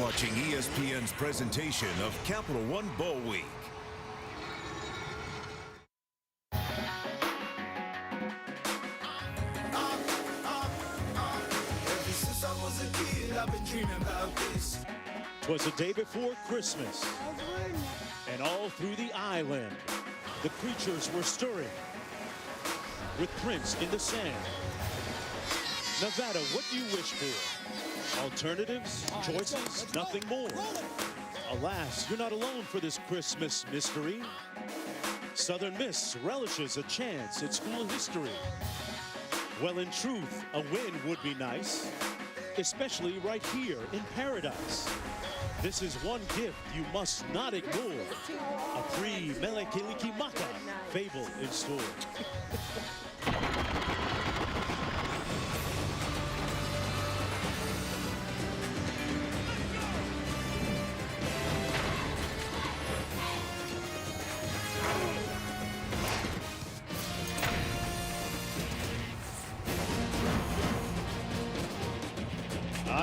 watching ESPN's presentation of Capital One Bowl Week. Ever since I was a kid, I've been dreaming about this. 'Twas the day before Christmas, and all through the island, the creatures were stirring with prints in the sand. Nevada, what do you wish for? Alternatives, choices, nothing more. Alas, you're not alone for this Christmas mystery. Southern Miss relishes a chance at school history. Well, in truth, a win would be nice, especially right here in paradise. This is one gift you must not ignore. A pre-Mele Kalikimaka fable in store.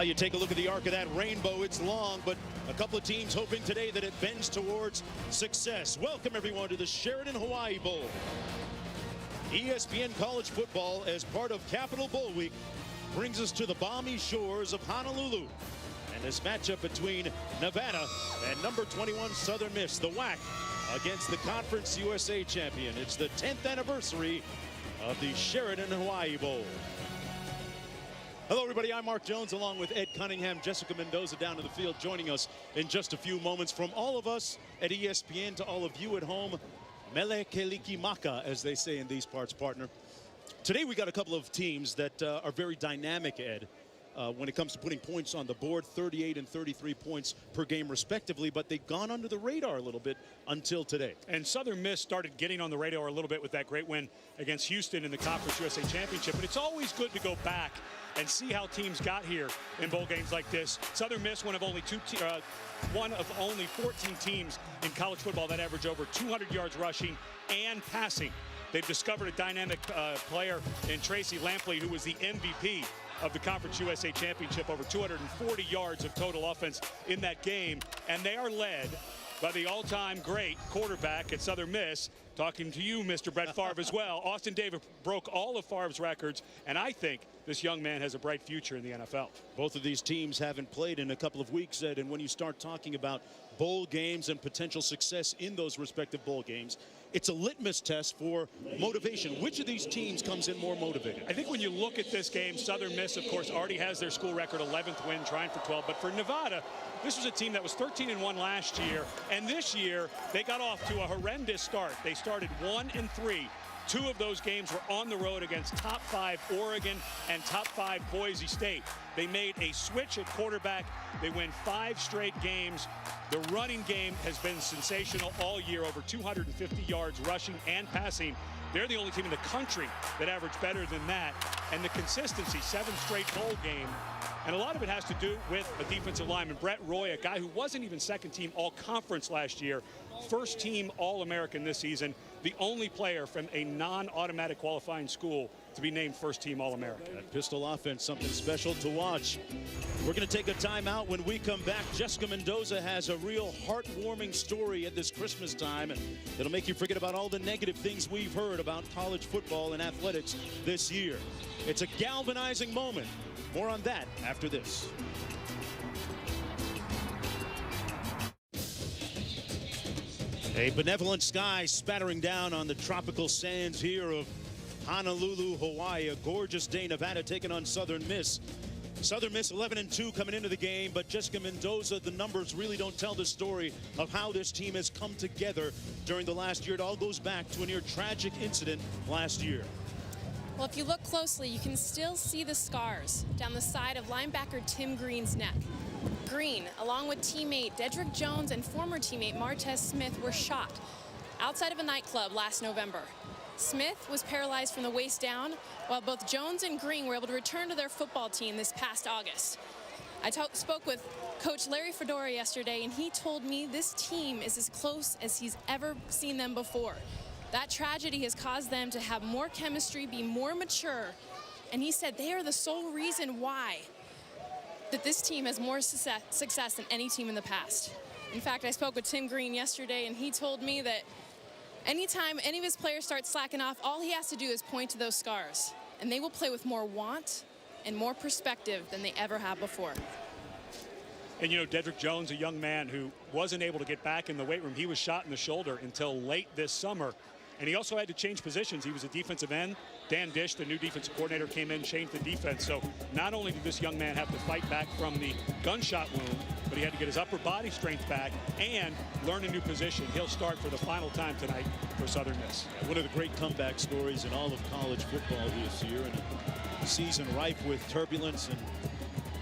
You take a look at the arc of that rainbow. It's long, but a couple of teams hoping today that it bends towards success. Welcome, everyone, to the Sheridan Hawaii Bowl. ESPN College Football, as part of Capital Bowl Week, brings us to the balmy shores of Honolulu. And this matchup between Nevada and number 21 Southern Miss, the WAC, against the Conference USA champion. It's the 10th anniversary of the Sheridan Hawaii Bowl. Hello, everybody. I'm Mark Jones, along with Ed Cunningham, Jessica Mendoza down to the field, joining us in just a few moments. From all of us at ESPN to all of you at home, Mele Kalikimaka, as they say in these parts, partner. Today we got a couple of teams that are very dynamic, Ed, when it comes to putting points on the board, 38 and 33 points per game respectively, but they've gone under the radar a little bit until today. And Southern Miss started getting on the radar a little bit with that great win against Houston in the Conference USA Championship. But it's always good to go back and see how teams got here in bowl games like this. Southern Miss, one of only 14 teams in college football that average over 200 yards rushing and passing. They've discovered a dynamic player in Tracy Lampley, who was the MVP of the Conference USA Championship, over 240 yards of total offense in that game. And they are led by the all-time great quarterback at Southern Miss. Talking to you, Mr. Brett Favre, as well. Austin Davis broke all of Favre's records, and I think this young man has a bright future in the NFL. Both of these teams haven't played in a couple of weeks, Ed, and when you start talking about bowl games and potential success in those respective bowl games, it's a litmus test for motivation. Which of these teams comes in more motivated? I think when you look at this game, Southern Miss, of course, already has their school record, 11th win, trying for 12. But for Nevada, this was a team that was 13-1 last year, and this year they got off to a horrendous start. They started 1-3. Two of those games were on the road against top 5 Oregon and top 5 Boise State. They made a switch at quarterback. They win 5 straight games. The running game has been sensational all year, over 250 yards rushing and passing. They're the only team in the country that averaged better than that. And the consistency, 7 straight bowl game. And a lot of it has to do with a defensive lineman, Brett Roy, a guy who wasn't even second team all-conference last year, first team All-American this season, the only player from a non-automatic qualifying school to be named first team All-American. That pistol offense, something special to watch. We're going to take a timeout. When we come back, Jessica Mendoza has a real heartwarming story at this Christmas time, and it'll make you forget about all the negative things we've heard about college football and athletics this year. It's a galvanizing moment. More on that after this. A benevolent sky spattering down on the tropical sands here of Honolulu, Hawaii. A gorgeous day. Nevada taking on Southern Miss. Southern Miss 11-2 coming into the game, but Jessica Mendoza, the numbers really don't tell the story of how this team has come together during the last year. It all goes back to a near tragic incident last year. Well, if you look closely, you can still see the scars down the side of linebacker Tim Green's neck. Green, along with teammate Dedrick Jones and former teammate Martez Smith, were shot outside of a nightclub last November. Smith was paralyzed from the waist down, while both Jones and Green were able to return to their football team this past August. I spoke with Coach Larry Fedora yesterday, and he told me this team is as close as he's ever seen them before. That tragedy has caused them to have more chemistry, be more mature, and he said they are the sole reason why that this team has more success than any team in the past. In fact, I spoke with Tim Green yesterday, and he told me that anytime any of his players start slacking off, all he has to do is point to those scars, and they will play with more want and more perspective than they ever have before. And, you know, Dedrick Jones, a young man who wasn't able to get back in the weight room. He was shot in the shoulder until late this summer. And he also had to change positions. He was a defensive end. Dan Dish, the new defensive coordinator, came in, changed the defense. So not only did this young man have to fight back from the gunshot wound, but he had to get his upper body strength back and learn a new position. He'll start for the final time tonight for Southern Miss. Yeah, one of the great comeback stories in all of college football this year, and a season rife with turbulence and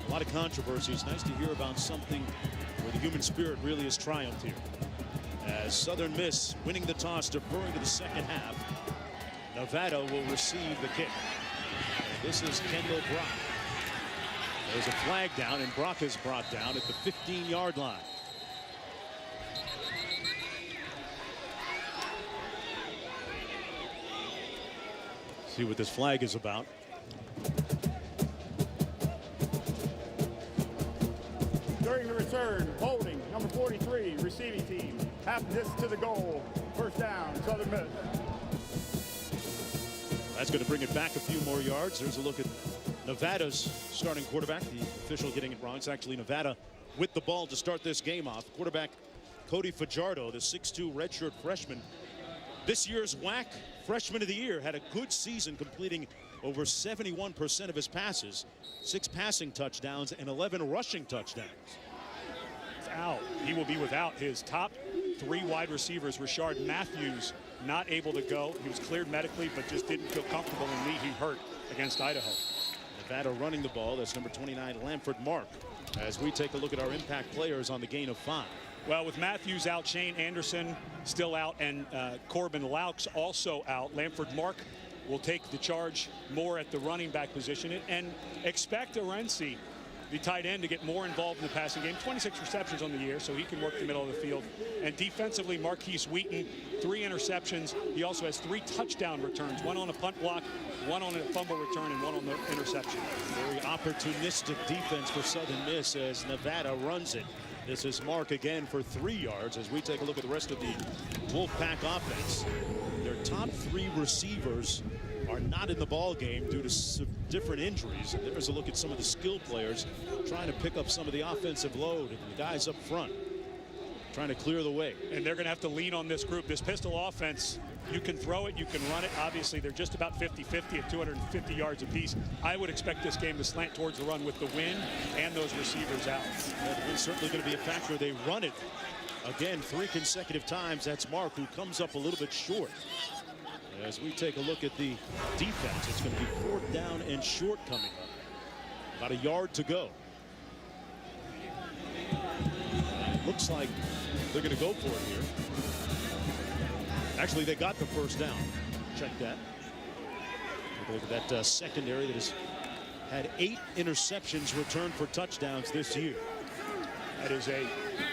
a lot of controversy. It's nice to hear about something where the human spirit really has triumphed here. As Southern Miss winning the toss, deferring to the second half. Nevada will receive the kick. And this is Kendall Brock. There's a flag down, and Brock is brought down at the 15-yard line. See what this flag is about. During the return, holding, number 43, receiving team. Half distance to the goal. First down, Southern Miss. That's going to bring it back a few more yards. There's a look at Nevada's starting quarterback. The official getting it wrong. It's actually Nevada with the ball to start this game off. Quarterback Cody Fajardo, the 6'2" redshirt freshman. This year's WAC Freshman of the Year, had a good season, completing over 71% of his passes, 6 passing touchdowns and 11 rushing touchdowns. Out. He will be without his top 3 wide receivers. Rashard Matthews not able to go. He was cleared medically, but just didn't feel comfortable in knee. He hurt against Idaho. Nevada running the ball. That's number 29, Lamford Mark. As we take a look at our impact players on the gain of 5. Well, with Matthews out, Shane Anderson still out, and Corbin Laux also out. Lamford Mark will take the charge more at the running back position, and expect Arensi, the tight end, to get more involved in the passing game. 26 receptions on the year, so he can work the middle of the field. And defensively, Marquise Wheaton, 3 interceptions. He also has 3 touchdown returns, 1 on a punt block, 1 on a fumble return, and 1 on the interception. Very opportunistic defense for Southern Miss as Nevada runs it. This is Mark again for 3 yards as we take a look at the rest of the Wolfpack offense. Their top 3 receivers are not in the ball game due to different injuries. And there's a look at some of the skill players trying to pick up some of the offensive load, and the guys up front trying to clear the way. And they're going to have to lean on this group. This pistol offense, you can throw it, you can run it. Obviously, they're just about 50-50 at 250 yards apiece. I would expect this game to slant towards the run with the wind and those receivers out. It's certainly going to be a factor. They run it again 3 consecutive times. That's Mark, who comes up a little bit short. As we take a look at the defense, it's going to be 4th down and short coming up. About a yard to go. Looks like they're going to go for it here. Actually, they got the first down. Check that. Take a look at that secondary that has had 8 interceptions returned for touchdowns this year. That is a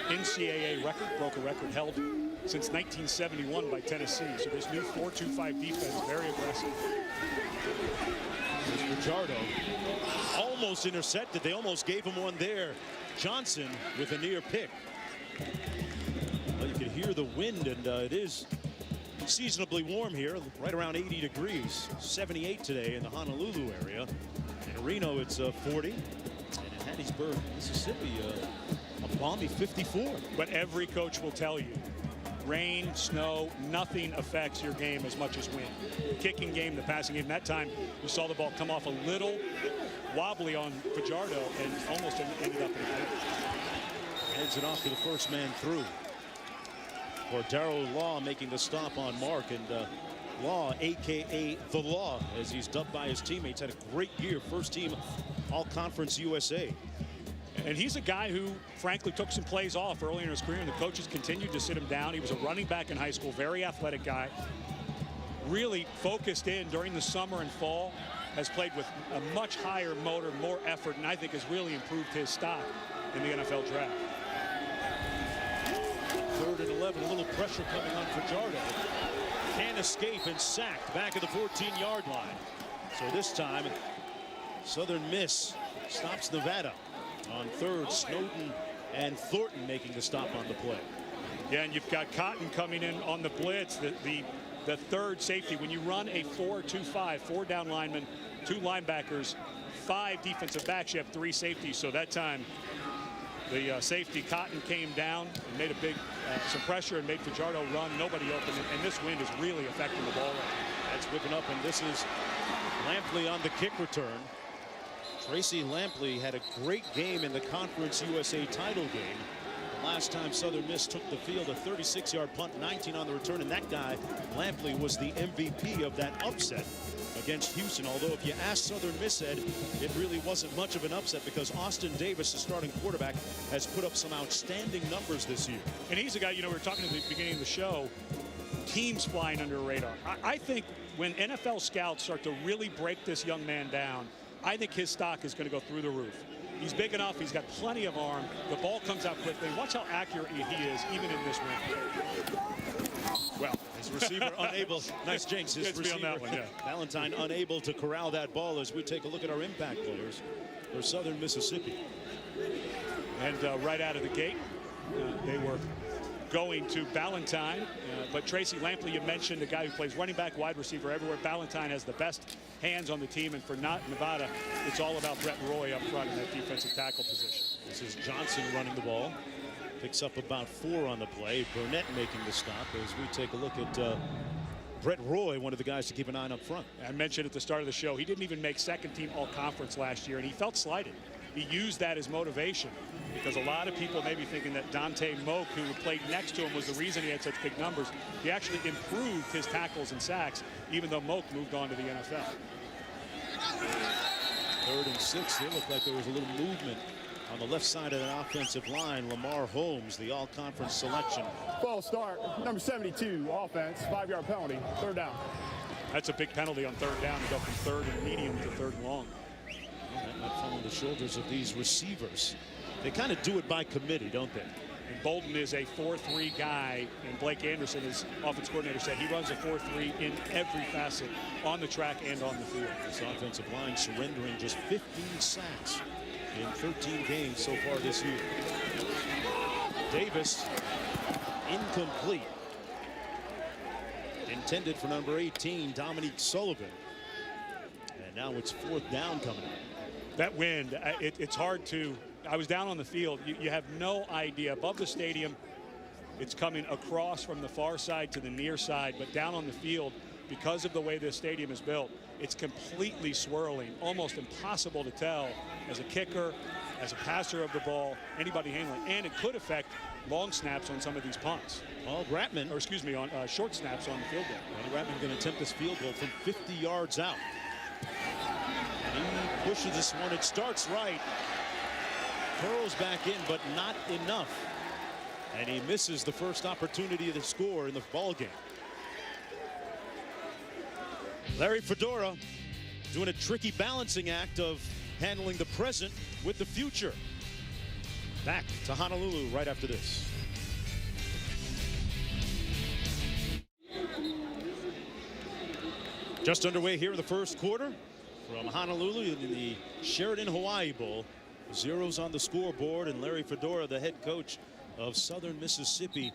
NCAA record, broke a record held since 1971 by Tennessee. So this new 4-2-5 defense, very aggressive. Fajardo almost intercepted. They almost gave him one there. Johnson with a near pick. Well, you can hear the wind, and it is seasonably warm here, right around 80 degrees. 78 today in the Honolulu area. In Reno, it's 40. And in Hattiesburg, Mississippi, a balmy 54. But every coach will tell you, rain, snow, nothing affects your game as much as wind. Kicking game, the passing game. That time, you saw the ball come off a little wobbly on Fajardo and almost ended up in a pick. Heads it off to the first man through. For Darrell Law making the stop on Mark, and Law, a.k.a. The Law, as he's dubbed by his teammates, had a great year. First team All-Conference USA. And he's a guy who, frankly, took some plays off early in his career, and the coaches continued to sit him down. He was a running back in high school, very athletic guy. Really focused in during the summer and fall, has played with a much higher motor, more effort, and I think has really improved his stock in the NFL draft. 3rd and 11, a little pressure coming on Fajardo. Can't escape and sacked back at the 14-yard line. So this time, Southern Miss stops Nevada. On third, Snowden and Thornton making the stop on the play. Yeah, and you've got Cotton coming in on the blitz, the third safety. When you run a 4-2-5, 4 down linemen, 2 linebackers, 5 defensive backs, you have 3 safeties. So that time, the safety Cotton came down and made a big some pressure and made Fajardo run. Nobody open, and this wind is really affecting the ball. That's whipping up, and this is Lampley on the kick return. Tracy Lampley had a great game in the Conference USA title game. The last time Southern Miss took the field, a 36-yard punt, 19 on the return, and that guy, Lampley, was the MVP of that upset against Houston. Although if you ask Southern Miss, Ed, it really wasn't much of an upset because Austin Davis, the starting quarterback, has put up some outstanding numbers this year. And he's a guy, you know, we were talking at the beginning of the show, teams flying under a radar. I think when NFL scouts start to really break this young man down, I think his stock is going to go through the roof. He's big enough. He's got plenty of arm. The ball comes out quickly. Watch how accurate he is, even in this wind. Well, his receiver unable. Nice jinx. His receiver, on that one, yeah. Valentine, unable to corral that ball as we take a look at our impact players for Southern Mississippi. And right out of the gate, they were going to Ballantyne, but Tracy Lampley, you mentioned, a guy who plays running back, wide receiver everywhere. Ballantyne has the best hands on the team, and for Nevada, it's all about Brett Roy up front in that defensive tackle position. This is Johnson running the ball. Picks up about 4 on the play. Burnett making the stop as we take a look at Brett Roy, one of the guys to keep an eye on up front. I mentioned at the start of the show, he didn't even make second-team all-conference last year, and he felt slighted. He used that as motivation because a lot of people may be thinking that Dante Moak, who played next to him, was the reason he had such big numbers. He actually improved his tackles and sacks, even though Moak moved on to the NFL. 3rd and 6. It looked like there was a little movement on the left side of the offensive line. Lamar Holmes, the all-conference selection. False start, number 72, offense, 5-yard penalty, 3rd down. That's a big penalty on 3rd down to go from 3rd and medium to 3rd and long. Well, that might fall on the shoulders of these receivers. They kind of do it by committee, don't they? And Bolden is a 4-3 guy, and Blake Anderson, his offense coordinator, said he runs a 4-3 in every facet, on the track and on the field. This offensive line surrendering just 15 sacks in 13 games so far this year. Davis, incomplete. Intended for number 18, Dominique Sullivan. And now it's 4th down coming up. That wind, it's hard to, I was down on the field. You have no idea. Above the stadium, it's coming across from the far side to the near side, but down on the field, because of the way this stadium is built, it's completely swirling, almost impossible to tell as a kicker, as a passer of the ball, anybody handling, and it could affect long snaps on some of these punts. Well, Gratman, or excuse me, on short snaps on the field goal. And Gratman going to attempt this field goal from 50 yards out. He pushes this one. It starts right. Curls back in, but not enough. And he misses the first opportunity to score in the ball game. Larry Fedora doing a tricky balancing act of handling the present with the future. Back to Honolulu right after this. Just underway here in the first quarter from Honolulu in the Sheridan Hawaii Bowl. Zeros on the scoreboard, and Larry Fedora, the head coach of Southern Mississippi,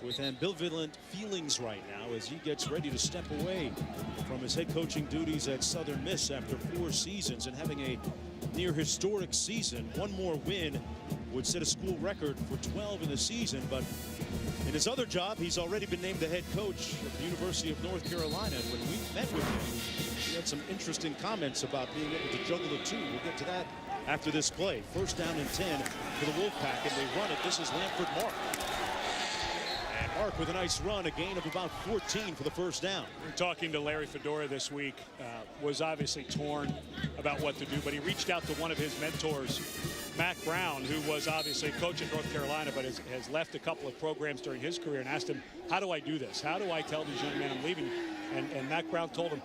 with ambivalent feelings right now as he gets ready to step away from his head coaching duties at Southern Miss after 4 seasons and having a near historic season. One more win would set a school record for 12 in the season, but in his other job, he's already been named the head coach of the University of North Carolina. And when we met with him, he had some interesting comments about being able to juggle the 2. We'll get to that after this play. 1st down and 10 for the Wolfpack, and they run it. This is Lamford Mark. And Mark with a nice run, a gain of about 14 for the 1st down. Talking to Larry Fedora this week, was obviously torn about what to do, but he reached out to one of his mentors, Mac Brown, who was obviously a coach at North Carolina, but has left a couple of programs during his career, and asked him, how do I do this? How do I tell these young men I'm leaving? And Mac Brown told him,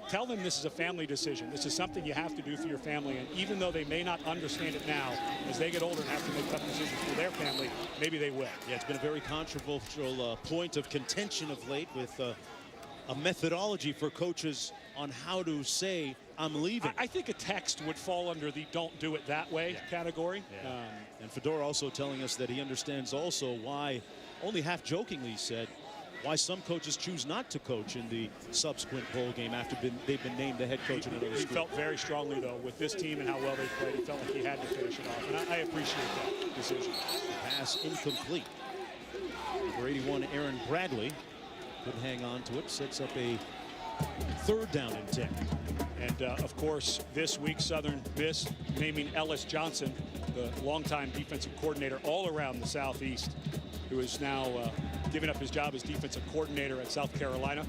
tell them this is a family decision. This is something you have to do for your family. And even though they may not understand it now, as they get older and have to make tough decisions for their family, maybe they will. Yeah, it's been a very controversial point of contention of late with a methodology for coaches on how to say, I'm leaving. I think a text would fall under the don't do it that way category. Yeah. And Fedora also telling us that he understands also why, only half jokingly said, why some coaches choose not to coach in the subsequent bowl game after they've been named the head coach in another He school. felt very strongly, though, with this team and how well they played. He felt like he had to finish it off, and I appreciate that decision. Pass incomplete. Number 81, Aaron Bradley, could hang on to it. Sets up a 3rd down and 10. And, of course, this week, Southern Miss naming Ellis Johnson, the longtime defensive coordinator all around the Southeast, who is now giving up his job as defensive coordinator at South Carolina.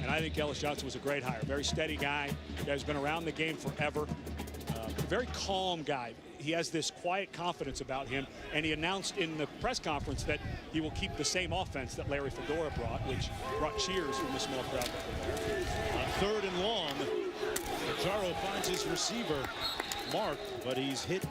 And I think Ellis Johnson was a great hire. Very steady guy. Guy's been around the game forever. Very calm guy. He has this quiet confidence about him, and he announced in the press conference that he will keep the same offense that Larry Fedora brought, which brought cheers from the small crowd that were there. On 3rd and long, Pajaro finds his receiver, Mark, but he's hit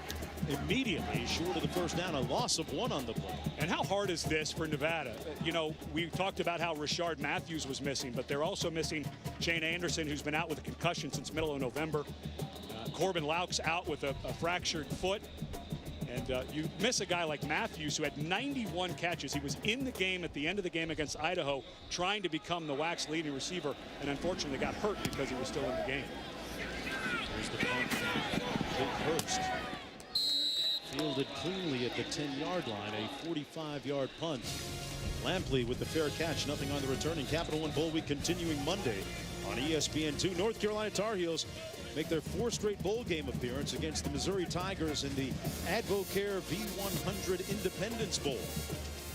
immediately short of the 1st down. A loss of 1 on the play. And how hard is this for Nevada? You know, we talked about how Rashard Matthews was missing, but they're also missing Shane Anderson, who's been out with a concussion since middle of November. Corbin Lauk's out with a fractured foot. And you miss a guy like Matthews, who had 91 catches. He was in the game at the end of the game against Idaho, trying to become the WAC's leading receiver, and unfortunately got hurt because he was still in the game. There's the punt from Hurst. Fielded cleanly at the 10-yard line, a 45-yard punt. Lampley with the fair catch, nothing on the return. And Capital One Bowl Week continuing Monday on ESPN2. North Carolina Tar Heels make their 4th straight bowl game appearance against the Missouri Tigers in the Advocare V100 Independence Bowl.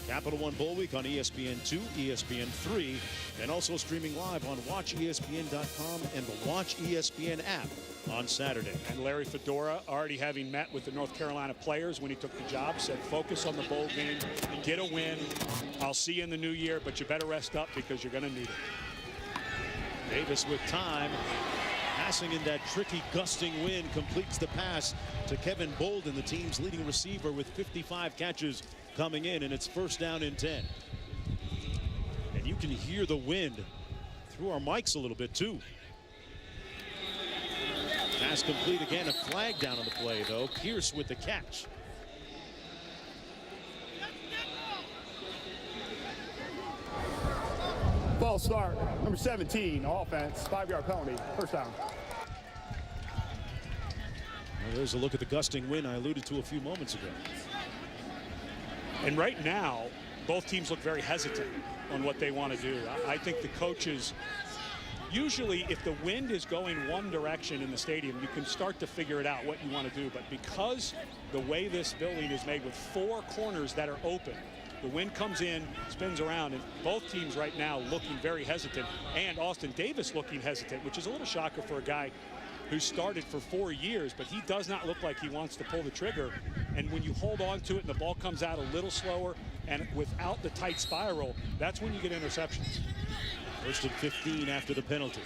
Capital One Bowl Week on ESPN2, ESPN3, and also streaming live on WatchESPN.com and the Watch ESPN app on Saturday. And Larry Fedora, already having met with the North Carolina players when he took the job, said focus on the bowl game, get a win. I'll see you in the new year, but you better rest up because you're going to need it. Davis with time. Passing in that tricky gusting wind, completes the pass to Kevin Bolden, the team's leading receiver, with 55 catches coming in, and it's 1st down and 10. And you can hear the wind through our mics a little bit too. Pass complete again, a flag down on the play though. Pierce with the catch. False start, number 17, offense, 5-yard penalty, 1st down. Well, there's a look at the gusting wind I alluded to a few moments ago. And right now, both teams look very hesitant on what they want to do. I think the coaches, usually if the wind is going one direction in the stadium, you can start to figure it out what you want to do. But because the way this building is made with 4 corners that are open, the wind comes in, spins around, and both teams right now looking very hesitant, and Austin Davis looking hesitant, which is a little shocker for a guy who started for 4 years, but he does not look like he wants to pull the trigger. And when you hold on to it and the ball comes out a little slower and without the tight spiral, that's when you get interceptions. 1st and 15 after the penalty.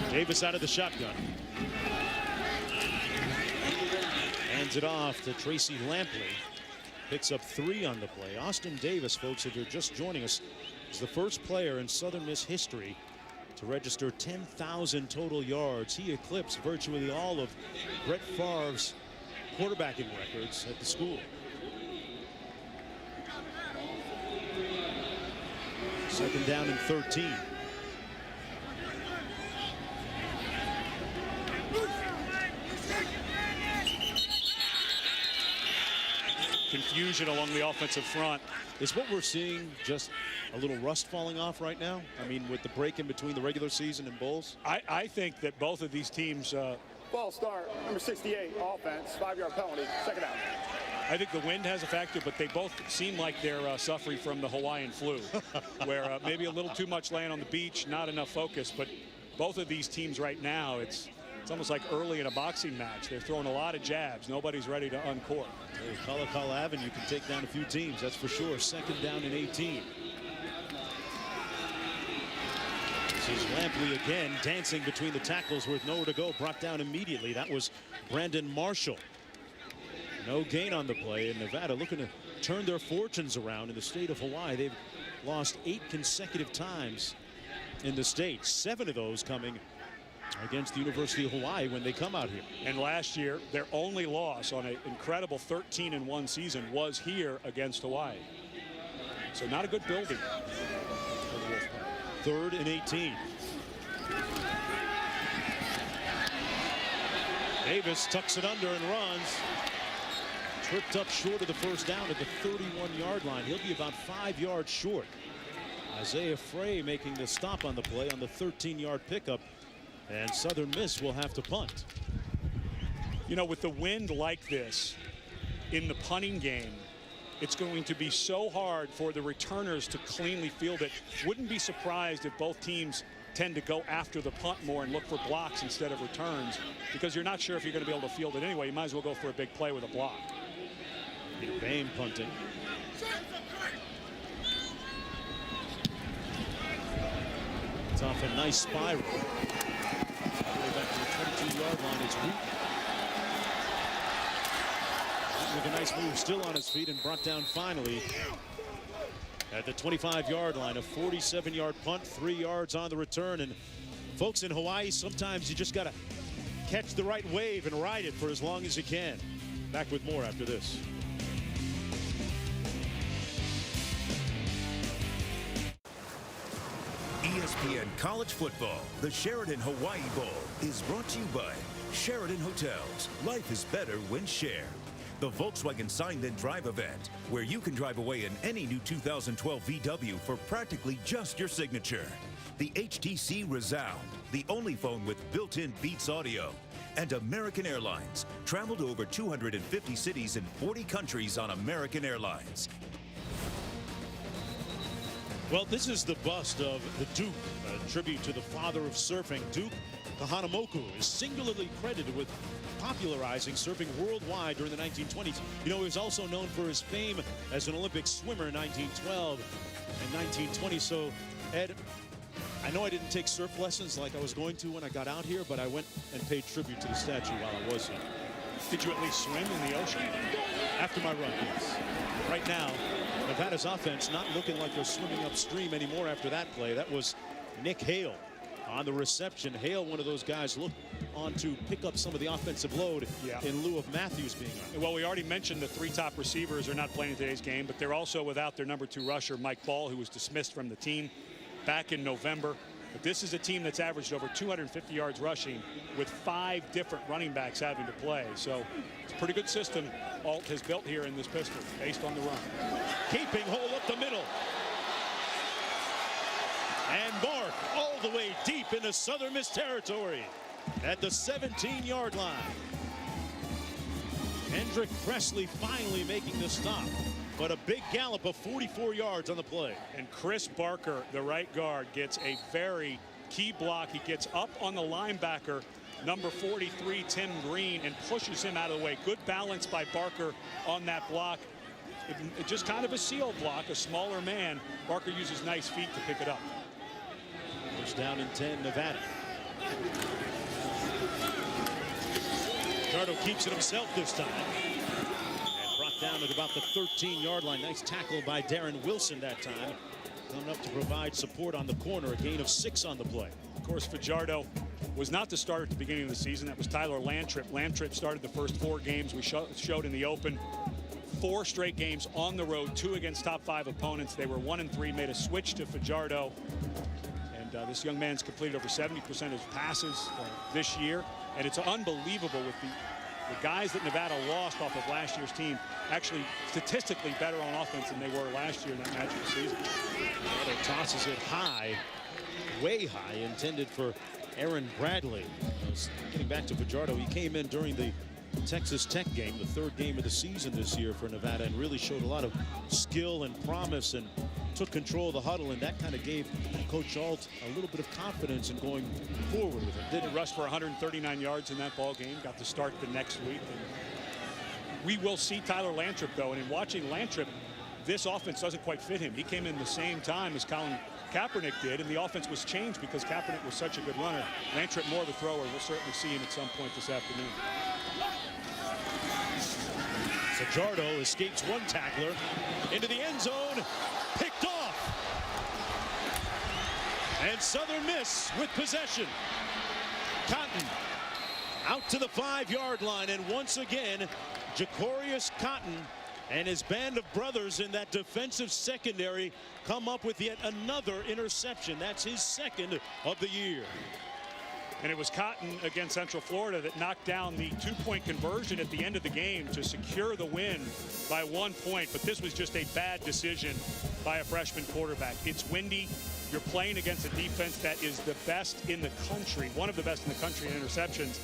Davis out of the shotgun. Hands it off to Tracy Lampley. Picks up 3 on the play. Austin Davis, folks, if you're just joining us, is the first player in Southern Miss history to register 10,000 total yards. He eclipsed virtually all of Brett Favre's quarterbacking records at the school. Second down and 13. Confusion along the offensive front. Is what we're seeing just a little rust falling off right now? I mean, with the break in between the regular season and bowls? I think that both of these teams... False start, number 68, offense, 5-yard penalty, 2nd down. I think the wind has a factor, but they both seem like they're suffering from the Hawaiian flu, where maybe a little too much land on the beach, not enough focus. But both of these teams right now, it's almost like early in a boxing match. They're throwing a lot of jabs. Nobody's ready to uncork. Hey, Kalakala Avenue can take down a few teams, that's for sure. 2nd down and 18. This is Lampley again, dancing between the tackles with nowhere to go, brought down immediately. That was Brandon Marshall. No gain on the play, and Nevada looking to turn their fortunes around in the state of Hawaii. They've lost 8 consecutive times in the state, 7 of those coming against the University of Hawaii when they come out here. And last year, their only loss on an incredible 13-1 season was here against Hawaii. So not a good building. 3rd and 18. Davis tucks it under and runs. Tripped up short of the first down at the 31-yard line. He'll be about 5 yards short. Isaiah Frey making the stop on the play on the 13-yard pickup. And Southern Miss will have to punt. You know, with the wind like this in the punting game, it's going to be so hard for the returners to cleanly field it. Wouldn't be surprised if both teams tend to go after the punt more and look for blocks instead of returns, because you're not sure if you're going to be able to field it anyway. You might as well go for a big play with a block. Bame punting. It's off a nice spiral. All the way back to the 22-yard line. It's Root. With a nice move, still on his feet, and brought down finally at the 25-yard line. A 47-yard punt, 3 yards on the return. And folks, in Hawaii, sometimes you just got to catch the right wave and ride it for as long as you can. Back with more after this. ESPN College Football, the Sheridan Hawaii Bowl, is brought to you by Sheridan Hotels. Life is better when shared. The Volkswagen Sign Then Drive event, where you can drive away in any new 2012 VW for practically just your signature. The HTC Resound, the only phone with built-in Beats audio. And American Airlines. Travel to over 250 cities in 40 countries on American Airlines. Well, this is the bust of the Duke, a tribute to the father of surfing. Duke Kahanamoku is singularly credited with popularizing surfing worldwide during the 1920s. You know, he was also known for his fame as an Olympic swimmer in 1912 and 1920. So, Ed, I know I didn't take surf lessons like I was going to when I got out here, but I went and paid tribute to the statue while I was here. Did you at least swim in the ocean? After my run, yes. Right now, Nevada's offense not looking like they're swimming upstream anymore after that play. That was Nick Hale on the reception. Hale, one of those guys, looked on to pick up some of the offensive load in lieu of Matthews being on. Well, we already mentioned the 3 top receivers are not playing in today's game, but they're also without their number 2 rusher, Mike Ball, who was dismissed from the team back in November. But this is a team that's averaged over 250 yards rushing with 5 different running backs having to play. So it's a pretty good system Alt has built here in this pistol based on the run. Keeping hole up the middle. And Mark all the way deep into Southern Miss territory at the 17-yard line. Hendrick Presley finally making the stop, but a big gallop of 44 yards on the play. And Chris Barker, the right guard, gets a very key block. He gets up on the linebacker, number 43, Tim Green, and pushes him out of the way. Good balance by Barker on that block. It just kind of a seal block, a smaller man. Barker uses nice feet to pick it up. First down and 10, Nevada. Ricardo keeps it himself this time. And brought down at about the 13-yard line. Nice tackle by Darren Wilson that time. Coming up to provide support on the corner. A gain of 6 on the play. Of course, Fajardo was not the starter at the beginning of the season. That was Tyler Lantrip. Lantrip started the first 4 games we showed in the open. 4 straight games on the road, 2 against top 5 opponents. They were 1-3, made a switch to Fajardo. And this young man's completed over 70% of his passes this year. And it's unbelievable with the guys that Nevada lost off of last year's team, actually statistically better on offense than they were last year in that magical season. Fajardo tosses it high, way high, intended for Aaron Bradley. Getting back to Fajardo, he came in during the Texas Tech game, the 3rd game of the season this year for Nevada, and really showed a lot of skill and promise and took control of the huddle, and that kind of gave Coach Alt a little bit of confidence in going forward with it. Did rush for 139 yards in that ball game, got to start the next week. And we will see Tyler Lantrip, though, and in watching Lantrip, this offense doesn't quite fit him. He came in the same time as Colin Kaepernick did, and the offense was changed because Kaepernick was such a good runner. Lance Trent Moore, the thrower, we'll certainly see him at some point this afternoon. Fajardo escapes one tackler into the end zone, picked off. And Southern Miss with possession. Cotton out to the 5-yard line, and once again, Jacorius Cotton and his band of brothers in that defensive secondary come up with yet another interception. That's his second of the year. And it was Cotton against Central Florida that knocked down the 2-point conversion at the end of the game to secure the win by 1 point. But this was just a bad decision by a freshman quarterback. It's windy. You're playing against a defense that is the best in the country, one of the best in the country in interceptions.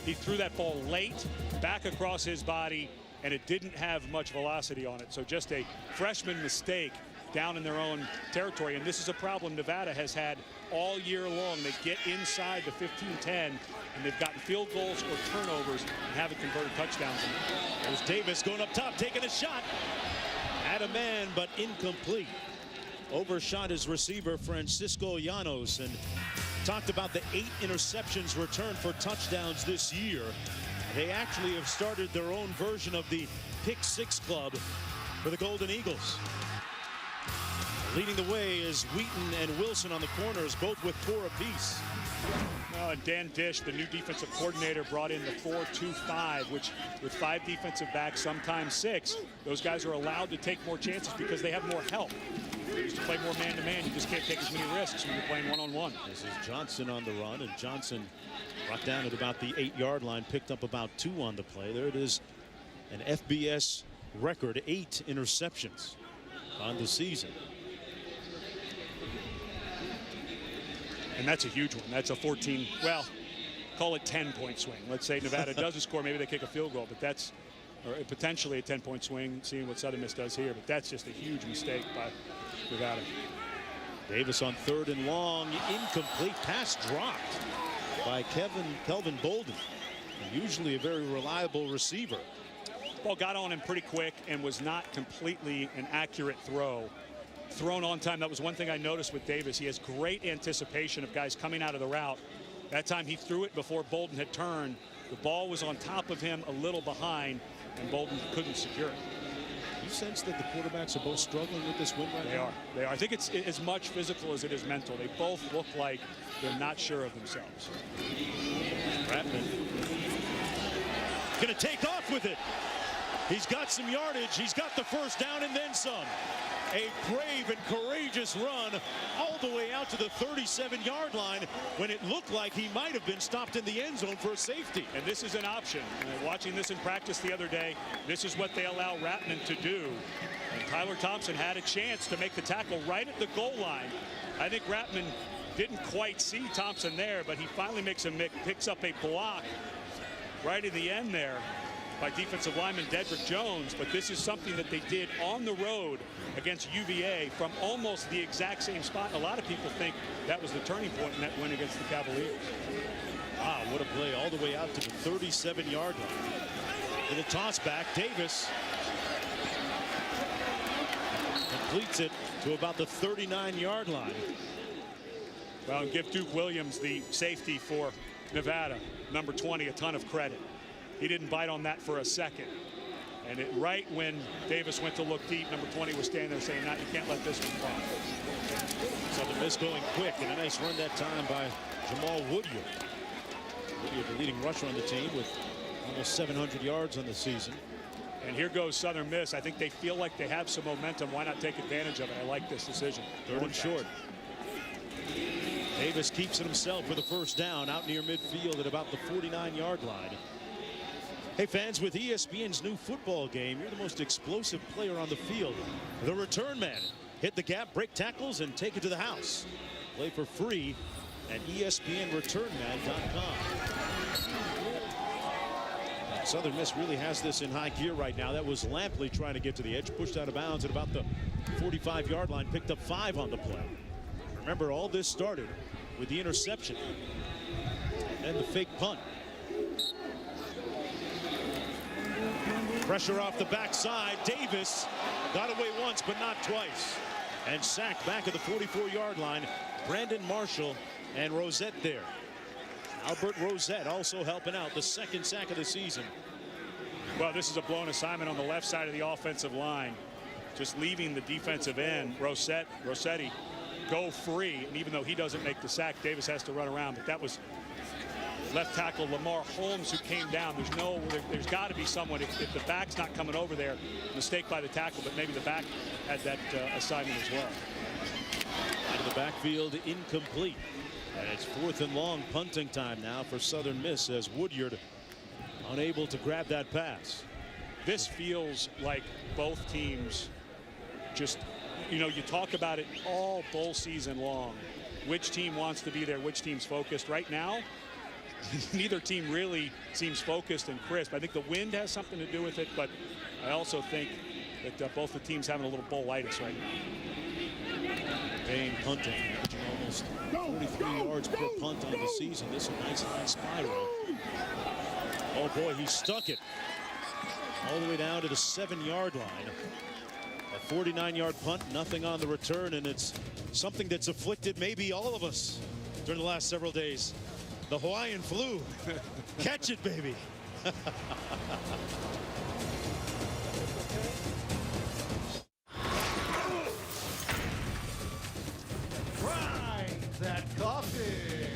He threw that ball late, back across his body, and it didn't have much velocity on it. So just a freshman mistake down in their own territory. And this is a problem Nevada has had all year long. They get inside the 15-10, and they've gotten field goals or turnovers and haven't converted touchdowns. There's Davis going up top, taking a shot. Had a man, but incomplete. Overshot his receiver, Francisco Llanos, and talked about the 8 interceptions returned for touchdowns this year. They actually have started their own version of the Pick Six Club for the Golden Eagles. Leading the way is Wheaton and Wilson on the corners, both with 4 apiece. And Dan Dish, the new defensive coordinator, brought in the 4-2-5, which with 5 defensive backs, sometimes 6, those guys are allowed to take more chances because they have more help. They used to play more man-to-man. You just can't take as many risks when you're playing one-on-one. This is Johnson on the run, and Johnson brought down at about the 8-yard line, picked up about 2 on the play. There it is, an FBS record, 8 interceptions on the season. And that's a huge one. That's a 14, well, call it 10-point swing. Let's say Nevada doesn't score, maybe they kick a field goal, but that's or potentially a 10-point swing, seeing what Southern Miss does here. But that's just a huge mistake by Nevada. Davis on 3rd and long, incomplete, pass dropped by Kelvin Bolden, usually a very reliable receiver. Ball got on him pretty quick and was not completely an accurate throw. Thrown on time. That was one thing I noticed with Davis. He has great anticipation of guys coming out of the route. That time he threw it before Bolden had turned. The ball was on top of him, a little behind, and Bolden couldn't secure it. You sense that the quarterbacks are both struggling with this win right now? They are. I think it's as much physical as it is mental. They both look like they're not sure of themselves. Ratman gonna take off with it. He's got some yardage. He's got the first down and then some. A brave and courageous run all the way out to the 37-yard line when it looked like he might have been stopped in the end zone for a safety. And this is an option. Watching this in practice the other day, this is what they allow Ratman to do. And Tyler Thompson had a chance to make the tackle right at the goal line. I think Ratman didn't quite see Thompson there, but he finally picks up a block right in the end there by defensive lineman Dedrick Jones. But this is something that they did on the road against UVA from almost the exact same spot. A lot of people think that was the turning point in that win against the Cavaliers. Wow, what a play all the way out to the 37-yard line. With a toss back, Davis completes it to about the 39-yard line. Well, and give Duke Williams, the safety for Nevada, number 20, a ton of credit. He didn't bite on that for a second. And right when Davis went to look deep, number 20 was standing there saying, "No, you can't let this one fall." Southern Miss going quick, and a nice run that time by Jamal Woodyard. Woodyard, the leading rusher on the team with almost 700 yards on the season. And here goes Southern Miss. I think they feel like they have some momentum. Why not take advantage of it? I like this decision. 3rd and short. Davis keeps it himself with a first down out near midfield at about the 49-yard line. Hey fans, with ESPN's new football game, you're the most explosive player on the field. The return man. Hit the gap, break tackles, and take it to the house. Play for free at ESPNReturnman.com. Southern Miss really has this in high gear right now. That was Lampley trying to get to the edge, pushed out of bounds at about the 45-yard line, picked up 5 on the play. Remember, all this started with the interception and the fake punt. Pressure off the backside. Davis got away once, but not twice. and sacked back at the 44-yard line. Brandon Marshall and Rosette there. Albert Rosette also helping out, the second sack of the season. Well, this is a blown assignment on the left side of the offensive line. Just leaving the defensive end, Rossetti, go free. And even though he doesn't make the sack, Davis has to run around. But that was left tackle Lamar Holmes who came down. There's got to be someone, if the back's not coming over there, mistake by the tackle, but maybe the back had that assignment as well. Out of the backfield, incomplete. And it's 4th and long, punting time now for Southern Miss as Woodyard unable to grab that pass. This feels like both teams just, you know, you talk about it all bowl season long. Which team wants to be there, which team's focused. Right now, neither team really seems focused and crisp. I think the wind has something to do with it, but I also think that both the teams having a little bowlitis right now. Payne punting, averaging almost 43 yards per punt on the season. This is a nice high spiral. Oh boy, he stuck it all the way down to the 7-yard line. A 49-yard punt, nothing on the return, and it's something that's afflicted maybe all of us during the last several days. The Hawaiian flu. Catch it, baby. Try that coffee.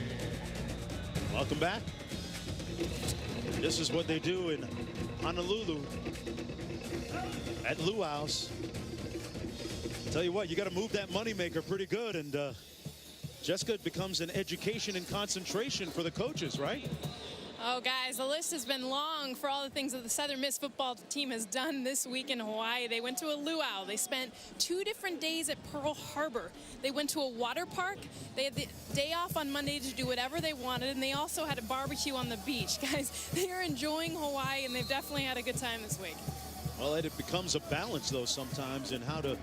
Welcome back. This is what they do in Honolulu at Luau's. Tell you what, you got to move that moneymaker pretty good, and Jessica, it becomes an education and concentration for the coaches, right? Oh, guys, the list has been long for all the things that the Southern Miss football team has done this week in Hawaii. They went to a luau. They spent 2 different days at Pearl Harbor. They went to a water park. They had the day off on Monday to do whatever they wanted, and they also had a barbecue on the beach. Guys, they are enjoying Hawaii, and they've definitely had a good time this week. Well, it becomes a balance, though, sometimes in how to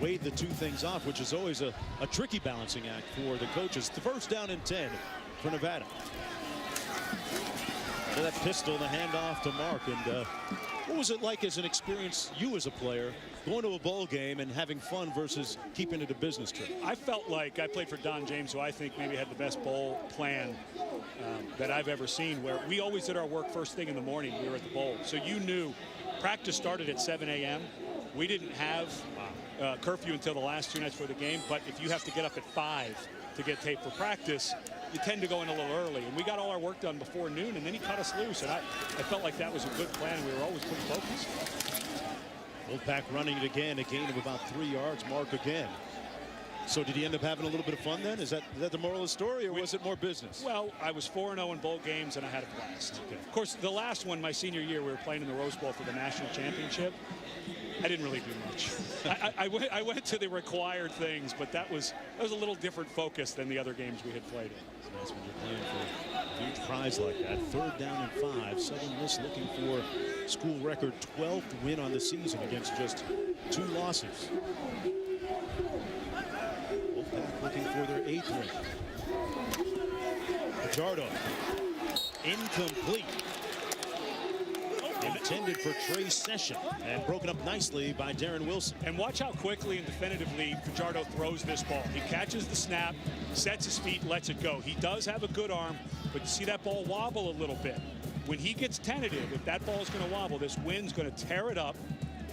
weigh the two things off, which is always a tricky balancing act for the coaches. The 1st down and 10 for Nevada. To that pistol, the handoff to Mark. And what was it like as an experience, you as a player, going to a bowl game and having fun versus keeping it a business trip? I felt like I played for Don James, who I think maybe had the best bowl plan that I've ever seen, where we always did our work first thing in the morning. We were at the bowl. So you knew practice started at 7 a.m. We didn't have curfew until the last 2 nights before the game. But if you have to get up at 5 to get taped for practice, you tend to go in a little early, and we got all our work done before noon, and then he cut us loose, and I felt like that was a good plan. We were always pretty focused. Wolfpack running it again, a gain of about 3 yards. Mark again. So did he end up having a little bit of fun then? Is that the moral of the story, or was it more business? Well, I was 4-0 in bowl games, and I had a blast. Okay. Of course, the last one, my senior year, we were playing in the Rose Bowl for the national championship. I didn't really do much. I went to the required things, but that was a little different focus than the other games we had played in. So that's when you're playing for a huge prize like that. 3rd down and 5. Southern Miss looking for school record 12th win on the season against just 2 losses. Wolfpack looking for their 8th win. Fajardo, incomplete. Intended for Trey Session and broken up nicely by Darren Wilson. And watch how quickly and definitively Fajardo throws this ball. He catches the snap, sets his feet, lets it go. He does have a good arm, but you see that ball wobble a little bit. When he gets tentative, if that ball is going to wobble, this wind's going to tear it up,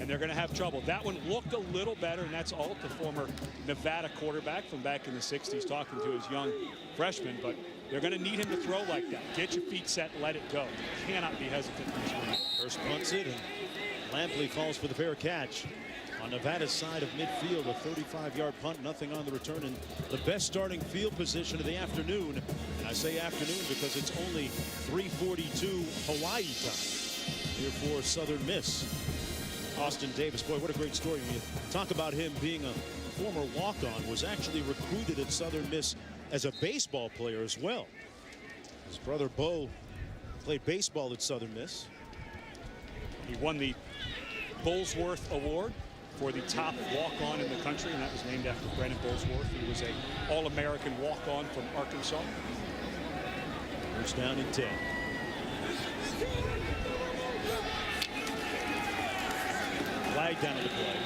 and they're going to have trouble. That one looked a little better, and that's all the former Nevada quarterback from back in the 60s talking to his young freshman, but they're going to need him to throw like that. Get your feet set, let it go. You cannot be hesitant in this one. First punts it, and Lampley falls for the fair catch. On Nevada's side of midfield, a 35-yard punt, nothing on the return, and the best starting field position of the afternoon. And I say afternoon because it's only 3:42 Hawaii time here for Southern Miss. Austin Davis, boy, what a great story. When you talk about him being a former walk-on, was actually recruited at Southern Miss as a baseball player as well. His brother Bo played baseball at Southern Miss. He won the Bullsworth Award for the top walk-on in the country, and that was named after Brandon Bullsworth. He was an All-American walk-on from Arkansas. First down and 10. Flag down to the play.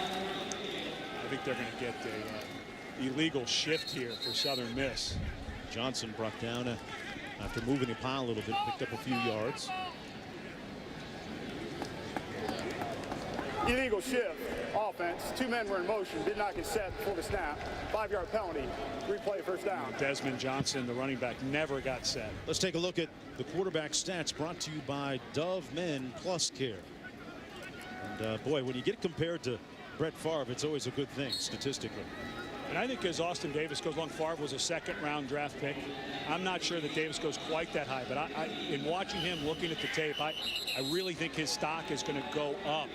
think they're going to get a illegal shift here for Southern Miss. Johnson brought down after moving the pile a little bit, picked up a few yards. Illegal shift, offense. 2 men were in motion, did not get set before the snap. 5-yard penalty, replay, first down. Desmond Johnson, the running back, never got set. Let's take a look at the quarterback stats brought to you by Dove Men Plus Care. And boy, when you get compared to Brett Favre, it's always a good thing statistically. And I think as Austin Davis goes along, Favre was a 2nd-round draft pick. I'm not sure that Davis goes quite that high, but in watching him, looking at the tape, I really think his stock is going to go up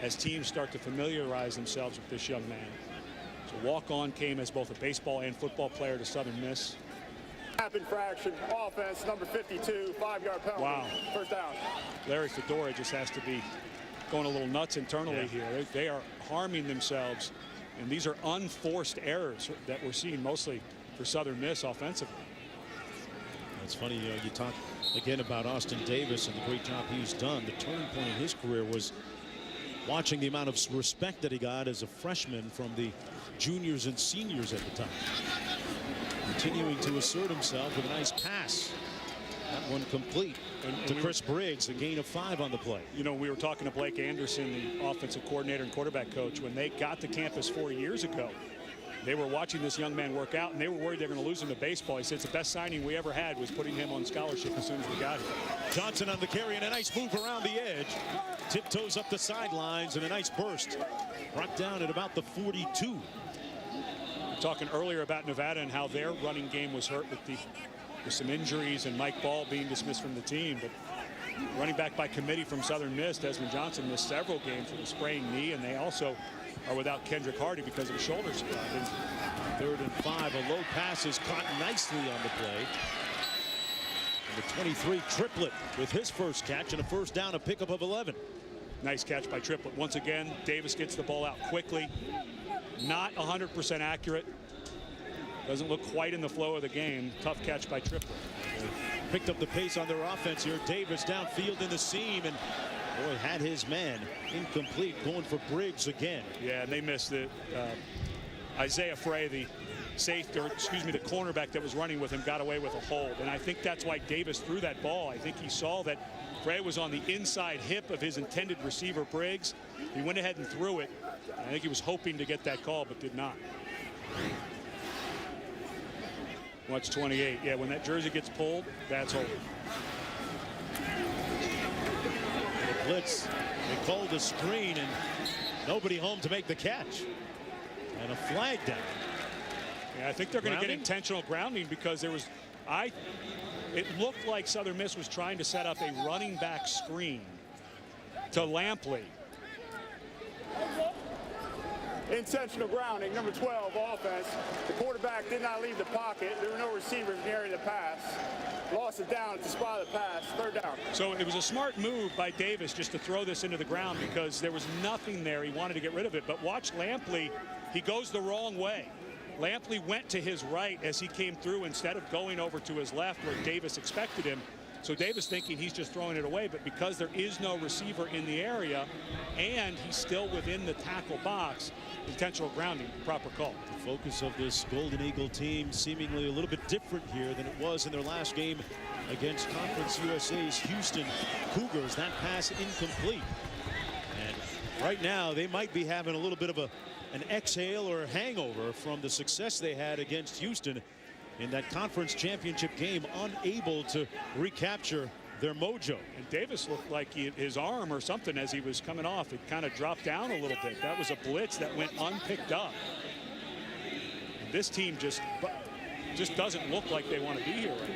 as teams start to familiarize themselves with this young man. So walk-on came as both a baseball and football player to Southern Miss. Snap infraction, offense, number 52, 5-yard penalty. Wow. First down. Larry Fedora just has to be going a little nuts internally here. They are harming themselves, and these are unforced errors that we're seeing mostly for Southern Miss offensively. It's funny, you talk again about Austin Davis and the great job he's done. The turning point in his career was watching the amount of respect that he got as a freshman from the juniors and seniors at the time. Continuing to assert himself with a nice pass. That one complete to Chris Briggs, a gain of 5 on the play. You know, we were talking to Blake Anderson, the offensive coordinator and quarterback coach, when they got to campus 4 years ago. They were watching this young man work out, and they were worried they were going to lose him to baseball. He said it's the best signing we ever had was putting him on scholarship as soon as we got him. Johnson on the carry and a nice move around the edge. Tiptoes up the sidelines and a nice burst. Brought down at about the 42. We were talking earlier about Nevada and how their running game was hurt with some injuries and Mike Ball being dismissed from the team. But running back by committee from Southern Miss, Desmond Johnson missed several games with a sprained knee, and they also are without Kendrick Hardy because of a shoulder injury. 3rd and 5. A low pass is caught nicely on the play. And the 23 Triplett with his first catch and a first down, a pickup of 11. Nice catch by Triplett. Once again, Davis gets the ball out quickly. Not 100% accurate. Doesn't look quite in the flow of the game. Tough catch by Triplett. Picked up the pace on their offense here. Davis downfield in the seam, and boy, had his man incomplete, going for Briggs again. Yeah, and they missed it. Isaiah Frey, the safety, or excuse me, the cornerback that was running with him, got away with a hold. And I think that's why Davis threw that ball. I think he saw that Frey was on the inside hip of his intended receiver, Briggs. He went ahead and threw it. I think he was hoping to get that call, but did not. Watch 28. Yeah, when that jersey gets pulled, that's holding. The blitz, they called a screen, and nobody home to make the catch. And a flag down. Yeah, I think they're going to get intentional grounding because there was, it looked like Southern Miss was trying to set up a running back screen to Lampley. Intentional grounding, number 12, offense. The quarterback did not leave the pocket. There were no receivers in the area of the pass. Lost it down at the spot of the pass. 3rd down. So it was a smart move by Davis just to throw this into the ground because there was nothing there. He wanted to get rid of it. But watch Lampley. He goes the wrong way. Lampley went to his right as he came through instead of going over to his left where Davis expected him. So Davis thinking he's just throwing it away, but because there is no receiver in the area and he's still within the tackle box, intentional grounding, proper call. The focus of this Golden Eagle team seemingly a little bit different here than it was in their last game against Conference USA's Houston Cougars. That pass incomplete. And right now they might be having a little bit of an exhale or a hangover from the success they had against Houston in that conference championship game, unable to recapture their mojo. And Davis looked like his arm or something as he was coming off. It kind of dropped down a little bit. That was a blitz that went unpicked up. And this team just doesn't look like they want to be here right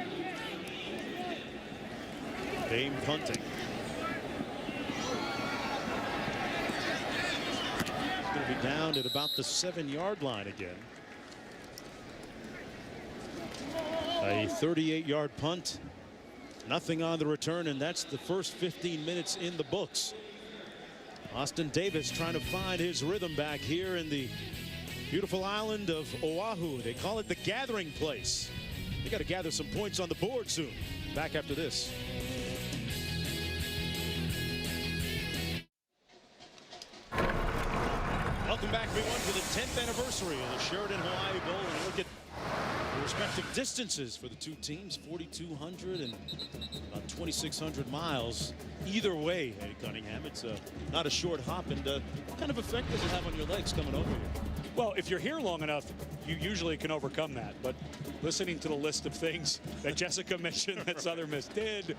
now. Dame punting. It's going to be down at about the 7-yard line again. A 38-yard punt. Nothing on the return, and that's the first 15 minutes in the books. Austin Davis trying to find his rhythm back here in the beautiful island of Oahu. They call it the gathering place. They got to gather some points on the board soon. Back after this. Welcome back, everyone, to the 10th anniversary of the Sheridan Hawaii Bowl, and look at the respective distances for the two teams, 4,200 and about 2,600 miles either way. Eddie Cunningham, it's not a short hop. And what kind of effect does it have on your legs coming over here? Well, if you're here long enough, you usually can overcome that. But listening to the list of things that Jessica mentioned that Southern Miss did,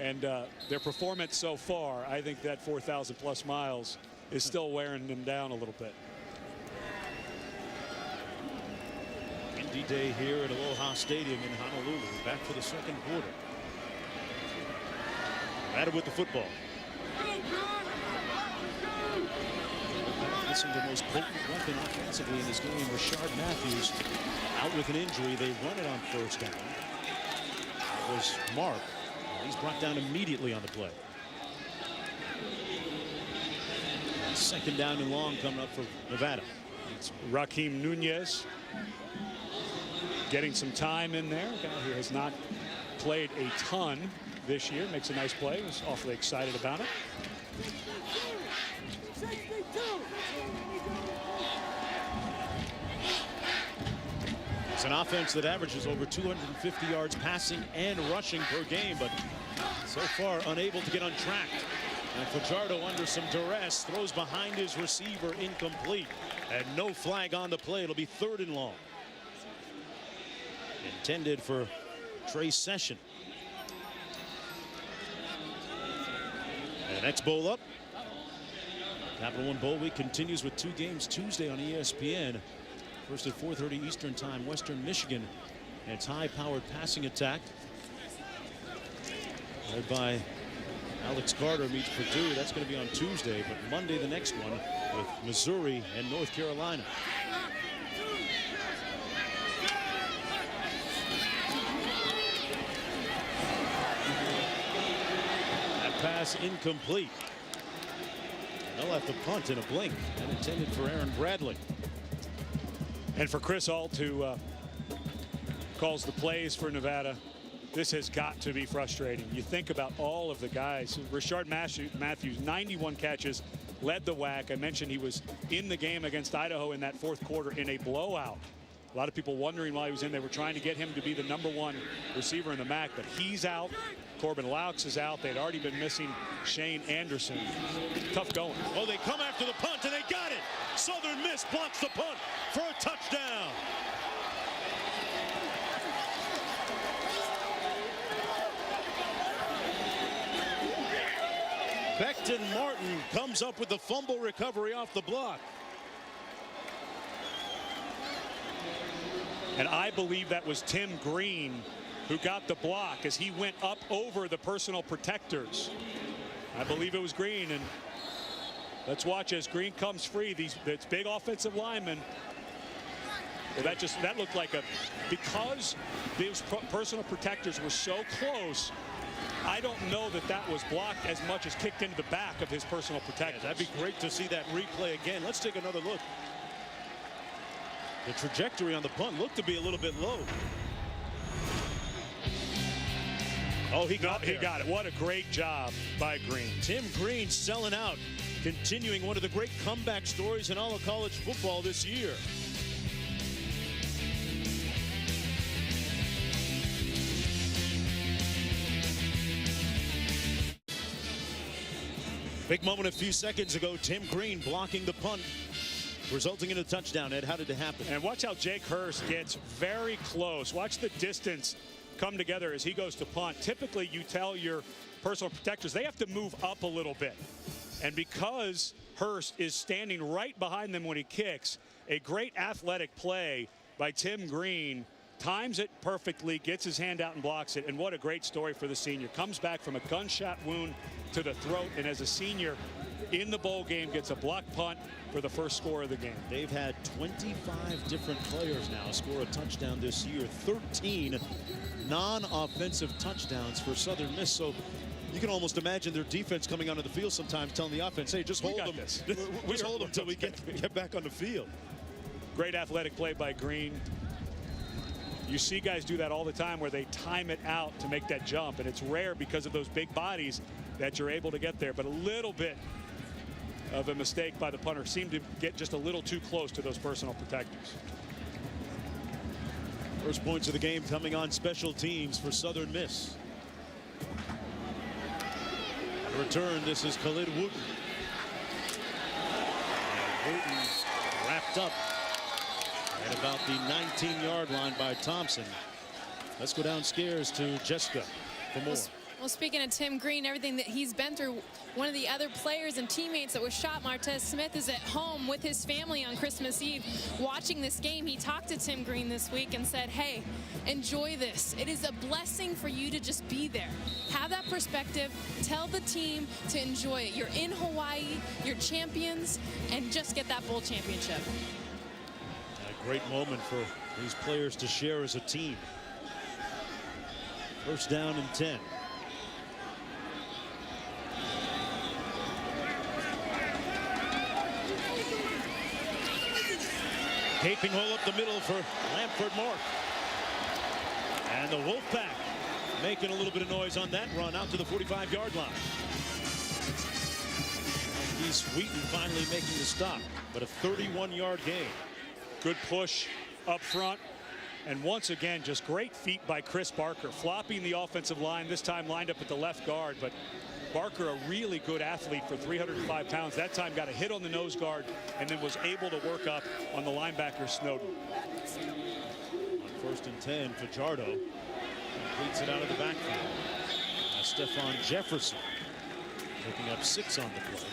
and their performance so far, I think that 4,000 plus miles is still wearing them down a little bit. Windy day here at Aloha Stadium in Honolulu. Back for the second quarter. Nevada with the football. Missing the most potent weapon offensively in this game, Rashard Matthews, out with an injury. They run it on first down. That was Mark. He's brought down immediately on the play. Second down and long coming up for Nevada. It's Raheem Nunez getting some time in there. A guy who has not played a ton this year. Makes a nice play. Was awfully excited about it. It's an offense that averages over 250 yards passing and rushing per game, but so far unable to get on track. And Fajardo under some duress throws behind his receiver, incomplete, and no flag on the play. It'll be 3rd and long. Intended for Trey Session. And next bowl up. Capital One Bowl Week continues with 2 games Tuesday on ESPN. First at 4:30 Eastern Time, Western Michigan and its high-powered passing attack, led by Alex Carter, meets Purdue. That's going to be on Tuesday, but Monday the next one with Missouri and North Carolina. That pass incomplete. They'll have to punt in a blink, and intended for Aaron Bradley. And for Chris Ault, who calls the plays for Nevada, this has got to be frustrating. You think about all of the guys. Rashard Matthews, 91 catches, led the WAC. I mentioned he was in the game against Idaho in that 4th quarter in a blowout. A lot of people wondering why he was in. They were trying to get him to be the #1 receiver in the MAC, but he's out. Corbin Laux is out. They'd already been missing Shane Anderson. Tough going. Oh, they come after the punt, and they got it. Southern Miss blocks the punt for a touchdown. Beckton Martin comes up with the fumble recovery off the block. And I believe that was Tim Green who got the block as he went up over the personal protectors. I believe it was Green, and let's watch as Green comes free. This big offensive lineman. Well, that looked like because those personal protectors were so close. I don't know that was blocked as much as kicked into the back of his personal protectors. Yeah, that'd be great to see that replay again. Let's take another look. The trajectory on the punt looked to be a little bit low. Oh, he got it. What a great job by Green. Tim Green selling out, continuing one of the great comeback stories in all of college football this year. Big moment a few seconds ago. Tim Green blocking the punt, resulting in a touchdown. Ed, how did it happen? And watch how Jake Hurst gets very close. Watch the distance come together as he goes to punt. Typically, you tell your personal protectors they have to move up a little bit. And because Hurst is standing right behind them when he kicks, a great athletic play by Tim Green, times it perfectly, gets his hand out and blocks it. And what a great story for the senior. Comes back from a gunshot wound to the throat, and as a senior in the bowl game gets a block punt for the first score of the game. They've had 25 different players now score a touchdown this year. 13 non-offensive touchdowns for Southern Miss. So you can almost imagine their defense coming onto the field sometimes, telling the offense, hey, just hold them. Just hold them until we get back on the field. Great athletic play by Green. You see guys do that all the time where they time it out to make that jump, and it's rare because of those big bodies that you're able to get there. But a little bit of a mistake by the punter. Seemed to get just a little too close to those personal protectors. First points of the game coming on special teams for Southern Miss. Return, this is Khalid Wooten. Wooten wrapped up at about the 19-yard line by Thompson. Let's go downstairs to Jessica for more. Well, speaking of Tim Green, everything that he's been through, one of the other players and teammates that was shot, Martez Smith, is at home with his family on Christmas Eve watching this game. He talked to Tim Green this week and said, hey, enjoy this. It is a blessing for you to just be there. Have that perspective. Tell the team to enjoy it. You're in Hawaii, you're champions, and just get that bowl championship. A great moment for these players to share as a team. First down and 10. Gaping hole up the middle for Lampford Mark. And the Wolfpack making a little bit of noise on that run out to the 45-yard line. He's Wheaton finally making the stop, but a 31-yard gain. Good push up front. And once again, just great feet by Chris Barker, flopping the offensive line, this time lined up at the left guard. But Barker, a really good athlete for 305 pounds. That time got a hit on the nose guard and then was able to work up on the linebacker Snowden. On first and 10, Fajardo completes it out of the backfield. Stephon Jefferson picking up 6 on the play.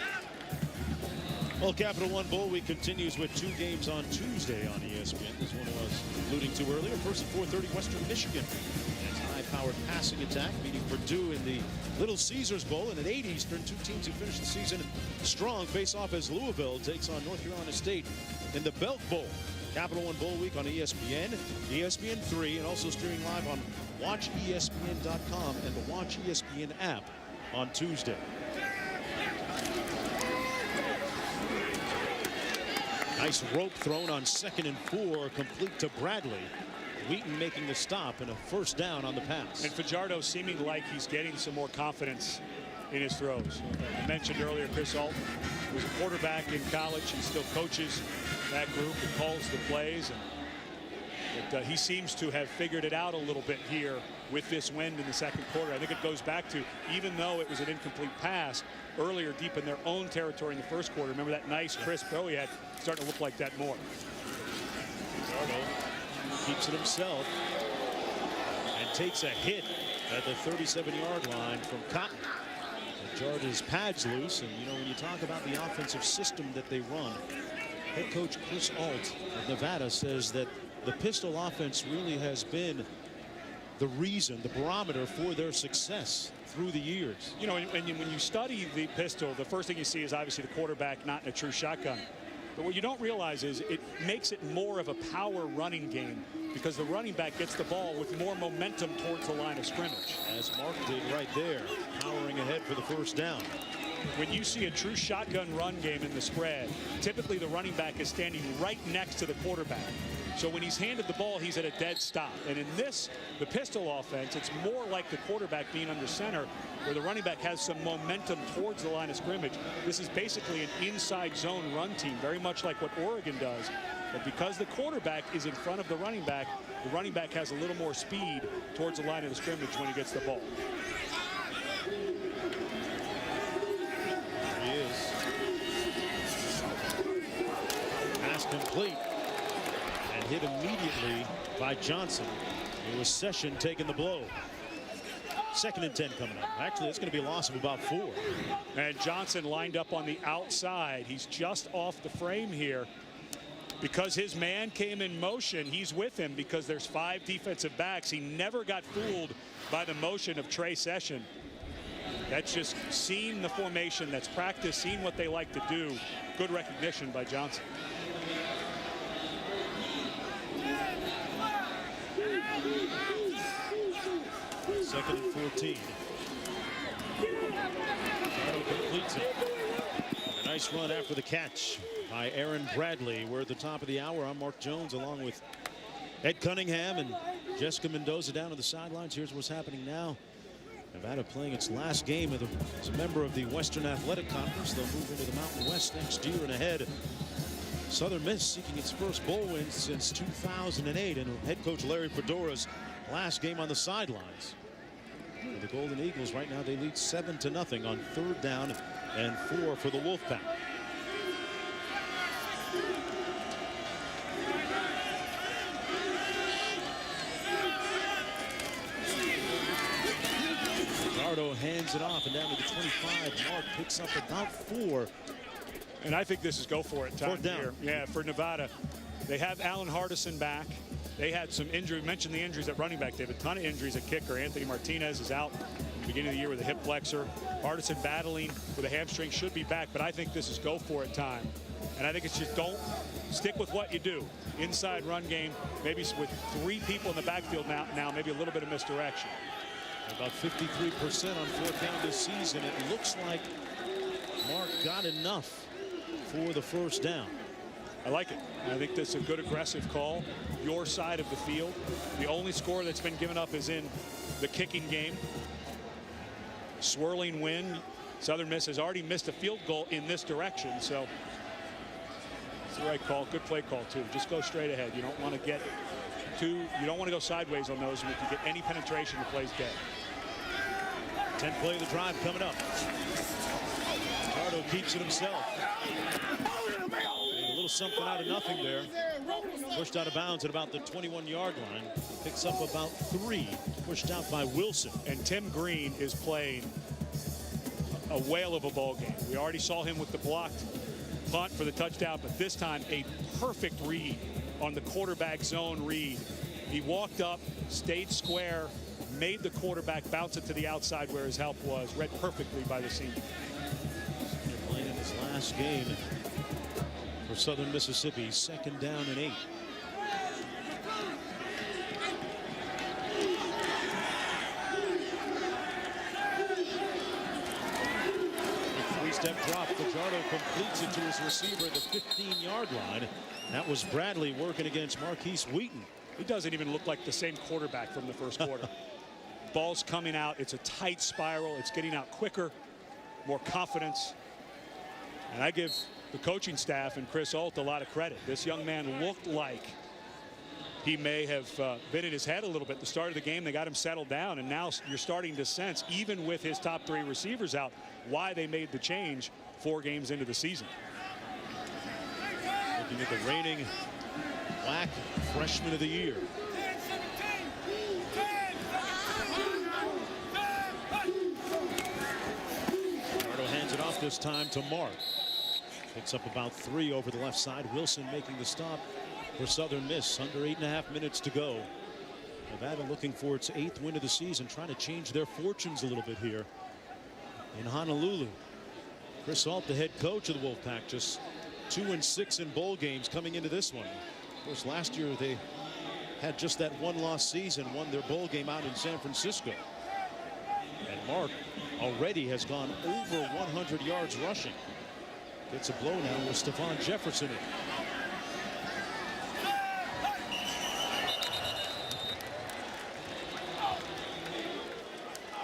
Well, Capital One Bowl Week continues with 2 games on Tuesday on ESPN. This one I was alluding to earlier. First at 4:30, Western Michigan. And its high-powered passing attack, meeting Purdue in the Little Caesars Bowl. And at 8 Eastern, 2 teams who finished the season strong face off as Louisville takes on North Carolina State in the Belk Bowl. Capital One Bowl Week on ESPN, ESPN3, and also streaming live on WatchESPN.com and the Watch ESPN app on Tuesday. Nice rope thrown on 2nd and 4, complete to Bradley. Wheaton making the stop and a first down on the pass. And Fajardo seeming like he's getting some more confidence in his throws. I mentioned earlier Chris Alt was a quarterback in college. He still coaches that group and calls the plays. And he seems to have figured it out a little bit here with this wind in the second quarter. I think it goes back to, even though it was an incomplete pass earlier deep in their own territory in the first quarter, remember that nice crisp throw he had, starting to look like that more. Fajardo keeps it himself and takes a hit at the 37-yard line from Cotton. Jarred his pads loose, and you know, when you talk about the offensive system that they run, head coach Chris Alt of Nevada says that the pistol offense really has been the reason, the barometer for their success through the years. You know, when you study the pistol, the first thing you see is obviously the quarterback not in a true shotgun. But what you don't realize is it makes it more of a power running game because the running back gets the ball with more momentum towards the line of scrimmage. As Mark did right there, powering ahead for the first down. When you see a true shotgun run game in the spread, typically the running back is standing right next to the quarterback. So when he's handed the ball, he's at a dead stop. And in this, the pistol offense, it's more like the quarterback being under center, where the running back has some momentum towards the line of scrimmage. This is basically an inside zone run team, very much like what Oregon does. But because the quarterback is in front of the running back has a little more speed towards the line of the scrimmage when he gets the ball. There he is. Pass complete. And hit immediately by Johnson. It was Session taking the blow. 2nd and 10 coming up. Actually, it's going to be a loss of about 4. And Johnson lined up on the outside. He's just off the frame here. Because his man came in motion, he's with him because there's 5 defensive backs. He never got fooled by the motion of Trey Session. That's just seeing the formation, that's practice, seeing what they like to do. Good recognition by Johnson. Second and 14. Shadow completes it. A nice run after the catch by Aaron Bradley. We're at the top of the hour. I'm Mark Jones along with Ed Cunningham and Jessica Mendoza down to the sidelines. Here's what's happening now Nevada playing its last game as a member of the Western Athletic Conference. They'll move into the Mountain West next year and ahead. Southern Miss seeking its first bowl win since 2008, and head coach Larry Fedora's last game on the sidelines. For the Golden Eagles right now, they lead 7-0 on 3rd down and 4 for the Wolfpack. Ricardo hands it off and down to the 25. Mark picks up about 4. And I think this is go for it time 4th down here. Yeah, for Nevada. They have Alan Hardison back. They had some injury. Mentioned the injuries at running back. They have a ton of injuries at kicker. Anthony Martinez is out at the beginning of the year with a hip flexor. Hardison battling with a hamstring, should be back. But I think this is go for it time. And I think it's just don't stick with what you do. Inside run game, maybe with 3 people in the backfield now maybe a little bit of misdirection. About 53% on 4th down this season. It looks like Mark got enough for the 1st down. I like it. I think that's a good aggressive call. Your side of the field. The only score that's been given up is in the kicking game. Swirling wind. Southern Miss has already missed a field goal in this direction, so it's the right call. Good play call too. Just go straight ahead. You don't want to get you don't want to go sideways on those, and if you get any penetration, the play's dead. 10th play of the drive coming up. Ricardo keeps it himself. A little something out of nothing there. Pushed out of bounds at about the 21-yard line. Picks up about 3. Pushed out by Wilson. And Tim Green is playing a whale of a ball game. We already saw him with the blocked punt for the touchdown, but this time a perfect read on the quarterback zone read. He walked up, stayed square, made the quarterback bounce it to the outside where his help was. Read perfectly by the senior. Playing in his last game for Southern Mississippi. 2nd down and 8. Three-step drop. Fajardo completes it to his receiver at the 15-yard line. That was Bradley working against Marquise Wheaton. He doesn't even look like the same quarterback from the first quarter. Ball's coming out. It's a tight spiral. It's getting out quicker, more confidence. And I give the coaching staff and Chris Alt a lot of credit. This young man looked like he may have been in his head a little bit at the start of the game. They got him settled down, and now you're starting to sense, even with his top 3 receivers out, why they made the change 4 games into the season. Looking at the reigning WAC freshman of the year. Ricardo hands it off this time to Mark. Picks up about 3 over the left side. Wilson making the stop for Southern Miss. Under 8.5 minutes to go. Nevada looking for its 8th win of the season, trying to change their fortunes a little bit here in Honolulu. Chris Alt, the head coach of the Wolfpack, just 2-6 in bowl games coming into this one. Of course, last year they had just that 1-loss season, won their bowl game out in San Francisco. And Mark already has gone over 100 yards rushing. Gets a blow now with Stephon Jefferson in.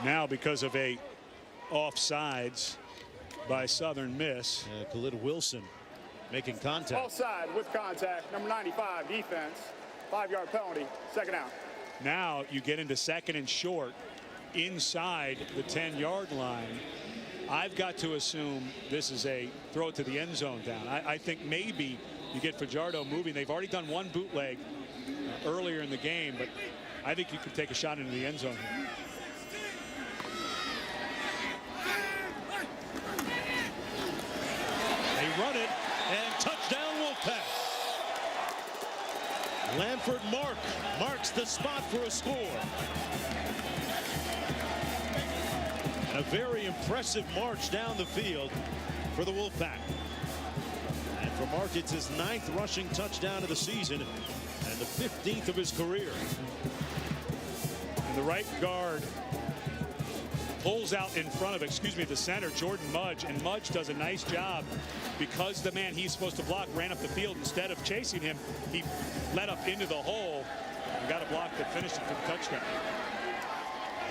Now, because of a offsides by Southern Miss. Khalid Wilson making contact. Offside with contact. Number 95, defense. 5-yard penalty. 2nd down. Now you get into 2nd and short inside the 10-yard line. I've got to assume this is a throw it to the end zone down. I think maybe you get Fajardo moving. They've already done 1 bootleg earlier in the game, but I think you could take a shot into the end zone here. They run it, and touchdown Wolfpack. Lamford marks the spot for a score. A very impressive march down the field for the Wolfpack. And for Mark, it's his 9th rushing touchdown of the season and the 15th of his career. And the right guard pulls out in front of, the center, Jordan Mudge, and Mudge does a nice job because the man he's supposed to block ran up the field. Instead of chasing him, he led up into the hole and got a block that finished it for the touchdown.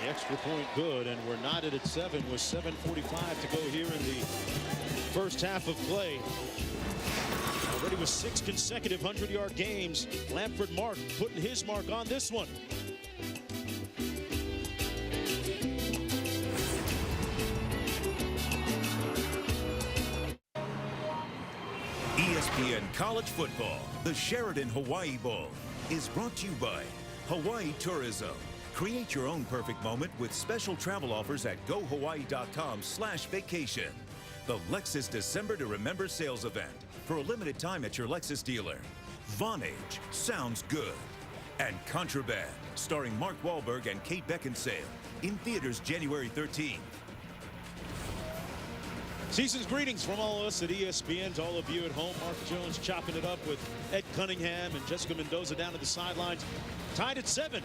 The extra point good, and we're knotted at 7 with 7:45 to go here in the first half of play. Already with 6 consecutive 100-yard games, Lamford Mark putting his mark on this one. ESPN College Football, the Sheridan Hawaii Bowl, is brought to you by Hawaii Tourism. Create your own perfect moment with special travel offers at gohawaii.com/vacation. The Lexus December to Remember sales event for a limited time at your Lexus dealer. Vonage sounds good. And Contraband, starring Mark Wahlberg and Kate Beckinsale, in theaters January 13th. Season's greetings from all of us at ESPN to all of you at home. Mark Jones chopping it up with Ed Cunningham and Jessica Mendoza down at the sidelines. Tied at 7.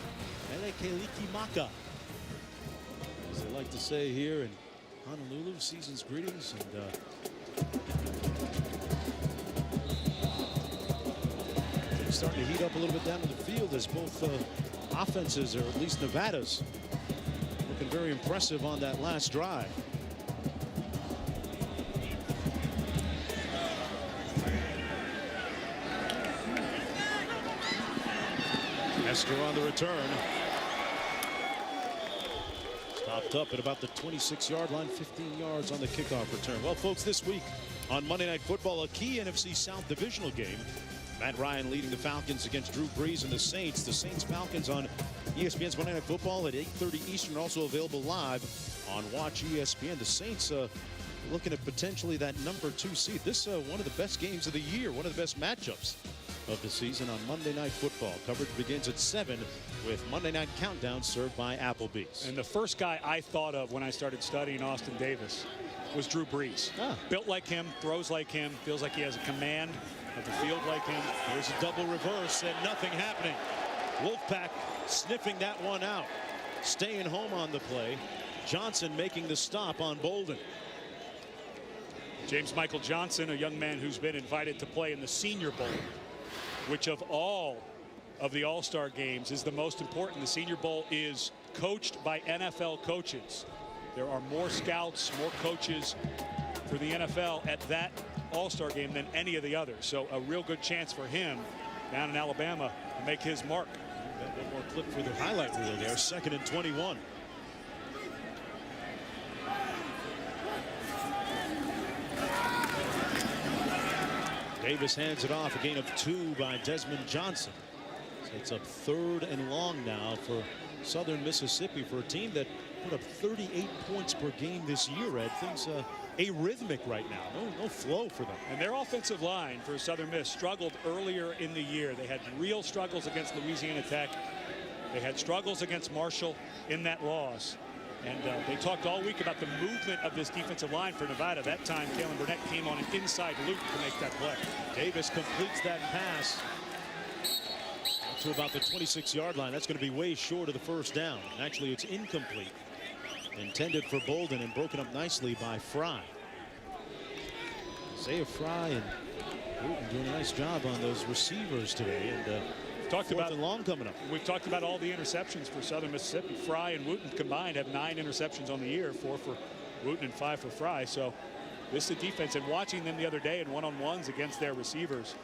Ele Kelikimaka, as they like to say here in Honolulu. Season's greetings. And things starting to heat up a little bit down in the field as both offenses, or at least Nevada's, looking very impressive on that last drive. Esther on the return. Stopped up at about the 26-yard line, 15 yards on the kickoff return. Well, folks, this week on Monday Night Football, a key NFC South divisional game. Matt Ryan leading the Falcons against Drew Brees and the Saints. The Saints-Falcons on ESPN's Monday Night Football at 8:30 Eastern, also available live on Watch ESPN. The Saints looking at potentially that number 2 seed. This one of the best games of the year, one of the best matchups of the season on Monday Night Football. Coverage begins at 7 with Monday Night Countdown served by Applebee's. And the first guy I thought of when I started studying Austin Davis was Drew Brees. Built like him, throws like him, feels like he has a command of the field like him. There's a double reverse and nothing happening. Wolfpack sniffing that one out. Staying home on the play. Johnson making the stop on Bolden. James Michael Johnson, a young man who's been invited to play in the Senior Bowl, which of all of the All-Star games is the most important. The Senior Bowl is coached by NFL coaches. There are more scouts, more coaches for the NFL at that All-Star game than any of the others. So a real good chance for him down in Alabama to make his mark. Got one more clip for the highlight reel there. 2nd and 21. Davis hands it off. A gain of 2 by Desmond Johnson. So it's up 3rd and long now for Southern Mississippi, for a team that put up 38 points per game this year, Ed. Things arrhythmic right now. No flow for them. And their offensive line for Southern Miss struggled earlier in the year. They had real struggles against Louisiana Tech. They had struggles against Marshall in that loss. And they talked all week about the movement of this defensive line for Nevada. That time, Kalen Burnett came on an inside loop to make that play. Davis completes that pass to about the 26-yard line. That's going to be way short of the first down. Actually, it's incomplete. Intended for Bolden and broken up nicely by Fry. Isaiah Fry and Wooten doing a nice job on those receivers today. And talked about long coming up. We've talked about all the interceptions for Southern Mississippi. Fry and Wooten combined have 9 interceptions on the year, 4 for Wooten and 5 for Fry. So this is a defense, and watching them the other day in one-on-ones against their receivers,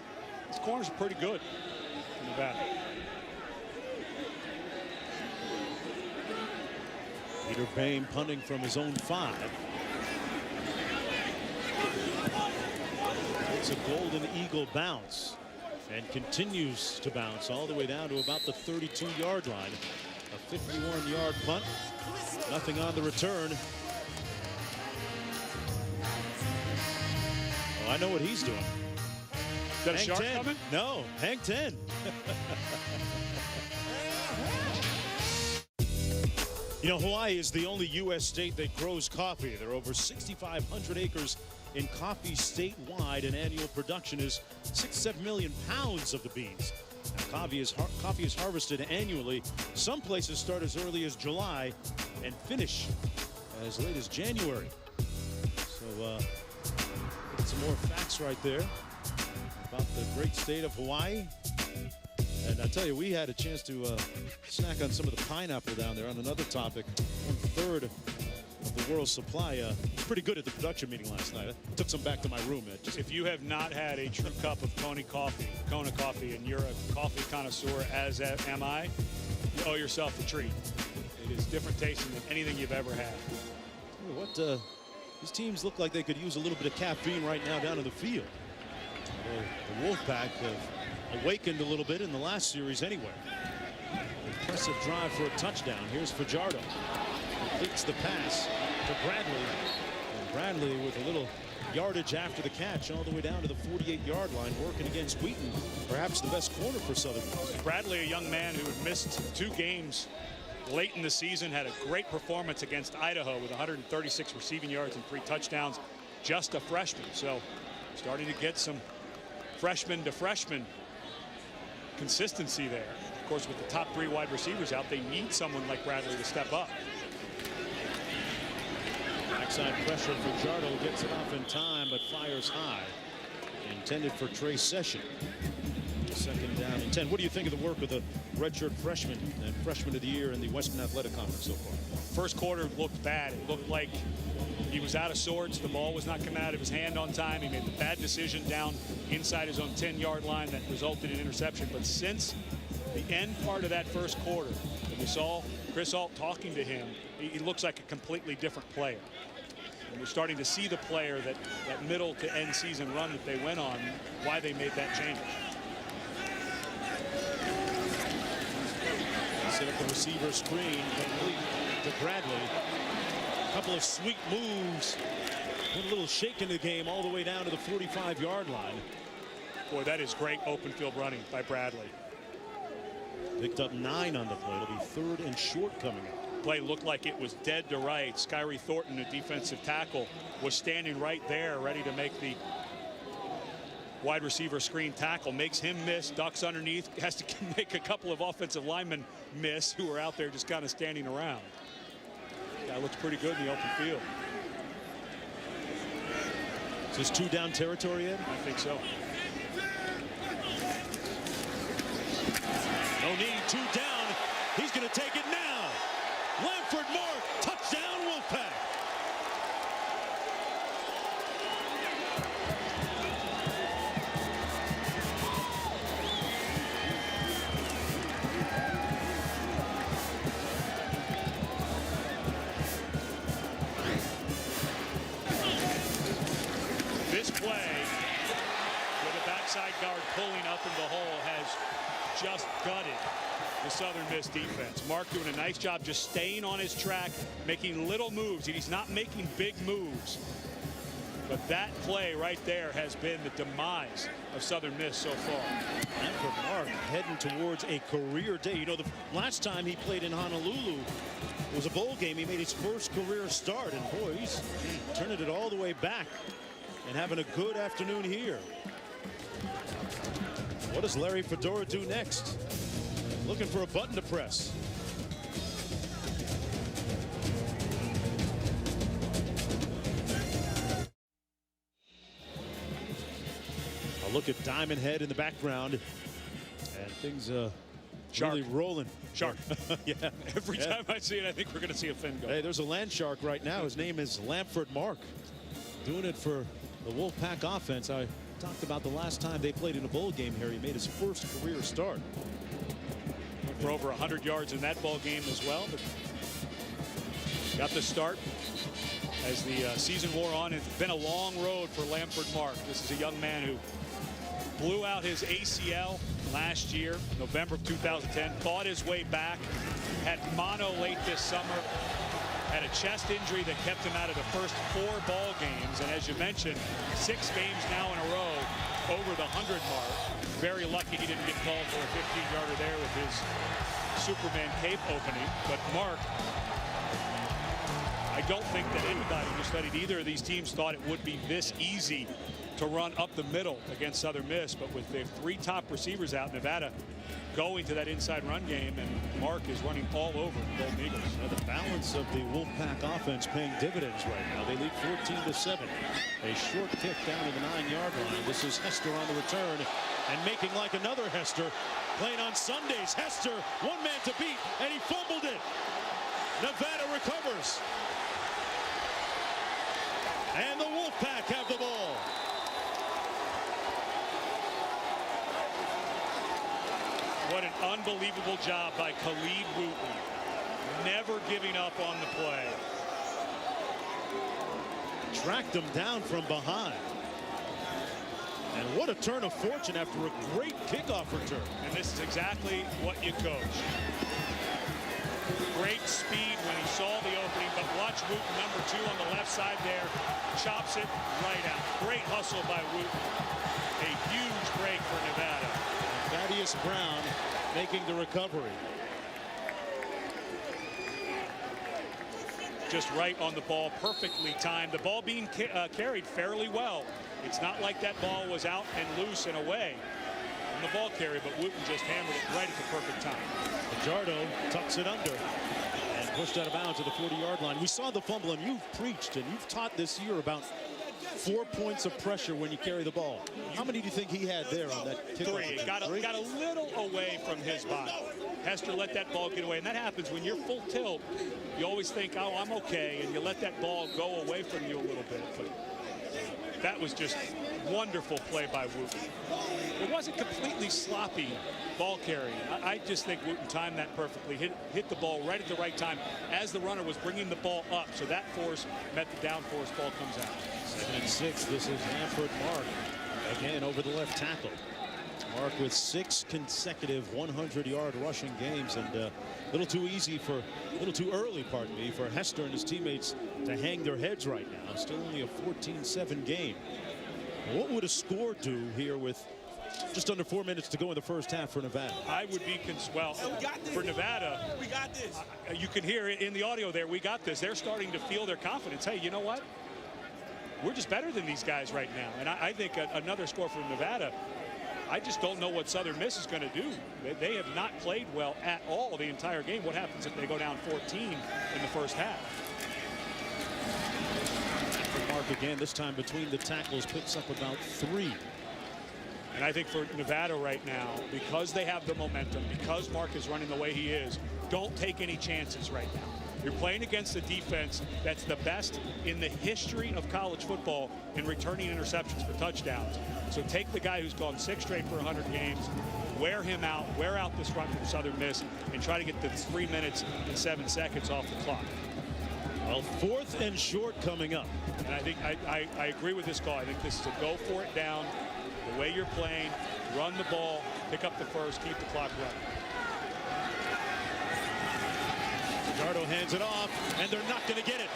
these corners are pretty good in Nevada. Peter Bain punting from his own 5. It's a Golden Eagle bounce and continues to bounce all the way down to about the 32-yard line. A 51-yard punt. Nothing on the return. Oh, I know what he's doing. Is that a shark coming? No, hang 10. You know, Hawaii is the only U.S. state that grows coffee. There are over 6,500 acres in coffee statewide, and annual production is 6 to 7 million pounds of the beans. Now, coffee is harvested annually. Some places start as early as July and finish as late as January. So, some more facts right there about the great state of Hawaii. And I tell you, we had a chance to snack on some of the pineapple down there on another topic. 1/3 of the world's supply. Pretty good at the production meeting last night. I took some back to my room. If you have not had a true cup of Kona coffee, and you're a coffee connoisseur, as am I, you owe yourself a treat. It is different tasting than anything you've ever had. What these teams look like they could use a little bit of caffeine right now down in the field. The Wolfpack have awakened a little bit in the last series anyway. Impressive drive for a touchdown. Here's Fajardo. Completes the pass to Bradley. And Bradley with a little yardage after the catch all the way down to the 48-yard line, working against Wheaton. Perhaps the best corner for Southern Miss. Bradley, a young man who had missed 2 games late in the season, had a great performance against Idaho with 136 receiving yards and 3 touchdowns. Just a freshman. So starting to get some freshman to freshman consistency there. Of course, with the top 3 wide receivers out, they need someone like Bradley to step up. Backside pressure. Fajardo gets it off in time, but fires high. Intended for Trey Session. 2nd down and 10. What do you think of the work of the redshirt freshman and freshman of the year in the Western Athletic Conference so far? First quarter looked bad. It looked like he was out of sorts. The ball was not coming out of his hand on time. He made the bad decision down inside his own 10-yard line that resulted in interception. But since the end part of that first quarter, and we saw Chris Alt talking to him, he looks like a completely different player. And we're starting to see the player that middle to end season run that they went on, why they made that change. Set up the receiver screen, complete to Bradley. A couple of sweet moves. Put a little shake in the game all the way down to the 45-yard line. Boy, that is great open field running by Bradley. Picked up 9 on the play. It'll be 3rd and short coming up. Play looked like it was dead to right. Skyrie Thornton, the defensive tackle, was standing right there ready to make the wide receiver screen tackle. Makes him miss, ducks underneath, has to make a couple of offensive linemen miss who are out there just kind of standing around. That looks pretty good in the open field. Is this 2 down territory yet? I think so. No need, 2 down. He's going to take it now. Lamford Mark, touchdown Wolfpack. This play with a backside guard pulling up in the hole has just gutted the Southern Miss defense. Mark doing a nice job just staying on his track, making little moves. He's not making big moves. But that play right there has been the demise of Southern Miss so far. And for Mark, heading towards a career day. You know, the last time he played in Honolulu was a bowl game. He made his first career start. And boy, he's turning it all the way back and having a good afternoon here. What does Larry Fedora do next? Looking for a button to press. A look at Diamond Head in the background. And things really rolling. Shark. Yeah. Every time I see it, I think we're going to see a fin go. Hey, there's a land shark right now. His name is Lamford Mark. Doing it for the Wolfpack offense. I talked about the last time they played in a bowl game here. He made his first career start. For over 100 yards in that ball game as well. But got the start as the season wore on. It's been a long road for Lamford Mark. This is a young man who blew out his ACL last year, November of 2010, fought his way back, had mono late this summer, had a chest injury that kept him out of the first 4 ball games. And as you mentioned, 6 games now in a row over the 100 mark. Very lucky he didn't get called for a 15-yarder there with his Superman cape opening. But Mark, I don't think that anybody who studied either of these teams thought it would be this easy to run up the middle against Southern Miss. But with the 3 top receivers out, Nevada going to that inside run game, and Mark is running all over the Golden Eagles. Now the balance of the Wolfpack offense paying dividends right now. They lead 14-7. A short kick down to the 9-yard line. This is Hester on the return and making like another Hester. Playing on Sundays, Hester, one man to beat, and he fumbled it. Nevada recovers. And the Wolfpack have the ball. What an unbelievable job by Khalid Wooten. Never giving up on the play. Tracked him down from behind. And what a turn of fortune after a great kickoff return. And this is exactly what you coach. Great speed when he saw the opening, but watch Wooten, number 2 on the left side there, chops it right out. Great hustle by Wooten. A huge break for Nevada. Thaddeus Brown making the recovery. Just right on the ball, perfectly timed. The ball being carried fairly well. It's not like that ball was out and loose and away on the ball carry, but Wooten just hammered it right at the perfect time. Fajardo tucks it under and pushed out of bounds at the 40-yard line. We saw the fumble, and you've preached and you've taught this year about 4 points of pressure when you carry the ball. How many do you think he had there on that kickoff? 3. Got a little away from his body. Hester let that ball get away, and that happens when you're full tilt. You always think, oh, I'm okay, and you let that ball go away from you a little bit. But that was just wonderful play by Wooten. It wasn't completely sloppy ball carrying. I just think Wooten timed that perfectly. Hit the ball right at the right time as the runner was bringing the ball up. So that force met the downforce. Ball comes out. 2nd and 6. This is Hanford Mark again over the left tackle. Mark with 6 consecutive 100-yard rushing games, and a little too early, pardon me, for Hester and his teammates to hang their heads right now. Still only a 14-7 game. What would a score do here with just under 4 minutes to go in the first half for Nevada? I would be for Nevada. We got this. You can hear it in the audio there. We got this. They're starting to feel their confidence. Hey, you know what? We're just better than these guys right now. And I think another score from Nevada. I just don't know what Southern Miss is going to do. They have not played well at all the entire game. What happens if they go down 14 in the first half? Mark again, this time between the tackles, picks up about 3. And I think for Nevada right now, because they have the momentum, because Mark is running the way he is, don't take any chances right now. You're playing against a defense that's the best in the history of college football in returning interceptions for touchdowns. So take the guy who's gone 6 straight for 100 games, wear him out, wear out this run from Southern Miss, and try to get the 3 minutes and 7 seconds off the clock. Well, 4th and short coming up. And I think I agree with this call. I think this is a go for it down. The way you're playing, run the ball, pick up the first, keep the clock running. Fajardo hands it off, and they're not going to get it.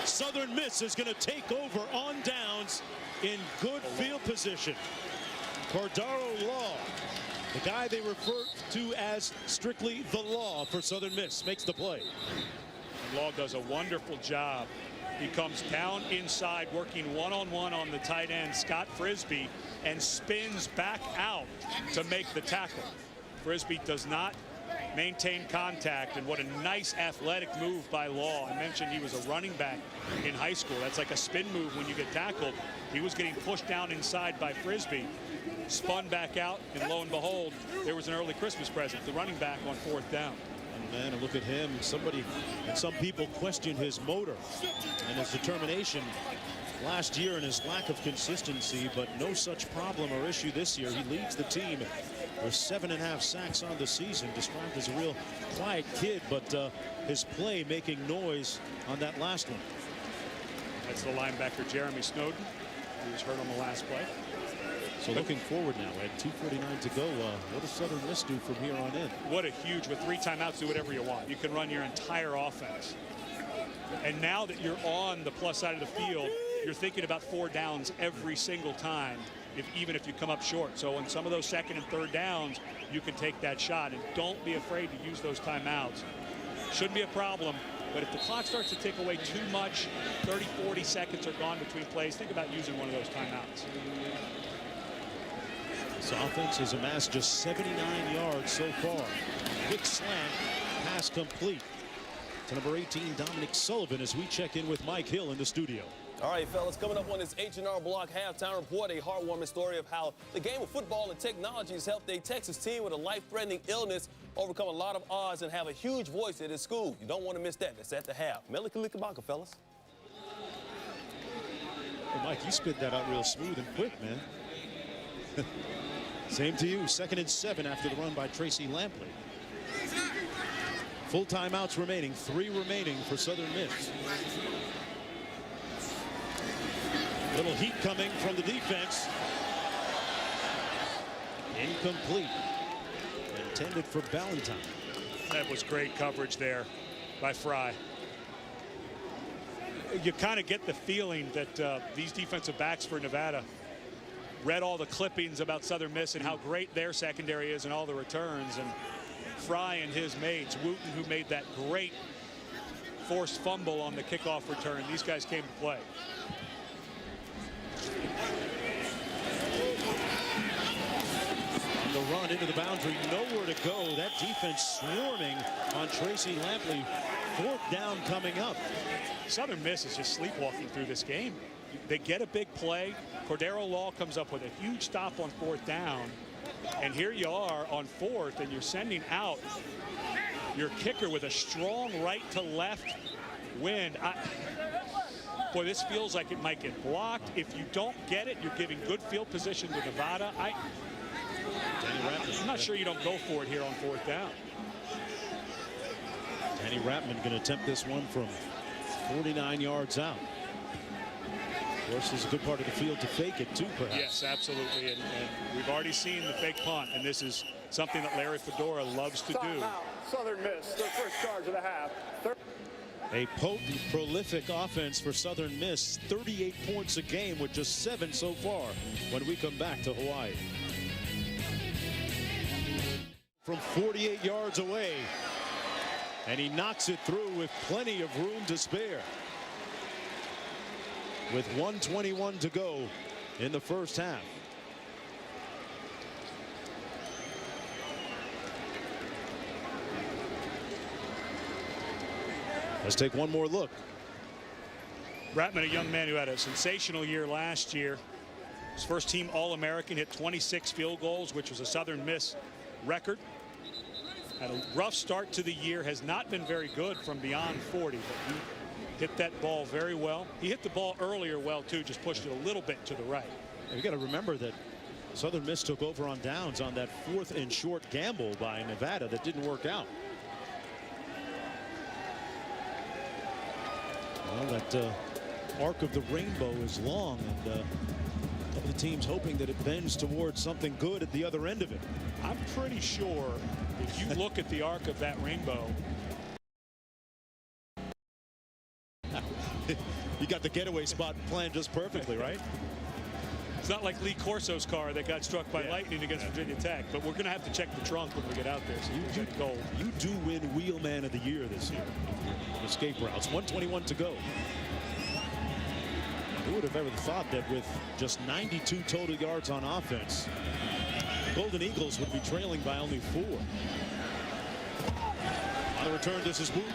Southern Miss is going to take over on downs in good field position. Cordaro Law, the guy they refer to as strictly the Law for Southern Miss, makes the play. Law does a wonderful job. He comes down inside, working one-on-one on the tight end, Scott Frisbee, and spins back out to make the tackle. Frisbee does not maintain contact, and what a nice athletic move by Law. I mentioned he was a running back in high school. That's like a spin move when you get tackled. He was getting pushed down inside by Frisbee, spun back out, and lo and behold, there was an early Christmas present, the running back on 4th down. Man, and look at him. Some people question his motor and his determination last year and his lack of consistency, but no such problem or issue this year. He leads the team with 7.5 sacks on the season, described as a real quiet kid, but his play making noise on that last one. That's the linebacker, Jeremy Snowden, who was hurt on the last play. So looking forward now, at 2:49 to go, what does Southern Miss do from here on in? What a huge, with 3 timeouts, do whatever you want. You can run your entire offense. And now that you're on the plus side of the field, you're thinking about 4 downs every single time, even if you come up short. So on some of those 2nd and 3rd downs, you can take that shot. And don't be afraid to use those timeouts. Shouldn't be a problem. But if the clock starts to tick away too much, 30, 40 seconds are gone between plays, think about using one of those timeouts. This offense has amassed just 79 yards so far. Quick slant, pass complete to number 18, Dominic Sullivan, as we check in with Mike Hill in the studio. All right, fellas, coming up on this H&R Block halftime report, a heartwarming story of how the game of football and technology has helped a Texas team with a life-threatening illness overcome a lot of odds and have a huge voice at his school. You don't want to miss that. That's at the half. Melikalika, fellas. Well, Mike, you spit that out real smooth and quick, man. Same to you. 2nd and 7 after the run by Tracy Lampley. Full timeouts remaining. 3 remaining for Southern Miss. Little heat coming from the defense. Incomplete. Intended for Ballantyne. That was great coverage there by Fry. You kind of get the feeling that these defensive backs for Nevada read all the clippings about Southern Miss and how great their secondary is and all the returns. And Fry and his mates, Wooten, who made that great forced fumble on the kickoff return, these guys came to play. The run into the boundary, nowhere to go. That defense swarming on Tracy Lampley. 4th down coming up. Southern Miss is just sleepwalking through this game. They get a big play. Cordero Law comes up with a huge stop on 4th down. And here you are on 4th, and you're sending out your kicker with a strong right to left wind. Boy, this feels like it might get blocked. If you don't get it, you're giving good field position to Nevada. I'm not sure you don't go for it here on 4th down. Danny Rapman going to attempt this one from 49 yards out. Of course, there's a good part of the field to fake it too, perhaps. Yes, absolutely. And we've already seen the fake punt, and this is something that Larry Fedora loves to do. Southern Miss, their first charge of the half. A potent, prolific offense for Southern Miss. 38 points a game with just 7 so far when we come back to Hawaii. From 48 yards away, and he knocks it through with plenty of room to spare. With 1:21 to go in the first half. Let's take one more look. Ratman, a young man who had a sensational year last year. His first team All-American, hit 26 field goals, which was a Southern Miss record. Had a rough start to the year, has not been very good from beyond 40, but he hit that ball very well. He hit the ball earlier well too, just pushed it a little bit to the right. You got to remember that Southern Miss took over on downs on that 4th and short gamble by Nevada that didn't work out. Well, that arc of the rainbow is long, and a couple of teams hoping that it bends towards something good at the other end of it. I'm pretty sure if you look at the arc of that rainbow, you got the getaway spot planned just perfectly, right? It's not like Lee Corso's car that got struck by lightning against Virginia Tech, but we're going to have to check the trunk when we get out there. So you do win Wheelman of the Year this year. Escape routes. 1:21 to go. Who would have ever thought that with just 92 total yards on offense, the Golden Eagles would be trailing by only 4. On the return, this is Wooten.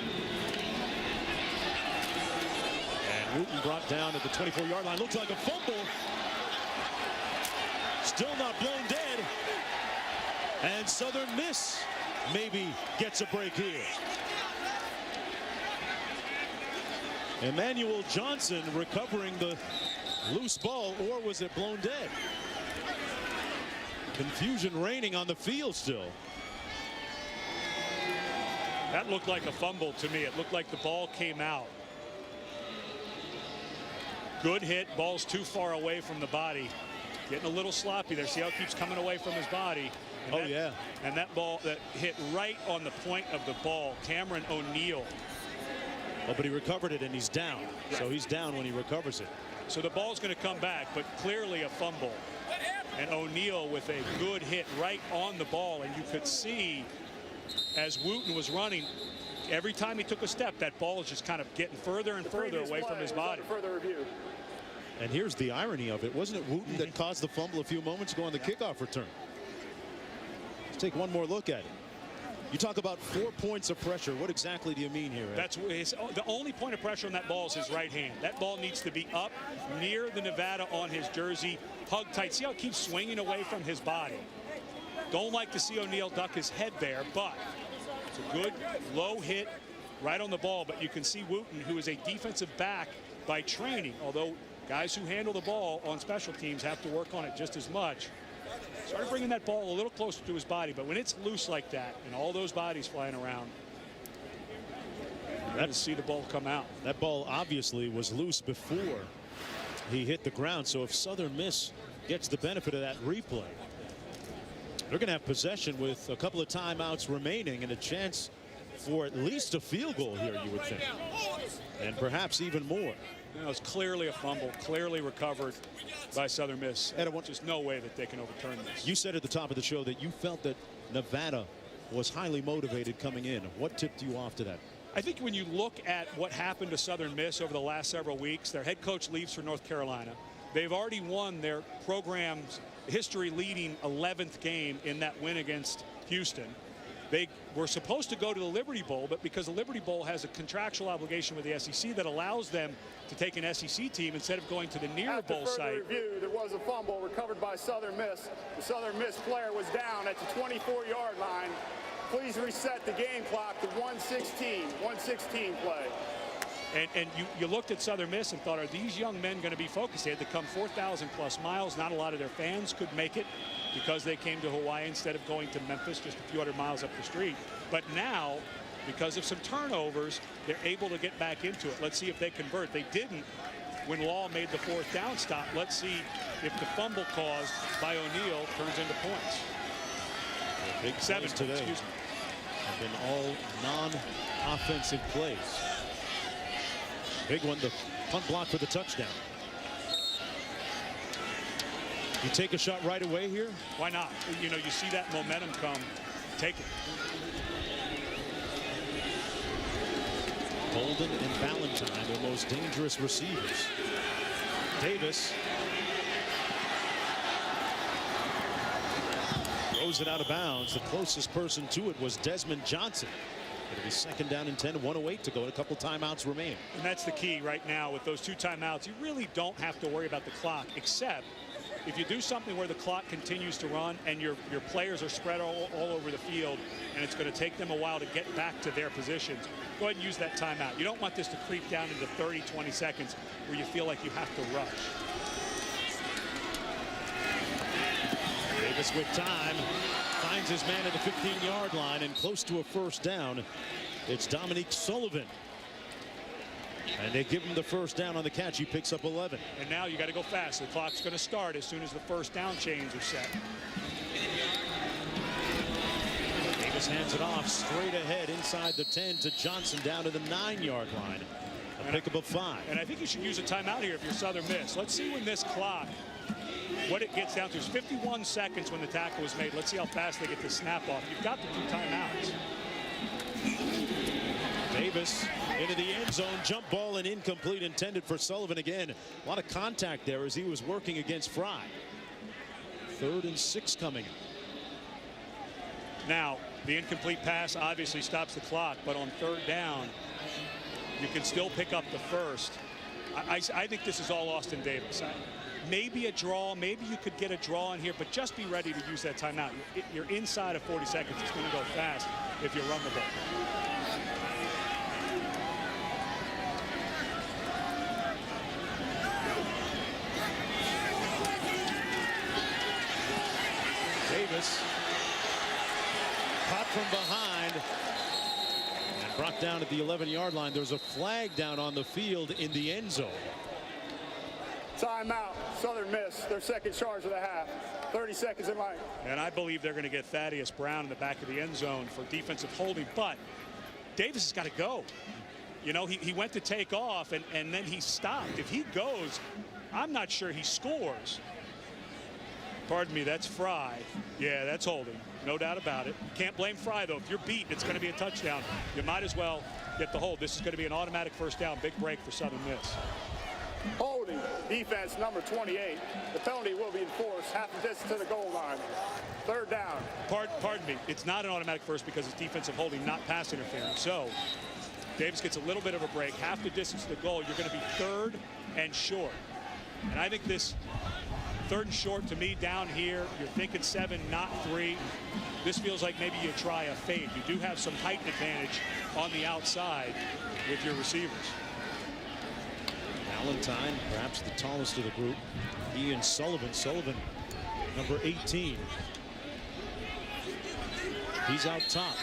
And Wooten brought down at the 24-yard line. Looks like a fumble. Still not blown dead. And Southern Miss maybe gets a break here. Emmanuel Johnson recovering the loose ball, or was it blown dead? Confusion reigning on the field still. That looked like a fumble to me. It looked like the ball came out. Good hit. Ball's too far away from the body. Getting a little sloppy there. See how it keeps coming away from his body. And and that ball that hit right on the point of the ball. Cameron O'Neal. Oh, but he recovered it, and he's down. So he's down when he recovers it. So the ball's going to come back, but clearly a fumble. And O'Neal with a good hit right on the ball. And you could see as Wooten was running, every time he took a step, that ball is just kind of getting further and further away from his body. Further review. And here's the irony of it. Wasn't it Wooten that caused the fumble a few moments ago on the kickoff return? Let's take one more look at it. You talk about 4 points of pressure. What exactly do you mean here, Ed? That's the only point of pressure on that ball is his right hand. That ball needs to be up near the Nevada on his jersey, hug tight. See how it keeps swinging away from his body. Don't like to see O'Neal duck his head there, but it's a good low hit right on the ball. But you can see Wooten, who is a defensive back by training, although guys who handle the ball on special teams have to work on it just as much. Started bringing that ball a little closer to his body, but when it's loose like that and all those bodies flying around, you're going to see the ball come out. That ball obviously was loose before he hit the ground, so if Southern Miss gets the benefit of that replay, they're going to have possession with a couple of timeouts remaining and a chance for at least a field goal here, you would think, and perhaps even more. You know, it's clearly a fumble, clearly recovered by Southern Miss. And just no way that they can overturn this. You said at the top of the show that you felt that Nevada was highly motivated coming in. What tipped you off to that? I think when you look at what happened to Southern Miss over the last several weeks, their head coach leaves for North Carolina. They've already won their program's history-leading 11th game in that win against Houston. They were supposed to go to the Liberty Bowl, but because the Liberty Bowl has a contractual obligation with the SEC that allows them to take an SEC team instead of going to the near bowl site. Review, there was a fumble recovered by Southern Miss. The Southern Miss player was down at the 24-yard line. Please reset the game clock to 1:16. 1:16 play. And you looked at Southern Miss and thought, are these young men going to be focused? They had to come 4,000 plus miles. Not a lot of their fans could make it because they came to Hawaii instead of going to Memphis, just a few hundred miles up the street. But now, because of some turnovers, they're able to get back into it. Let's see if they convert. They didn't when Law made the 4th down stop. Let's see if the fumble caused by O'Neal turns into points. Big 7 today. Excuse me. Have been all non-offensive plays. Big one, the punt block for the touchdown. You take a shot right away here? Why not? You know, you see that momentum come. Take it. Golden and Valentine, their most dangerous receivers. Davis throws it out of bounds. The closest person to it was Desmond Johnson. It'll be 2nd down and 10, 1:08 to go, and a couple timeouts remaining. And that's the key right now with those 2 timeouts. You really don't have to worry about the clock, except if you do something where the clock continues to run and your players are spread all over the field and it's going to take them a while to get back to their positions, go ahead and use that timeout. You don't want this to creep down into 30, 20 seconds where you feel like you have to rush. Davis with time, finds his man at the 15-yard line and close to a 1st down. It's Dominique Sullivan. And they give him the 1st down on the catch. He picks up 11. And now you got to go fast. The clock's going to start as soon as the 1st down chains are set. Davis hands it off straight ahead inside the 10 to Johnson down to the 9-yard line. A pickup of 5. And I think you should use a timeout here if you're Southern Miss. Let's see when this clock, what it gets down to. It's 51 seconds when the tackle was made. Let's see how fast they get the snap off. You've got the 2 timeouts. Davis into the end zone, jump ball and incomplete, intended for Sullivan again. A lot of contact there as he was working against Fry. 3rd and 6 coming. Now, the incomplete pass obviously stops the clock, but on 3rd down, you can still pick up the 1st. I think this is all Austin Davis. Maybe a draw, maybe you could get a draw in here, but just be ready to use that timeout. You're inside of 40 seconds. It's going to go fast if you run the ball. Davis caught from behind and brought down at the 11-yard line. There's a flag down on the field in the end zone. Timeout. Southern Miss, their 2nd charge of the half. 30 seconds in line. And I believe they're going to get Thaddeus Brown in the back of the end zone for defensive holding, but Davis has got to go. You know, he went to take off and then he stopped. If he goes, I'm not sure he scores. Pardon me, that's Fry. Yeah, that's holding. No doubt about it. Can't blame Fry, though. If you're beat, it's going to be a touchdown. You might as well get the hold. This is going to be an automatic 1st down. Big break for Southern Miss. Holding, defense number 28. The penalty will be enforced half the distance to the goal line. Third down. Pardon me. It's not an automatic first because it's defensive holding, not pass interference. So Davis gets a little bit of a break. Half the distance to the goal, you're going to be third and short. And I think this third and short, to me, down here, you're thinking 7, not 3. This feels like maybe you try a fade. You do have some height advantage on the outside with your receivers. Valentine, perhaps the tallest of the group. He and Sullivan. Sullivan, number 18. He's out top.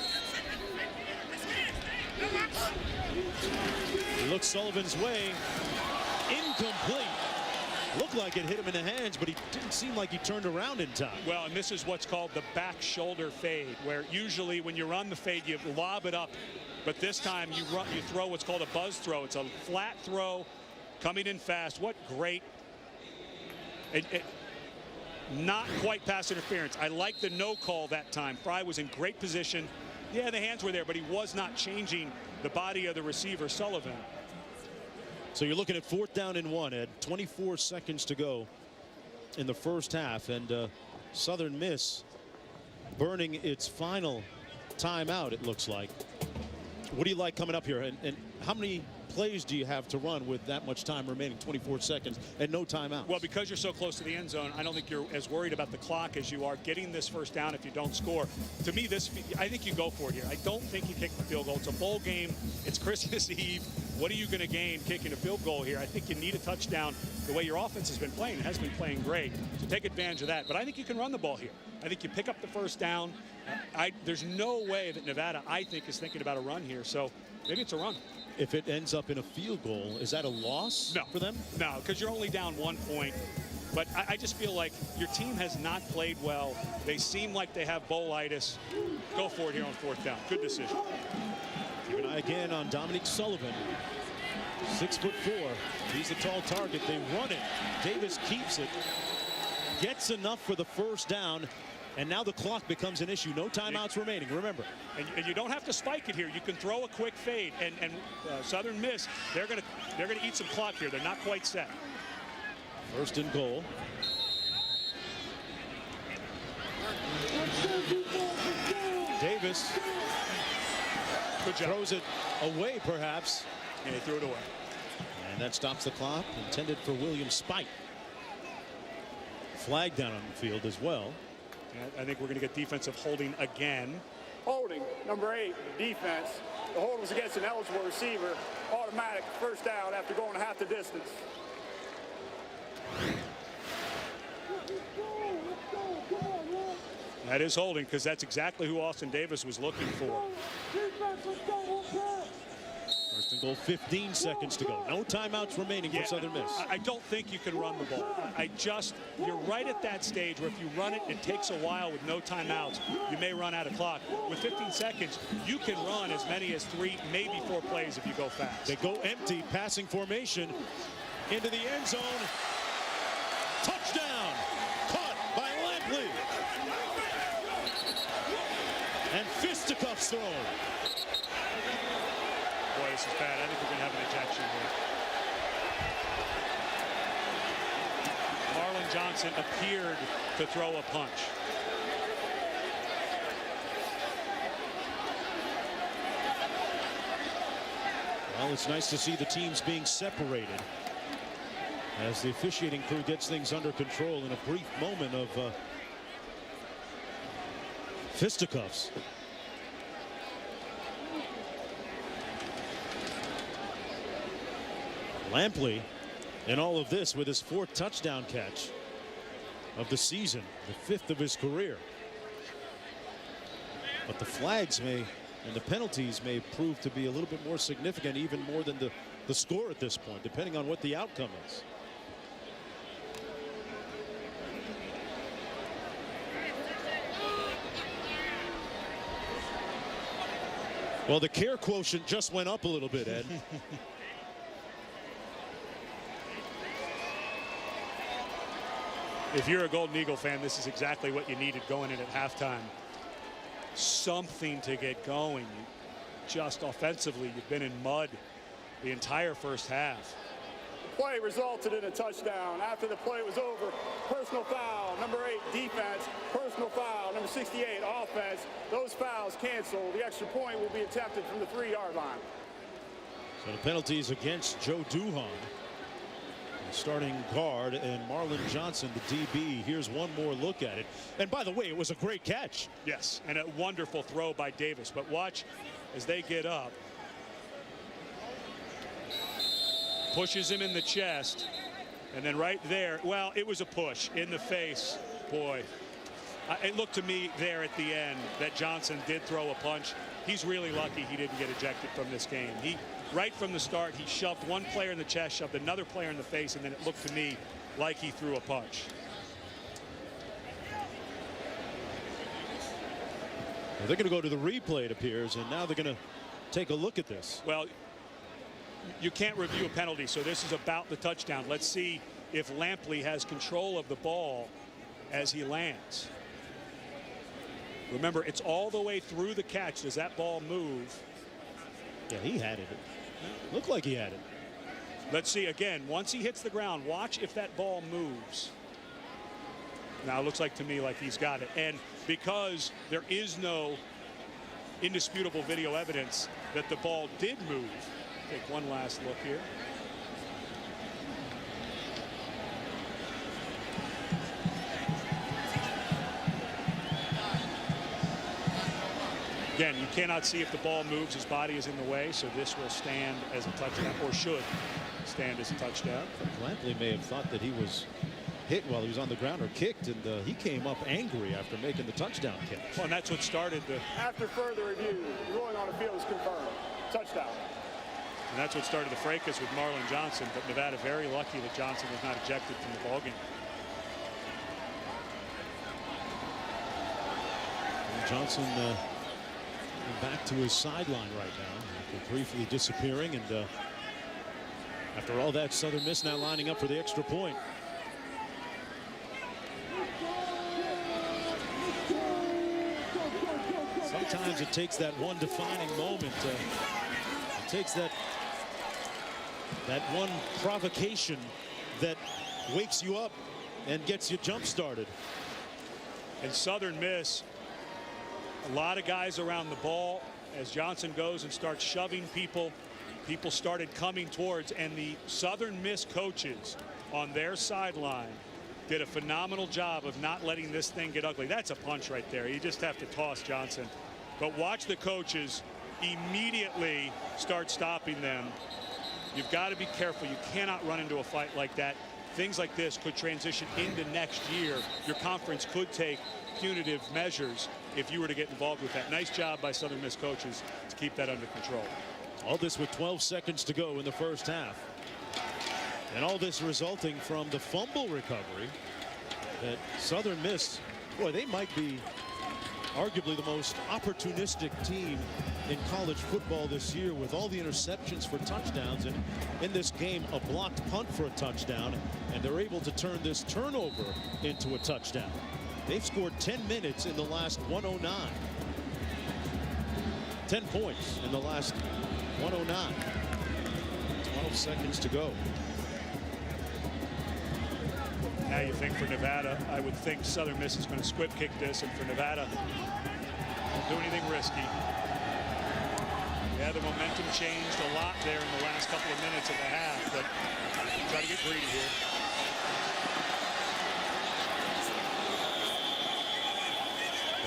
He looks Sullivan's way. Incomplete. Looked like it hit him in the hands, but he didn't seem like he turned around in time. Well, and this is what's called the back shoulder fade, where usually when you run the fade, you lob it up. But this time you throw what's called a buzz throw. It's a flat throw coming in fast. What great. Not quite pass interference. I like the no call that time. Fry was in great position. Yeah, the hands were there, but he was not changing the body of the receiver, Sullivan. So you're looking at 4th down and 1, Ed. 24 seconds to go in the first half, and Southern Miss burning its final timeout, it looks like. What do you like coming up here, and how many plays do you have to run with that much time remaining, 24 seconds and no timeouts? Well, because you're so close to the end zone, I don't think you're as worried about the clock as you are getting this first down if you don't score. To me, I think you go for it here. I don't think you kick the field goal. It's a bowl game. It's Christmas Eve. What are you going to gain kicking a field goal here? I think you need a touchdown. The way your offense has been playing, it has been playing great. So take advantage of that. But I think you can run the ball here. I think you pick up the first down. There's no way that Nevada, I think, is thinking about a run here. So maybe it's a run. If it ends up in a field goal, is that a loss for them? No, because you're only down 1 point. But I just feel like your team has not played well. They seem like they have bowlitis. Go for it here on 4th down. Good decision. Keep an eye again on Dominique Sullivan. 6'4". He's a tall target. They run it. Davis keeps it. Gets enough for the first down. And now the clock becomes an issue. No timeouts remaining, remember. And you don't have to spike it here. You can throw a quick fade. And Southern Miss, they're gonna eat some clock here. They're not quite set. 1st and goal. Davis throws it away, perhaps. And he threw it away. And that stops the clock. Intended for William Spike. Flag down on the field as well. I think we're going to get defensive holding again. Holding, number 8, defense. The hold was against an eligible receiver. Automatic first down after going half the distance. That is holding because that's exactly who Austin Davis was looking for. 1st and goal, 15 seconds to go. No timeouts remaining for Southern Miss. I don't think you can run the ball. You're right at that stage where if you run it, it takes a while with no timeouts. You may run out of clock. With 15 seconds, you can run as many as 3, maybe 4 plays if you go fast. They go empty, passing formation into the end zone. Touchdown! Caught by Lampley. And fisticuffs thrown. Boy, this is bad. I think we're going to have an ejection here. Marlon Johnson appeared to throw a punch. Well, it's nice to see the teams being separated as the officiating crew gets things under control in a brief moment of fisticuffs. Lampley in all of this with his 4th touchdown catch of the season, the 5th of his career. But the flags and the penalties may prove to be a little bit more significant, even more than the score at this point, depending on what the outcome is. Well, the care quotient just went up a little bit, Ed. If you're a Golden Eagle fan, this is exactly what you needed going in at halftime. Something to get going. Just offensively, you've been in mud the entire first half. play resulted in a touchdown. After the play was over, personal foul, number 8, defense, personal foul, number 68, offense. Those fouls canceled. The extra point will be attempted from the 3-yard line. So the penalties against Joe Duhan, the starting guard, and Marlon Johnson, the DB. Here's one more look at it. And by the way, it was a great catch. Yes, and a wonderful throw by Davis. But watch as they get up. Pushes him in the chest. And then right there, well, it was a push in the face. Boy, it looked to me there at the end that Johnson did throw a punch. He's really lucky he didn't get ejected from this game. Right from the start, he shoved one player in the chest, shoved another player in the face, and then it looked to me like he threw a punch. Well, they're going to go to the replay, it appears, and now they're going to take a look at this. Well, you can't review a penalty, so this is about the touchdown. Let's see if Lampley has control of the ball as he lands. Remember, it's all the way through the catch. Does that ball move? Yeah, he had it. Looked like he had it. Let's see again. Once he hits the ground, watch if that ball moves. Now it looks like to me like he's got it. And because there is no indisputable video evidence that the ball did move, take one last look here. Again, you cannot see if the ball moves. His body is in the way, so this will stand as a touchdown, or should stand as a touchdown. Lampley may have thought that he was hit while he was on the ground or kicked, and he came up angry after making the touchdown catch. Well, and that's what started the... After further review, the ruling on the field is confirmed. Touchdown. And that's what started the fracas with Marlon Johnson, but Nevada very lucky that Johnson was not ejected from the ballgame. Johnson back to his sideline right now after briefly disappearing, and after all that, Southern Miss now lining up for the extra point. Sometimes it takes that one defining moment. It takes that one provocation that wakes you up and gets you jump started. And Southern Miss, a lot of guys around the ball. As Johnson goes and starts shoving people, people started coming towards, and the Southern Miss coaches on their sideline did a phenomenal job of not letting this thing get ugly. That's a punch right there. You just have to toss Johnson. But watch the coaches immediately start stopping them. You've got to be careful. You cannot run into a fight like that. Things like this could transition into next year. Your conference could take punitive measures if you were to get involved with that. Nice job by Southern Miss coaches to keep that under control. All this with 12 seconds to go in the first half. And all this resulting from the fumble recovery that Southern Miss, boy, they might be arguably the most opportunistic team in college football this year, with all the interceptions for touchdowns, and in this game a blocked punt for a touchdown, and they're able to turn this turnover into a touchdown. They've scored 10 minutes in the last 109. 10 points in the last 109. 12 seconds to go. Now you think for Nevada, I would think Southern Miss is going to squib kick this, and for Nevada, don't do anything risky. Yeah, the momentum changed a lot there in the last couple of minutes of the half, but try to get greedy here.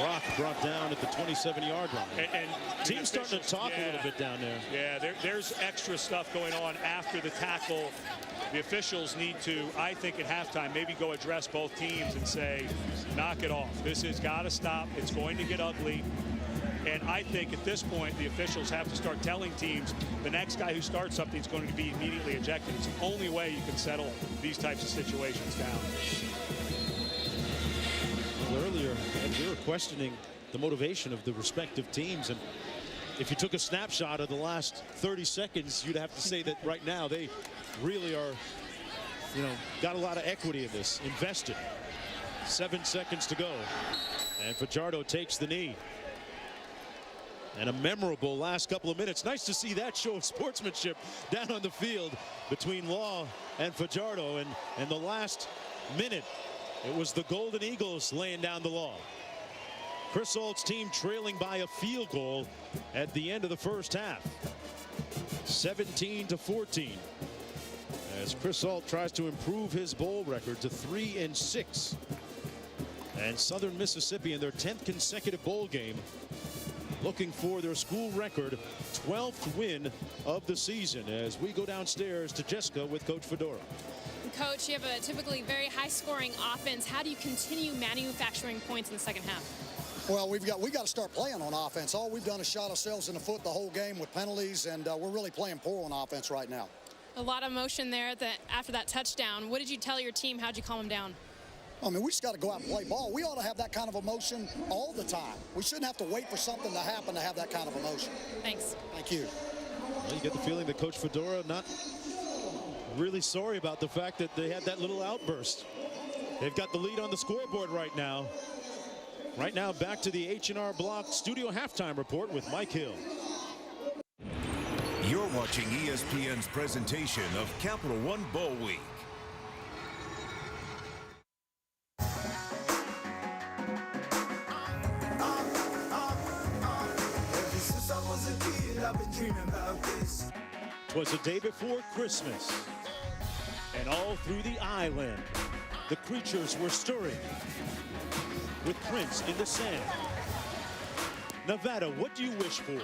Brock brought down at the 27-yard line. And team's starting to talk a little bit down there. Yeah, there's extra stuff going on after the tackle. The officials need to, I think, at halftime, maybe go address both teams and say, knock it off. This has got to stop. It's going to get ugly. And I think at this point, the officials have to start telling teams the next guy who starts something is going to be immediately ejected. It's the only way you can settle these types of situations down. Well, earlier, we were questioning the motivation of the respective teams, and if you took a snapshot of the last 30 seconds, you'd have to say that right now they really are, got a lot of equity in this, invested. 7 seconds to go, and Fajardo takes the knee. And a memorable last couple of minutes. Nice to see that show of sportsmanship down on the field between Law and Fajardo. And in the last minute, it was the Golden Eagles laying down the law. Chris Ault's team trailing by a field goal at the end of the first half. 17-14. As Chris Ault tries to improve his bowl record to 3-6. And Southern Mississippi in their 10th consecutive bowl game, looking for their school record 12th win of the season. As we go downstairs to Jessica with Coach Fedora. Coach, you have a typically very high-scoring offense. How do you continue manufacturing points in the second half? Well, we got to start playing on offense. All we've done is shot ourselves in the foot the whole game with penalties, and we're really playing poor on offense right now. A lot of emotion there after that touchdown. What did you tell your team? How'd you calm them down? I mean, we just got to go out and play ball. We ought to have that kind of emotion all the time. We shouldn't have to wait for something to happen to have that kind of emotion. Thanks. Thank you. Well, you get the feeling that Coach Fedora not really sorry about the fact that they had that little outburst. They've got the lead on the scoreboard right now. Right now, back to the H&R Block Studio Halftime Report with Mike Hill. You're watching ESPN's presentation of Capital One Bowl Week. I've been dreaming about this. 'Twas the day before Christmas, and all through the island, the creatures were stirring with prints in the sand. Nevada, what do you wish for?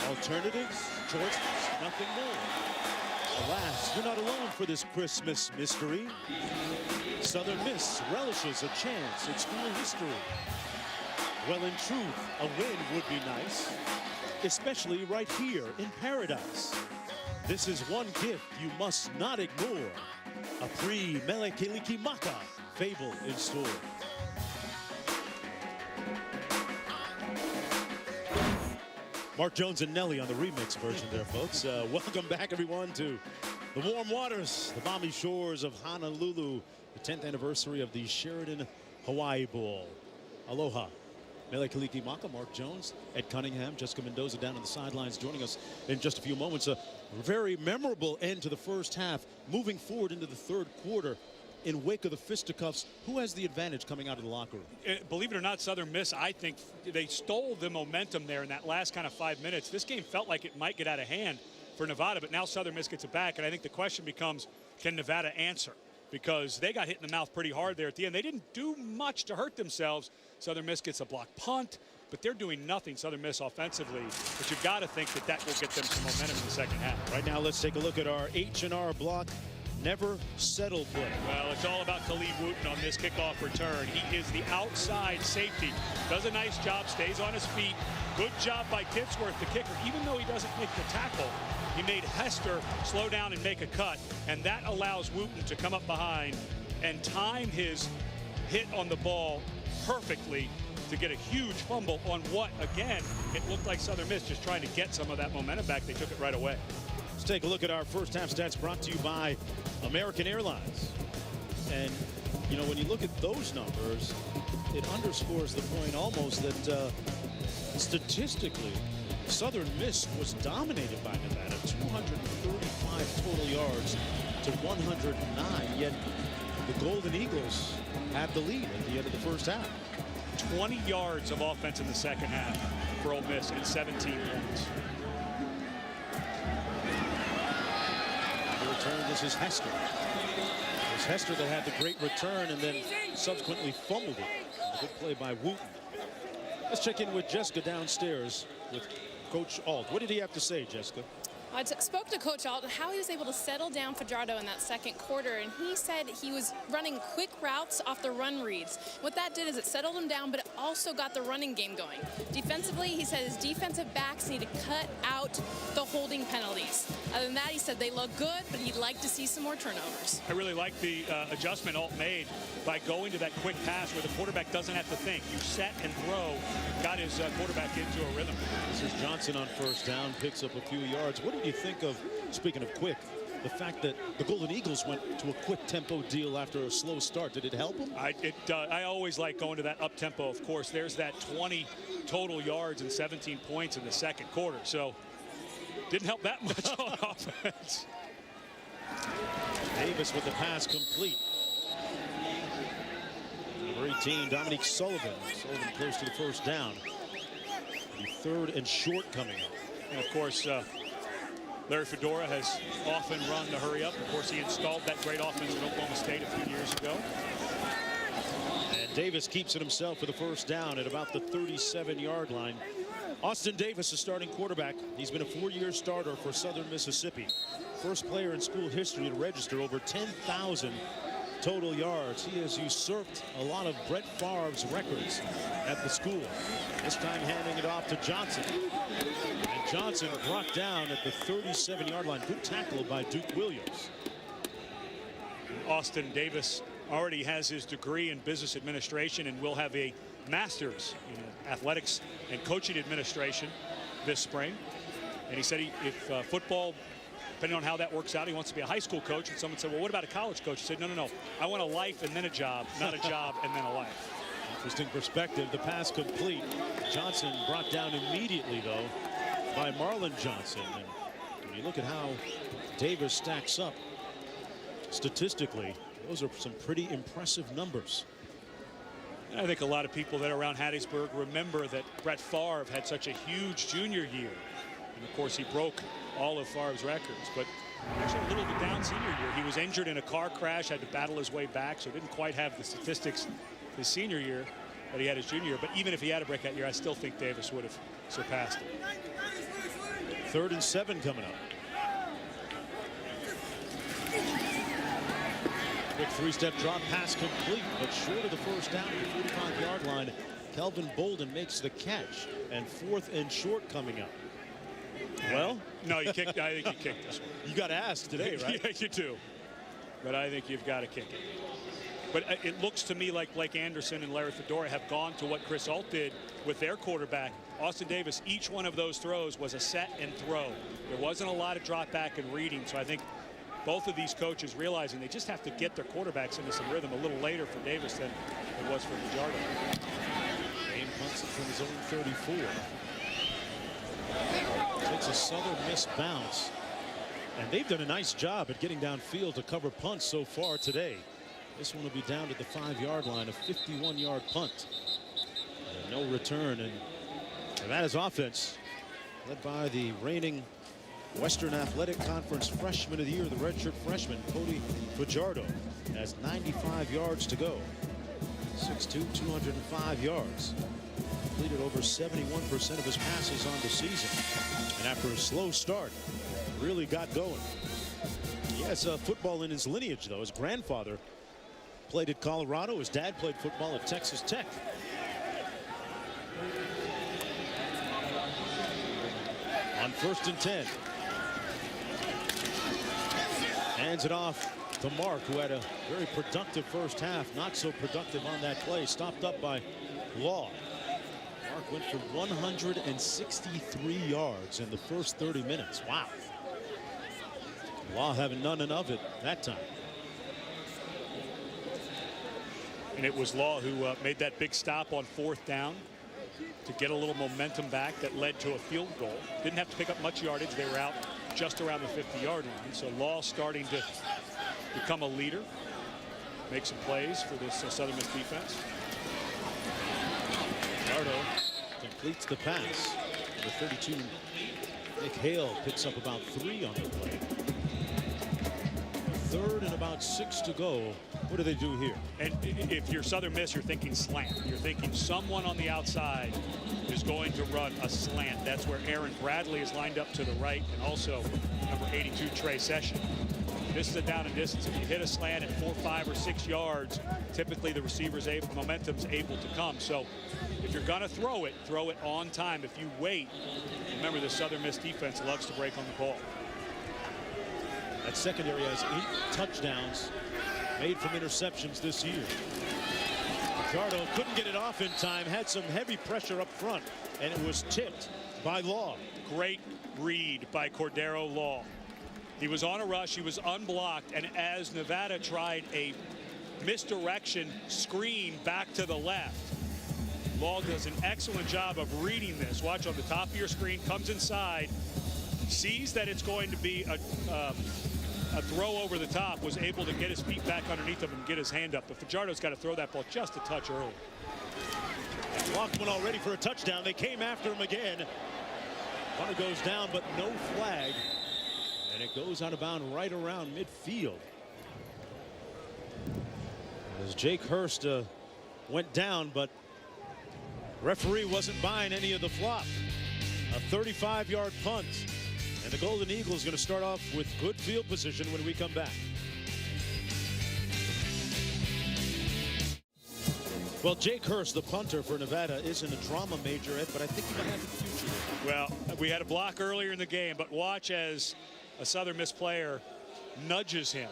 Alternatives, choices, nothing more. Alas, you're not alone for this Christmas mystery. Southern Miss relishes a chance at school history. Well, in truth, a win would be nice, especially right here in paradise. This is one gift you must not ignore. A pre-Mele Kalikimaka fable in store. Mark Jones and Nelly on the remix version there, folks. Welcome back, everyone, to the warm waters, the balmy shores of Honolulu, the 10th anniversary of the Sheridan Hawaii Bowl. Aloha. Mele Kalikimaka, Mark Jones, Ed Cunningham, Jessica Mendoza down on the sidelines joining us in just a few moments. A very memorable end to the first half. Moving forward into the third quarter in wake of the fisticuffs, who has the advantage coming out of the locker room? Believe it or not, Southern Miss, I think they stole the momentum there in that last kind of 5 minutes. This game felt like it might get out of hand for Nevada, but now Southern Miss gets it back, and I think the question becomes, can Nevada answer? Because they got hit in the mouth pretty hard there at the end. They didn't do much to hurt themselves. Southern Miss gets a block punt, but they're doing nothing, Southern Miss, offensively. But you've got to think that that will get them some momentum in the second half. Right now, let's take a look at our H&R Block never settle play. Well, it's all about Khalid Wooten on this kickoff return. He is the outside safety. Does a nice job, stays on his feet. Good job by Titsworth, the kicker. Even though he doesn't make the tackle, he made Hester slow down and make a cut, and that allows Wooten to come up behind and time his hit on the ball perfectly to get a huge fumble on what, again, it looked like Southern Miss just trying to get some of that momentum back. They took it right away. Let's take a look at our first half stats brought to you by American Airlines. And, you know, when you look at those numbers, it underscores the point almost that statistically, Southern Miss was dominated by Nevada, 235 total yards to 109, yet the Golden Eagles have the lead at the end of the first half. 20 yards of offense in the second half for Ole Miss and 17 points. The return, this is Hester. It was Hester that had the great return and then subsequently fumbled it. A good play by Wooten. Let's check in with Jessica downstairs with Coach Ault. What did he have to say, Jessica? I spoke to Coach Ault how he was able to settle down Fajardo in that second quarter, and he said he was running quick routes off the run reads. What that did is it settled him down, but it also got the running game going. Defensively, he said his defensive backs need to cut out the holding penalties. Other than that, he said they look good, but he'd like to see some more turnovers. I really like the adjustment Ault made by going to that quick pass where the quarterback doesn't have to think. You set and throw, got his quarterback into a rhythm. This is Johnson on first down, picks up a few yards. What did you think of, speaking of quick, the fact that the Golden Eagles went to a quick tempo deal after a slow start. Did it help them? I always like going to that up tempo. Of course, there's that 20 total yards and 17 points in the second quarter. So didn't help that much on offense. Davis with the pass complete. Number 18, Dominique Sullivan. Sullivan close to the first down. The 3rd and short coming up. And of course, Larry Fedora has often run the hurry up. Of course, he installed that great offense at Oklahoma State a few years ago. And Davis keeps it himself for the first down at about the 37-yard line. Austin Davis, the starting quarterback. He's been a 4-year starter for Southern Mississippi. First player in school history to register over 10,000 total yards. He has usurped a lot of Brett Favre's records at the school. This time handing it off to Johnson. And Johnson brought down at the 37-yard line. Good tackle by Duke Williams. Austin Davis already has his degree in business administration and will have a master's in athletics and coaching administration this spring. And he said if football, depending on how that works out, he wants to be a high school coach. And someone said, well, what about a college coach? He said, no. I want a life and then a job, not a job and then a life. Interesting perspective. The pass complete. Johnson brought down immediately, though, by Marlon Johnson. And when you look at how Davis stacks up statistically, those are some pretty impressive numbers. And I think a lot of people that are around Hattiesburg remember that Brett Favre had such a huge junior year. And of course, he broke all of Favre's records, but actually a little bit down senior year. He was injured in a car crash, had to battle his way back, so didn't quite have the statistics his senior year that he had his junior year. But even if he had a breakout year, I still think Davis would have surpassed him. 3rd and 7 coming up. Quick 3-step drop pass complete, but short of the first down at the 45-yard line. Kelvin Bolden makes the catch, and 4th and short coming up. Well, no, I think you kicked this one. You got to ask today, right? Yeah, you do. But I think you've got to kick it. But it looks to me like Blake Anderson and Larry Fedora have gone to what Chris Ault did with their quarterback, Austin Davis. Each one of those throws was a set and throw. There wasn't a lot of drop back and reading. So I think both of these coaches realizing they just have to get their quarterbacks into some rhythm a little later for Davis than it was for Fajardo. Dane punts it from his own 34. Takes a Southern Miss bounce. And they've done a nice job at getting downfield to cover punts so far today. This one will be down to the 5-yard line, a 51-yard punt. And no return. And Nevada's offense, led by the reigning Western Athletic Conference Freshman of the Year, the redshirt freshman, Cody Fajardo, has 95 yards to go. 6'2", 205 yards. Completed over 71% of his passes on the season. And after a slow start, really got going. He has football in his lineage, though. His grandfather played at Colorado. His dad played football at Texas Tech. On 1st and 10. Hands it off to Mark, who had a very productive first half. Not so productive on that play. Stopped up by Law. Mark went for 163 yards in the first 30 minutes. Wow. Law having none of it that time. And it was Law who made that big stop on 4th down to get a little momentum back that led to a field goal. Didn't have to pick up much yardage. They were out just around the 50-yard line. So Law starting to become a leader, make some plays for this Southern Miss defense. Fajardo completes the pass. Number 32, Nick Hale, picks up about 3 on the play. 3rd and about 6 to go. What do they do here? And if you're Southern Miss, you're thinking slant. You're thinking someone on the outside is going to run a slant. That's where Aaron Bradley is lined up to the right, and also number 82, Trey Session. This is a down and distance. If you hit a slant at 4, 5, or 6 yards, typically the receiver's momentum's able to come. So if you're going to throw it on time. If you wait, remember the Southern Miss defense loves to break on the ball. That secondary has 8 touchdowns made from interceptions this year. Fajardo couldn't get it off in time, had some heavy pressure up front, and it was tipped by Law. Great read by Cordero Law. He was on a rush. He was unblocked. And as Nevada tried a misdirection screen back to the left, Law does an excellent job of reading this. Watch on the top of your screen, comes inside, sees that it's going to be a throw over the top, was able to get his feet back underneath him and get his hand up. But Fajardo's got to throw that ball just a touch early. Blocked one already for a touchdown. They came after him again. Runner goes down, but no flag. And it goes out of bounds right around midfield. As Jake Hurst went down, but referee wasn't buying any of the flop. A 35-yard punt. And the Golden Eagles going to start off with good field position when we come back. Well, Jake Hurst, the punter for Nevada, isn't a drama major, Ed, but I think he might have a future. Well, we had a block earlier in the game, but watch as a Southern Miss player nudges him.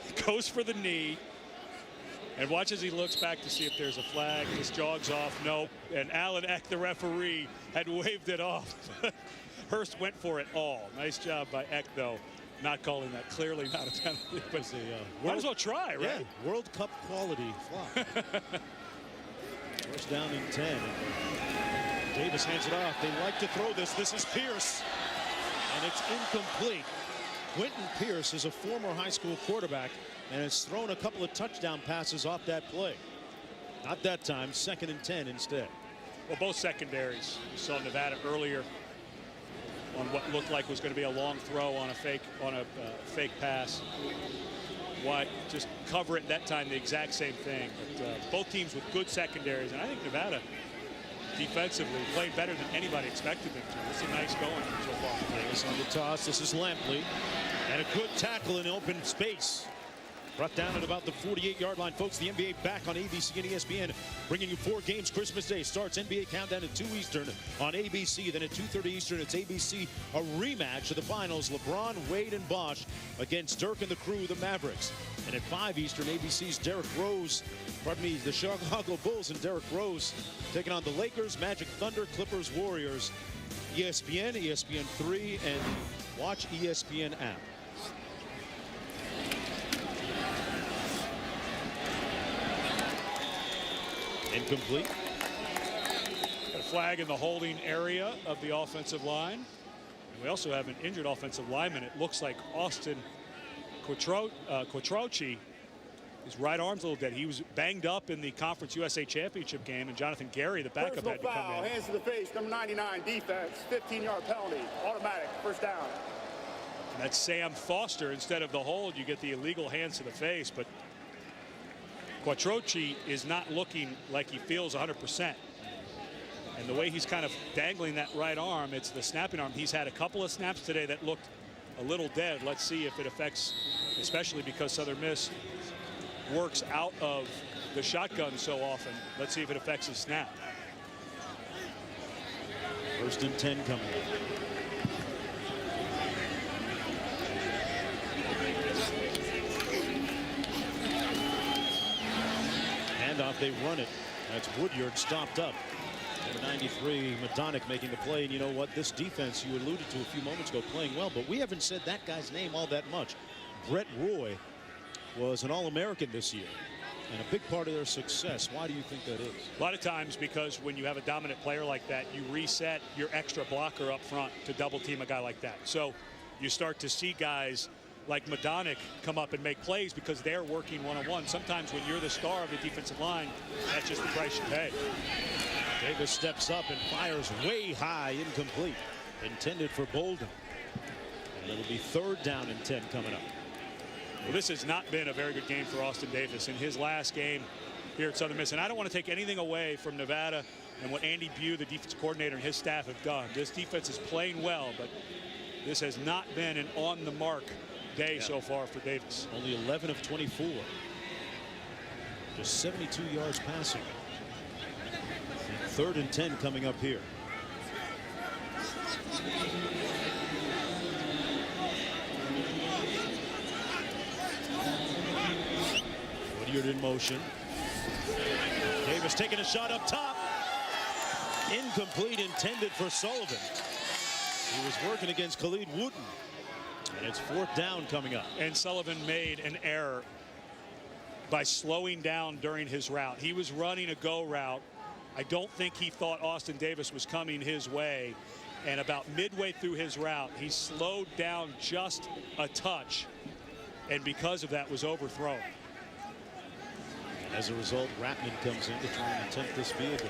He goes for the knee. And watch as he looks back to see if there's a flag. Just jogs off. Nope. And Alan Eck, the referee, had waved it off. Hurst went for it all. Nice job by Eck, though. Not calling that. Clearly not a penalty. But might as well try, right? Yeah, World Cup quality flop. First down and 10. Davis hands it off. They like to throw this. This is Pierce. And it's incomplete. Quentin Pierce is a former high school quarterback and has thrown a couple of touchdown passes off that play. Not that time. 2nd and 10 instead. Well, both secondaries. You saw Nevada earlier on what looked like was going to be a long throw on a fake pass. Why just cover it that time? The exact same thing. But both teams with good secondaries, and I think Nevada defensively played better than anybody expected them to. It's a nice going so far. Davis on the toss. This is Lampley, and a good tackle in open space. Brought down at about the 48-yard line. Folks, the NBA back on ABC and ESPN, bringing you 4 games. Christmas Day starts. NBA countdown at 2 Eastern on ABC. Then at 2:30 Eastern, it's ABC, a rematch of the finals. LeBron, Wade, and Bosh against Dirk and the crew, the Mavericks. And at 5 Eastern, ABC's the Chicago Bulls and Derrick Rose taking on the Lakers, Magic, Thunder, Clippers, Warriors. ESPN, ESPN3, and the Watch ESPN app. Incomplete. Got a flag in the holding area of the offensive line. And we also have an injured offensive lineman. It looks like Austin Quattrochi. His right arm's a little dead. He was banged up in the Conference USA Championship game, and Jonathan Gary, the backup, had to come in. Hands to the face, number 99, defense, 15-yard penalty, automatic, first down. And that's Sam Foster. Instead of the hold, you get the illegal hands to the face, but Quattrochi is not looking like he feels 100%. And the way he's kind of dangling that right arm, it's the snapping arm. He's had a couple of snaps today that looked a little dead. Let's see if it affects, especially because Southern Miss works out of the shotgun so often. Let's see if it affects his snap. 1st and 10 coming. Handoff, they run it. That's Woodyard stopped up. Number 93, Madonic making the play. And you know what? This defense you alluded to a few moments ago playing well, but we haven't said that guy's name all that much. Brett Roy was an All-American this year and a big part of their success. Why do you think that is? A lot of times because when you have a dominant player like that, you reset your extra blocker up front to double team a guy like that. So you start to see guys like Madonic come up and make plays because they're working one-on-one. Sometimes when you're the star of the defensive line, that's just the price you pay. Davis steps up and fires way high, incomplete. Intended for Bolden. And it'll be 3rd down and 10 coming up. Well, this has not been a very good game for Austin Davis in his last game here at Southern Miss. And I don't want to take anything away from Nevada and what Andy Bew, the defensive coordinator, and his staff have done. This defense is playing well, but this has not been an on-the-mark day so far for Davis. Only 11 of 24. Just 72 yards passing. 3rd and 10 coming up here. Woodyard in motion. Davis taking a shot up top. Incomplete, intended for Sullivan. He was working against Khalid Wooten. And it's 4th down coming up. And Sullivan made an error by slowing down during his route. He was running a go route. I don't think he thought Austin Davis was coming his way. And about midway through his route, he slowed down just a touch. And because of that, was overthrown. And as a result, Ratman comes in to try and attempt this field goal.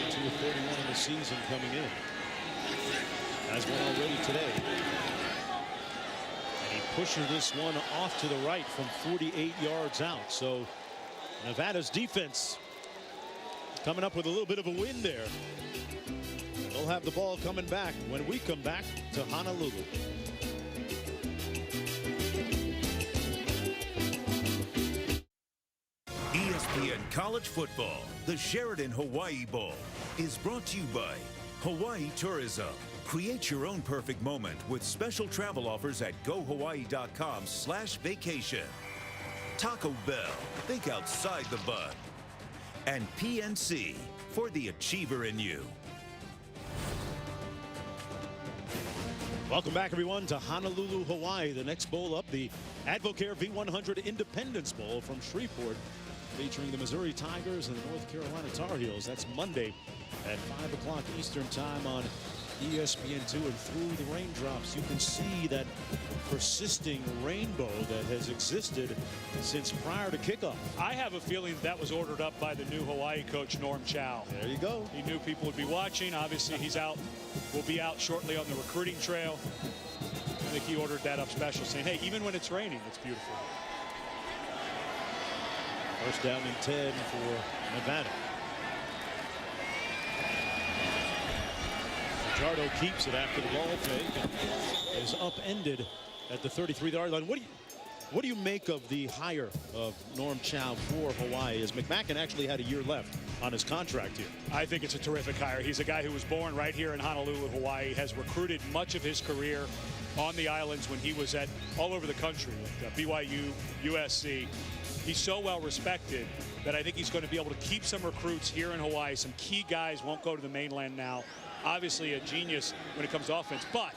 2 of 31 in the season coming in. Has one already today. And he pushes this one off to the right from 48 yards out. So Nevada's defense coming up with a little bit of a win there. They'll have the ball coming back when we come back to Honolulu. ESPN College Football, the Sheridan Hawaii Bowl, is brought to you by Hawaii Tourism. Create your own perfect moment with special travel offers at gohawaii.com/vacation. Taco Bell, think outside the bun. And PNC, for the achiever in you. Welcome back, everyone, to Honolulu, Hawaii. The next bowl up, the Advocare V100 Independence Bowl from Shreveport, featuring the Missouri Tigers and the North Carolina Tar Heels. That's Monday at 5 o'clock Eastern time on ESPN2. And through the raindrops, you can see that persisting rainbow that has existed since prior to kickoff. I have a feeling that was ordered up by the new Hawaii coach, Norm Chow. There you go. He knew people would be watching. Obviously, he's out. Will be out shortly on the recruiting trail. I think he ordered that up special, saying, hey, even when it's raining, it's beautiful. First down and 10 for Nevada. Fajardo keeps it after the ball fake and is upended at the 33-yard line. What do you make of the hire of Norm Chow for Hawaii, as McMacken actually had a year left on his contract here? I think it's a terrific hire. He's a guy who was born right here in Honolulu, Hawaii, has recruited much of his career on the islands when he was at all over the country, like BYU, USC. He's so well respected that I think he's going to be able to keep some recruits here in Hawaii. Some key guys won't go to the mainland now. Obviously a genius when it comes to offense, but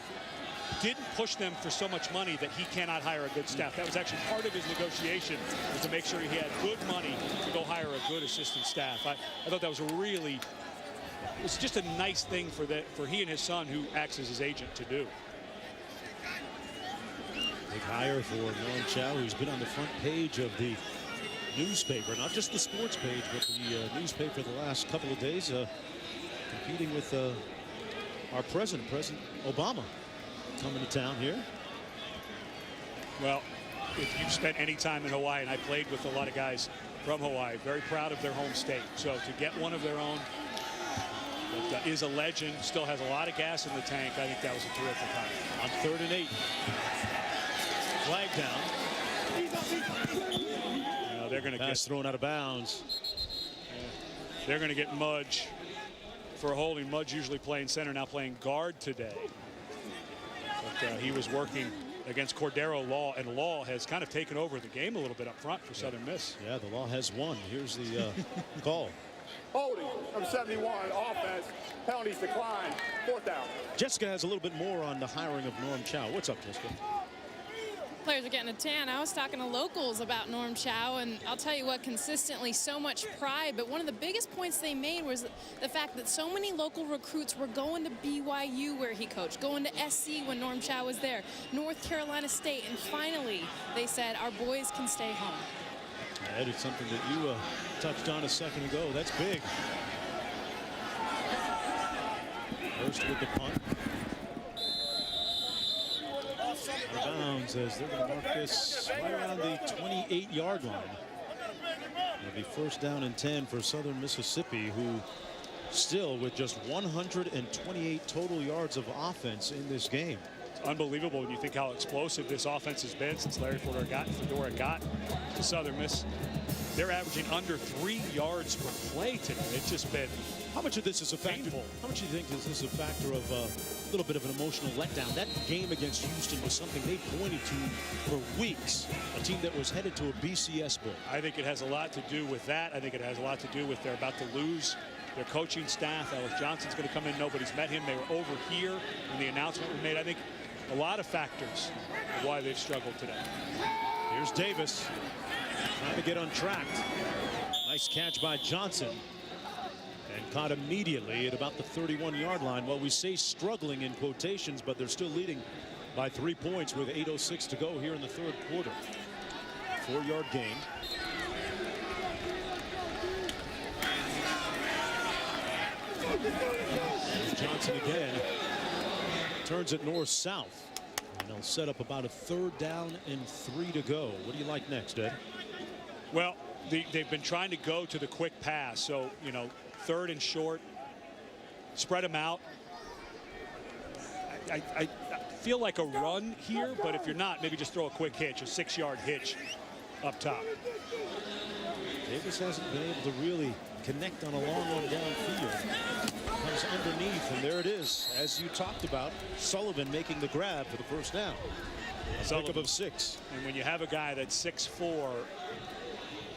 didn't push them for so much money that he cannot hire a good staff. That was actually part of his negotiation, was to make sure he had good money to go hire a good assistant staff. I thought that was it's just a nice thing for he and his son, who acts as his agent, to do. Big hire for Norm Chow, who's been on the front page of the newspaper, not just the sports page, but the newspaper the last couple of days, competing with our President Obama, coming to town here. Well, if you've spent any time in Hawaii, and I played with a lot of guys from Hawaii, very proud of their home state. So to get one of their own that is a legend, still has a lot of gas in the tank, I think that was a terrific hire. On 3rd and 8. Flag down. They're going to get thrown out of bounds. They're going to get Mudge for holding. Mudge usually playing center, now playing guard today. But he was working against Cordero Law, and Law has kind of taken over the game a little bit up front for Southern Miss. Yeah, the Law has won. Here's the call. Holding, number 71, offense. Penalties decline. 4th down. Jessica has a little bit more on the hiring of Norm Chow. What's up, Jessica? Players are getting a tan. I was talking to locals about Norm Chow, and I'll tell you what, consistently so much pride. But one of the biggest points they made was the fact that so many local recruits were going to BYU where he coached, going to SC when Norm Chow was there, North Carolina State, and finally they said our boys can stay home. That is something that you touched on a second ago. That's big. First with the punt. Out of bounds, as they're going to mark this right around the 28-yard line. It'll be 1st down and 10 for Southern Mississippi, who still with just 128 total yards of offense in this game. It's unbelievable when you think how explosive this offense has been since Larry Fedora got to Southern Miss. They're averaging under 3 yards per play today. It's just been How much of this is a factor? painful. How much do you think is this a factor of a little bit of an emotional letdown? That game against Houston was something they pointed to for weeks. A team that was headed to a BCS bowl. I think it has a lot to do with that. I think it has a lot to do with they're about to lose their coaching staff. Ellis Johnson's going to come in. Nobody's met him. They were over here when the announcement was made. I think a lot of factors of why they've struggled today. Here's Davis trying to get untracked. Nice catch by Johnson. And caught immediately at about the 31-yard line. Well, we say struggling in quotations, but they're still leading by 3 points with 8:06 to go here in the third quarter. 4-yard gain. There's Johnson again. Turns it north-south. And they'll set up about a 3rd down and 3 to go. What do you like next, Ed? Well, they've been trying to go to the quick pass. So, you know, 3rd and short, spread them out. I feel like a run here, but if you're not, maybe just throw a quick hitch, a 6-yard hitch up top. Davis hasn't been able to really connect on a long one downfield. Comes underneath, and there it is. As you talked about, Sullivan making the grab for the first down. A pickup of 6. And when you have a guy that's 6'4",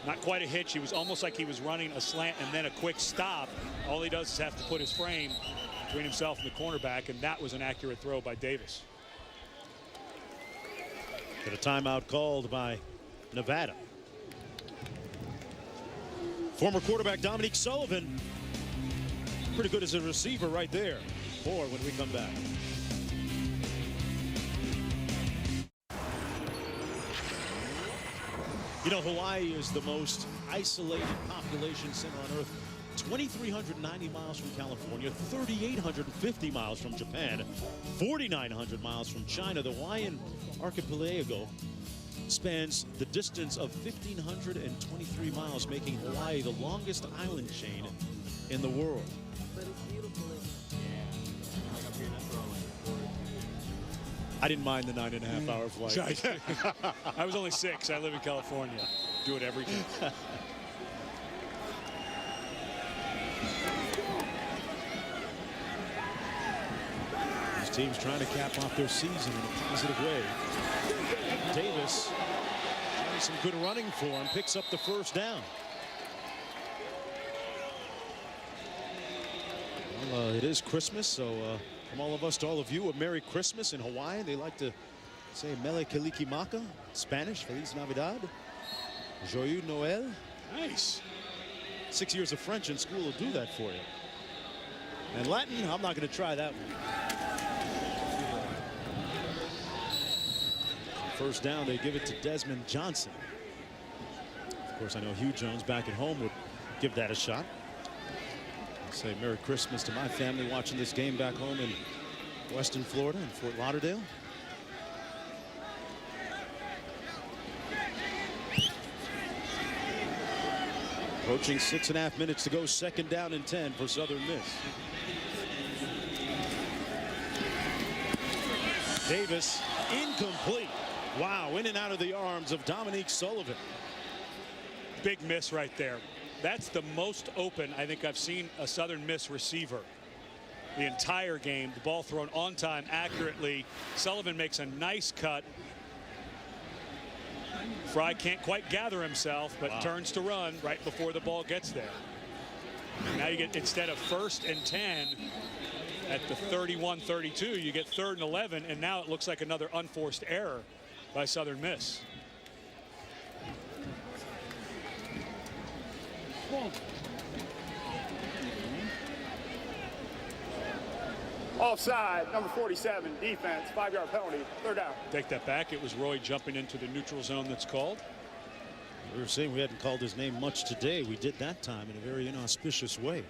not quite a hitch, he was almost like he was running a slant and then a quick stop. All he does is have to put his frame between himself and the cornerback, and that was an accurate throw by Davis. Got a timeout called by Nevada. Former quarterback Dominique Sullivan, pretty good as a receiver right there. More when we come back. You know, Hawaii is the most isolated population center on Earth. 2,390 miles from California, 3,850 miles from Japan, 4,900 miles from China. The Hawaiian archipelago spans the distance of 1,523 miles, making Hawaii the longest island chain in the world. I didn't mind the 9.5-hour flight. I was only 6. I live in California. Do it every day. These teams trying to cap off their season in a positive way. Davis trying some good running for him, picks up the first down. Well, it is Christmas, so from all of us to all of you, a Merry Christmas in Hawaii. They like to say Mele Kalikimaka, Spanish, Feliz Navidad, Joyeux Noël. Nice. 6 years of French in school will do that for you. And Latin, I'm not going to try that one. First down, they give it to Desmond Johnson. Of course, I know Hugh Jones back at home would give that a shot. I'll say Merry Christmas to my family watching this game back home in Western Florida in Fort Lauderdale. Approaching 6.5 minutes to go, 2nd down and 10 for Southern Miss. Davis, incomplete. Wow, in and out of the arms of Dominique Sullivan. Big miss right there. That's the most open I think I've seen a Southern Miss receiver the entire game. The ball thrown on time, accurately. Sullivan makes a nice cut. Fry can't quite gather himself, but turns to run right before the ball gets there. Now you get, instead of 1st and 10 at the 31-32, you get 3rd and 11, and now it looks like another unforced error by Southern Miss. Offside, number 47, defense, 5-yard penalty, 3rd down. Take that back. It was Roy jumping into the neutral zone that's called. We were saying we hadn't called his name much today. We did that time in a very inauspicious way.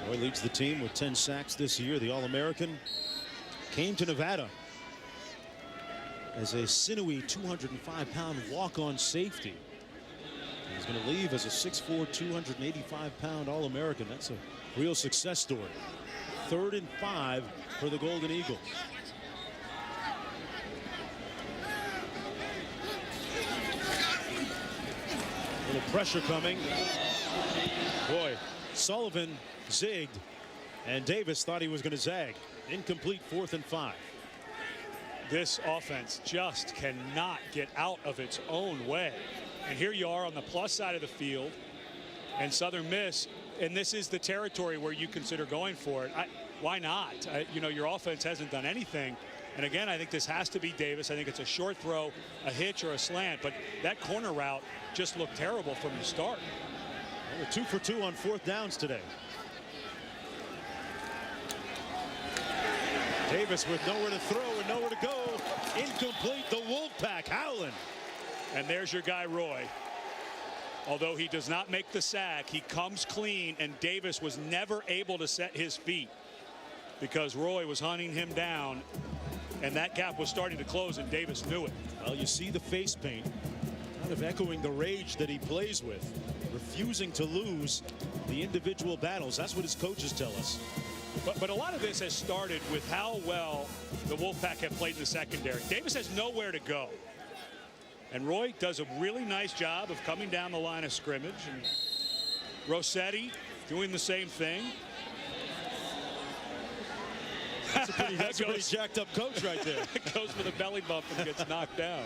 Roy leads the team with 10 sacks this year. The All-American came to Nevada as a sinewy 205-pound walk-on safety. He's going to leave as a 6'4", 285-pound All-American. That's a real success story. 3rd and 5 for the Golden Eagles. A little pressure coming. Boy, Sullivan zigged, and Davis thought he was going to zag. Incomplete, 4th and 5. This offense just cannot get out of its own way. And here you are on the plus side of the field, and Southern Miss, and this is the territory where you consider going for it. why not? You know, your offense hasn't done anything. And again, I think this has to be Davis. I think it's a short throw, a hitch, or a slant. But that corner route just looked terrible from the start. Well, they're 2 for 2 on 4th downs today. Davis with nowhere to throw and nowhere to go. Incomplete. The Wolfpack howling. And there's your guy, Roy. Although he does not make the sack, he comes clean, and Davis was never able to set his feet because Roy was hunting him down, and that gap was starting to close, and Davis knew it. Well, you see the face paint, kind of echoing the rage that he plays with, refusing to lose the individual battles. That's what his coaches tell us. But a lot of this has started with how well the Wolfpack have played in the secondary. Davis has nowhere to go. And Roy does a really nice job of coming down the line of scrimmage. And Rossetti doing the same thing. That's a pretty jacked up coach right there. Goes for the belly bump and gets knocked down.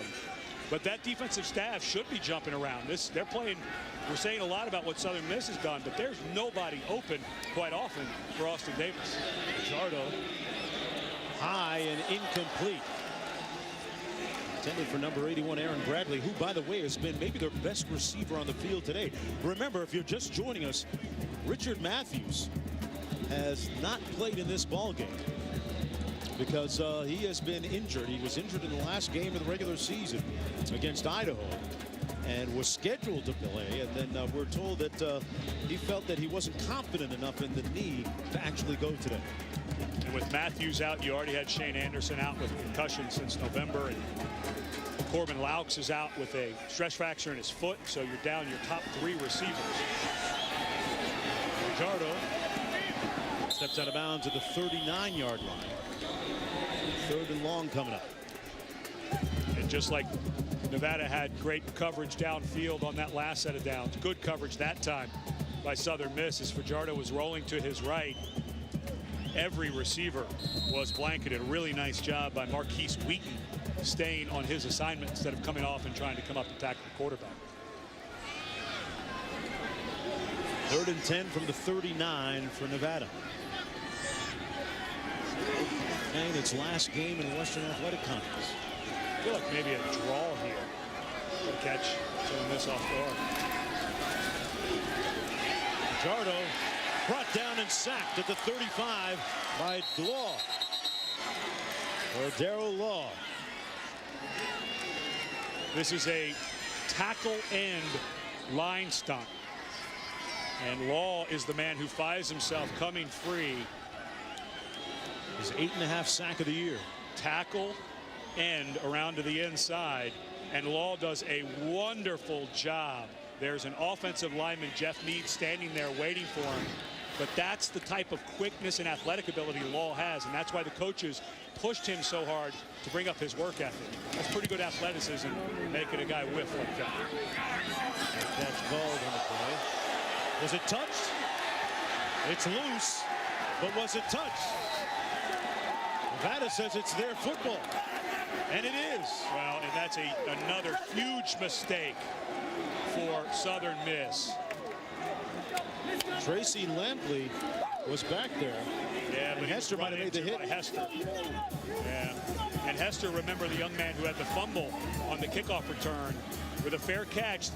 But that defensive staff should be jumping around. They're playing. We're saying a lot about what Southern Miss has done, but there's nobody open quite often for Austin Davis. Jardo high and incomplete. Intended for number 81, Aaron Bradley, who, by the way, has been maybe their best receiver on the field today. Remember, if you're just joining us, Richard Matthews has not played in this ball game because he has been injured. He was injured in the last game of the regular season against Idaho and was scheduled to play. And then we're told that he felt that he wasn't confident enough in the knee to actually go today. And with Matthews out, you already had Shane Anderson out with a concussion since November. And Corbin Laux is out with a stress fracture in his foot. So you're down your top 3 receivers. Jardo steps out of bounds at the 39-yard line. 3rd and long coming up. And just like Nevada had great coverage downfield on that last set of downs, good coverage that time by Southern Miss as Fajardo was rolling to his right. Every receiver was blanketed. A really nice job by Marquise Wheaton staying on his assignment instead of coming off and trying to come up and tackle the quarterback. 3rd and 10 from the 39 for Nevada. And its last game in the Western Athletic Conference. I feel like maybe a draw here. Good catch. Southern Miss off guard. Jardo brought down and sacked at the 35 by Law. Or Darrell Law. This is a tackle end line stunt. And Law is the man who finds himself coming free. His 8.5 sack of the year. Tackle end around to the inside. And Law does a wonderful job. There's an offensive lineman, Jeff Mead, standing there waiting for him. But that's the type of quickness and athletic ability Law has. And that's why the coaches pushed him so hard to bring up his work ethic. That's pretty good athleticism, making a guy whiff like that. Catch called on the play. Was it touched? It's loose, but was it touched? Nevada says it's their football, and it is. Well, and that's another huge mistake for Southern Miss. Tracy Lampley was back there. Yeah, but Hester might have made the hit. Hester. Yeah, and Hester, remember the young man who had the fumble on the kickoff return with a fair catch.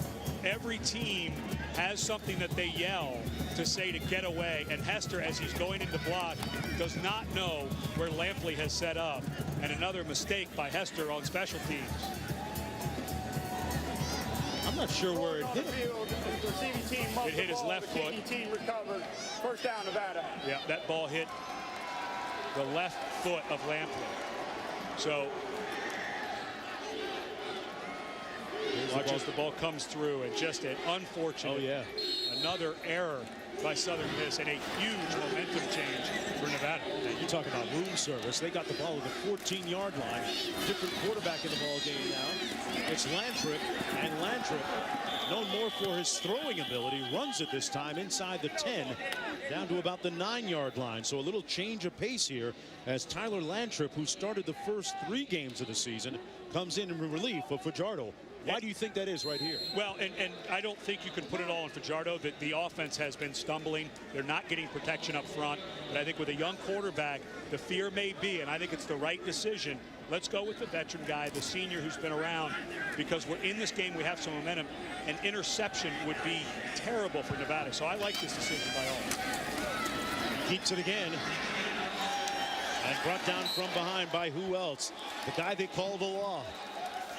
Every team has something that they yell to say to get away, and Hester, as he's going into block, does not know where Lampley has set up. And another mistake by Hester on special teams. I'm not sure where it hit him. It hit his left foot. Team recovered. First down, Nevada. Yeah, that ball hit the left foot of Lampley. So watch as the ball comes through, and just an unfortunate, another error by Southern Miss, and a huge momentum change for Nevada. Now, you talk about room service. They got the ball at the 14-yard line. Different quarterback in the ball game now. It's Lantrip, and Lantrip, known more for his throwing ability, runs it this time inside the 10, down to about the 9-yard line. So a little change of pace here as Tyler Lantrip, who started the first 3 games of the season, comes in relief of Fajardo Why do you think that is right here? Well, and I don't think you can put it all on Fajardo. That the offense has been stumbling. They're not getting protection up front. But I think with a young quarterback, the fear may be, and I think it's the right decision. Let's go with the veteran guy, the senior who's been around, because we're in this game. We have some momentum. An interception would be terrible for Nevada. So I like this decision by all. Keeps it again. And brought down from behind by who else? The guy they call the law.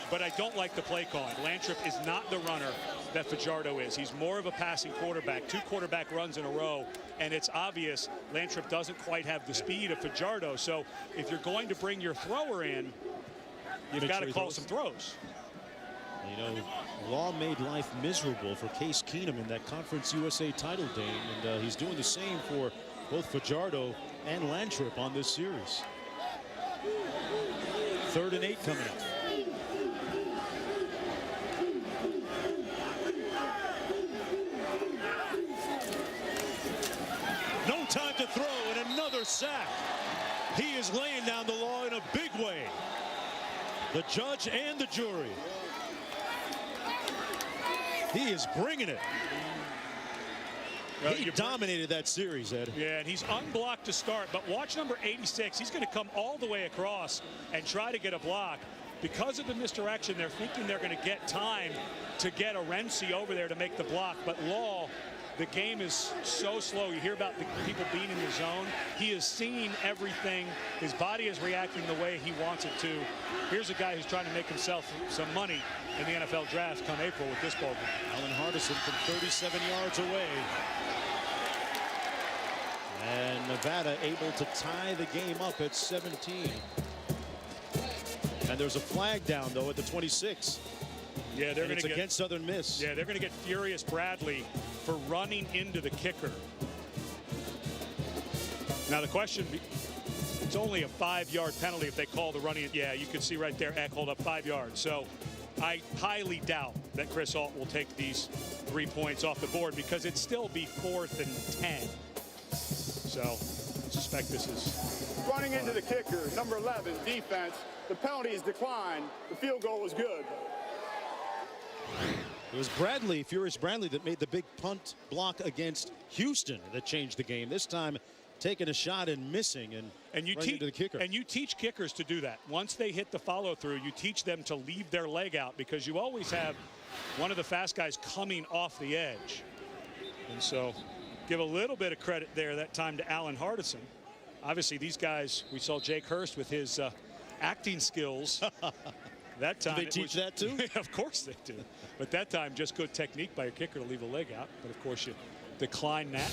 But I don't like the play calling. Lantrip is not the runner that Fajardo is. He's more of a passing quarterback. 2 quarterback runs in a row, and it's obvious Lantrip doesn't quite have the speed of Fajardo. So if you're going to bring your thrower in, you've got to call some throws. You know, Law made life miserable for Case Keenum in that Conference USA title game, and he's doing the same for both Fajardo and Lantrip on this series. 3rd and 8 coming up. No time to throw, and another sack. He is laying down the law in a big way. The judge and the jury. He is bringing it. He dominated that series, Ed. Yeah, and he's unblocked to start, but watch number 86. He's going to come all the way across and try to get a block. Because of the misdirection, they're thinking they're going to get time to get a Renzi over there to make the block. But Law, the game is so slow. You hear about the people being in the zone. He is seeing everything. His body is reacting the way he wants it to. Here's a guy who's trying to make himself some money in the NFL draft come April with this ball game. Alan Hardison from 37 yards away. And Nevada able to tie the game up at 17. And there's a flag down, though, at the 26. Yeah, they're going to get against Southern Miss. Yeah, they're going to get Furious Bradley for running into the kicker. Now the question, it's only a 5-yard penalty if they call the running. Yeah, you can see right there, Eck hold up 5 yards. So I highly doubt that Chris Ault will take these 3 points off the board because it'd still be 4th and 10. So I suspect this is Running into the kicker, number 11, defense. The penalty is declined. The field goal was good. It was Bradley, Furious Bradley, that made the big punt block against Houston that changed the game. This time taking a shot and missing and you right into the kicker. And you teach kickers to do that. Once they hit the follow through, you teach them to leave their leg out because you always have one of the fast guys coming off the edge. And so give a little bit of credit there that time to Alan Hardison. Obviously these guys, we saw Jake Hurst with his acting skills. That time do they teach that too? Of course they do. But that time just good technique by a kicker to leave a leg out. But of course you decline that.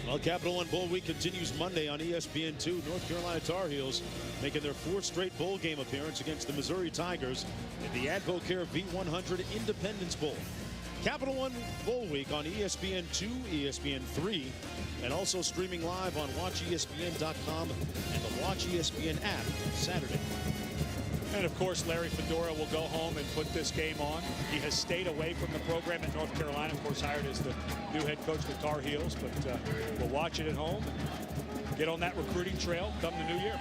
Well, Capital One Bowl Week continues Monday on ESPN2. North Carolina Tar Heels making their 4th straight bowl game appearance against the Missouri Tigers in the AdvoCare V100 Independence Bowl. Capital One Bowl Week on ESPN2, ESPN3, and also streaming live on WatchESPN.com and the Watch ESPN app Saturday. And of course, Larry Fedora will go home and put this game on. He has stayed away from the program at North Carolina, of course, hired as the new head coach of the Tar Heels, but we'll watch it at home. Get on that recruiting trail come the new year.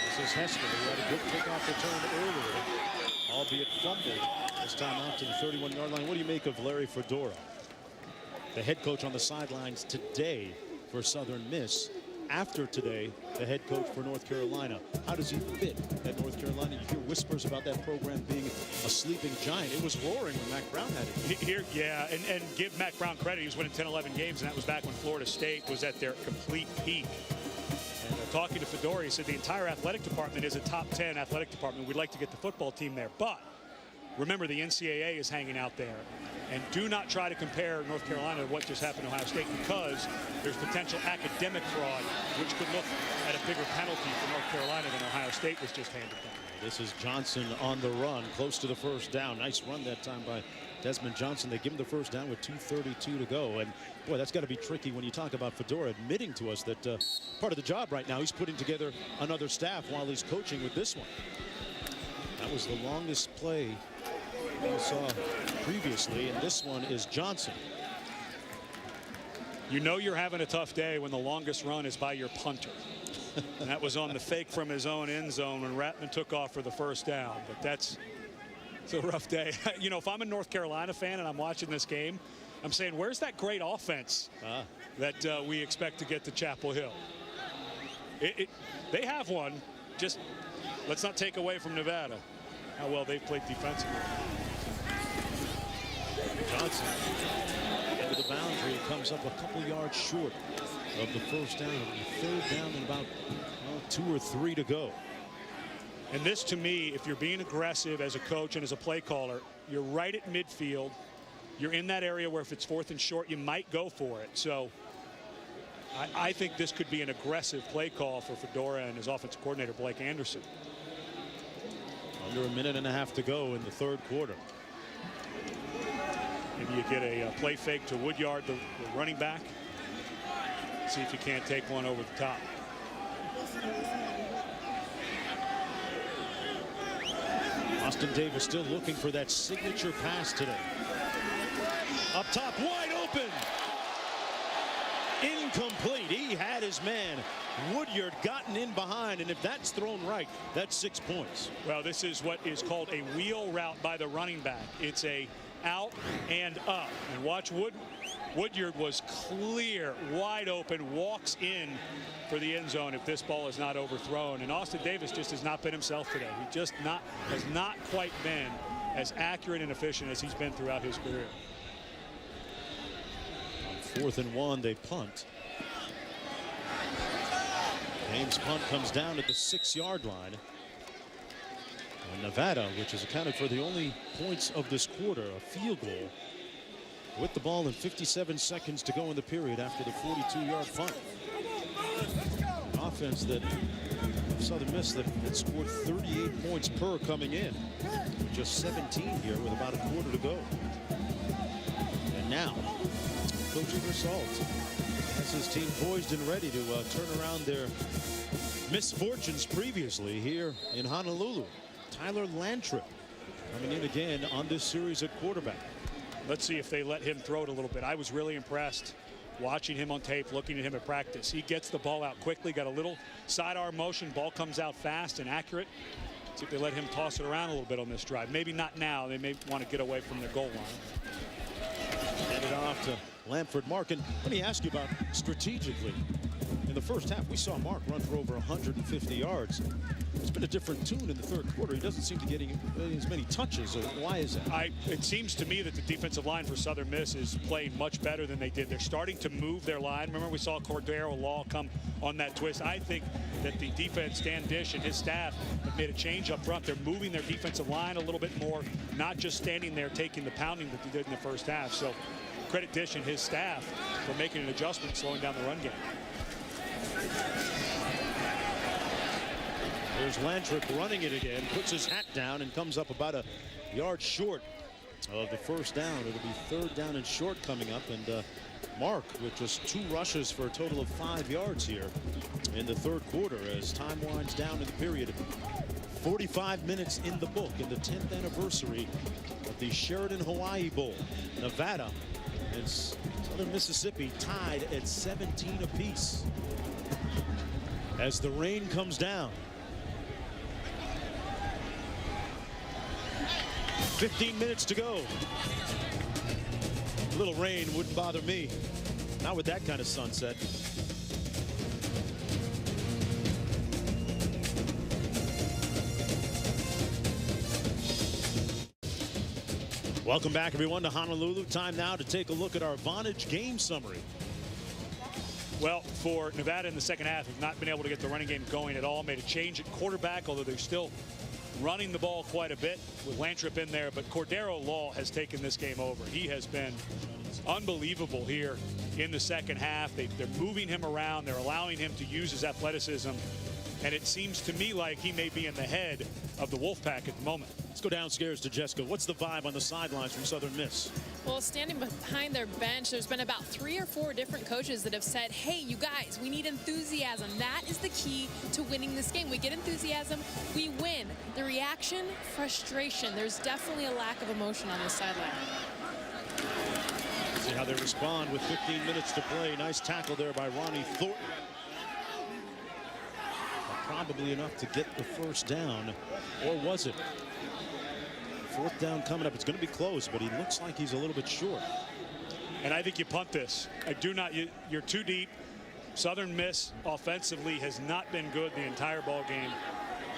This is Hester, who had a good kickoff return earlier, albeit fumbled. This time out to the 31-yard line. What do you make of Larry Fedora, the head coach on the sidelines today for Southern Miss? After today, the head coach for North Carolina. How does he fit at North Carolina? You hear whispers about that program being a sleeping giant. It was roaring when Mac Brown had it. Here, yeah, and give Mac Brown credit. He was winning 10, 11 games, and that was back when Florida State was at their complete peak. And talking to Fedora, he said the entire athletic department is a top 10 athletic department. We'd like to get the football team there, but remember the NCAA is hanging out there. And do not try to compare North Carolina to what just happened to Ohio State because there's potential academic fraud, which could look at a bigger penalty for North Carolina than Ohio State was just handed down. This is Johnson on the run, close to the first down. Nice run that time by Desmond Johnson. They give him the first down with 2:32 to go. And boy, that's got to be tricky when you talk about Fedora admitting to us that part of the job right now, he's putting together another staff while he's coaching with this one. That was the longest play we saw previously, and this one is Johnson. You know you're having a tough day when the longest run is by your punter. And that was on the fake from his own end zone when Ratman took off for the first down. But it's a rough day. You know, if I'm a North Carolina fan and I'm watching this game, I'm saying, where's that great offense that we expect to get to Chapel Hill? They have one. Just let's not take away from Nevada how well they've played defensively. Johnson into the boundary, comes up a couple yards short of the first down. Third down and about 2 or 3 to go. And this, to me, if you're being aggressive as a coach and as a play caller, you're right at midfield. You're in that area where if it's 4th and short, you might go for it. So I think this could be an aggressive play call for Fedora and his offensive coordinator, Blake Anderson. Under a minute and a half to go in the third quarter. Maybe you get a play fake to Woodyard, the running back. See if you can't take one over the top. Austin Davis still looking for that signature pass today. Up top, wide open. Incomplete. He had his man. Woodyard gotten in behind, and if that's thrown right, that's 6 points. Well, this is what is called a wheel route by the running back. It's a out and up. And watch Woodyard was clear, wide open, walks in for the end zone if this ball is not overthrown. And Austin Davis just has not been himself today. He just has not quite been as accurate and efficient as he's been throughout his career. On 4th and 1, they punt. Ames' punt comes down at the 6-yard line. And Nevada, which has accounted for the only points of this quarter, a field goal, with the ball and 57 seconds to go in the period after the 42-yard punt. An offense that Southern Miss that scored 38 points per coming in. Just 17 here with about a quarter to go. And now, Coach Versalt has his team poised and ready to turn around their misfortunes previously here in Honolulu. Tyler Lantrip coming in again on this series at quarterback. Let's see if they let him throw it a little bit. I was really impressed watching him on tape, looking at him at practice. He gets the ball out quickly, got a little sidearm motion, ball comes out fast and accurate. See if they let him toss it around a little bit on this drive. Maybe not now. They may want to get away from their goal line. Hand it off to Lamford. Mark, and let me ask you about strategically. In the first half, we saw Mark run for over 150 yards. It's been a different tune in the third quarter. He doesn't seem to get as many touches. Why is that? It seems to me that the defensive line for Southern Miss is playing much better than they did. They're starting to move their line. Remember, we saw Cordero Law come on that twist. I think that the defense, Dan Dish and his staff, have made a change up front. They're moving their defensive line a little bit more, not just standing there taking the pounding that they did in the first half. So credit Dish and his staff for making an adjustment, slowing down the run game. There's Lantrip running it again, puts his hat down and comes up about a yard short of the first down. It'll be 3rd down and short coming up, and Mark with just 2 rushes for a total of 5 yards here in the third quarter as time winds down in the period. 45 minutes in the book in the 10th anniversary of the Sheridan Hawaii Bowl. Nevada and Southern Mississippi tied at 17 apiece as the rain comes down. 15 minutes to go. A little rain wouldn't bother me. Not with that kind of sunset. Welcome back, everyone, to Honolulu. Time now to take a look at our Vonage game summary. Well, for Nevada in the second half, have not been able to get the running game going at all. Made a change at quarterback, although they're still running the ball quite a bit with Lantrip in there. But Cordero Law has taken this game over. He has been unbelievable here in the second half. They're moving him around. They're allowing him to use his athleticism. And it seems to me like he may be in the head of the Wolfpack at the moment. Let's go downstairs to Jessica. What's the vibe on the sidelines from Southern Miss? Well, standing behind their bench, there's been about 3 or 4 different coaches that have said, hey, you guys, we need enthusiasm. That is the key to winning this game. We get enthusiasm, we win. The reaction, frustration. There's definitely a lack of emotion on this sideline. See how they respond with 15 minutes to play. Nice tackle there by Ronnie Thornton. Probably enough to get the first down, or was it? Fourth down coming up. It's going to be close, but he looks like he's a little bit short. And I think you punt this. I do not. You're too deep. Southern Miss offensively has not been good the entire ball game.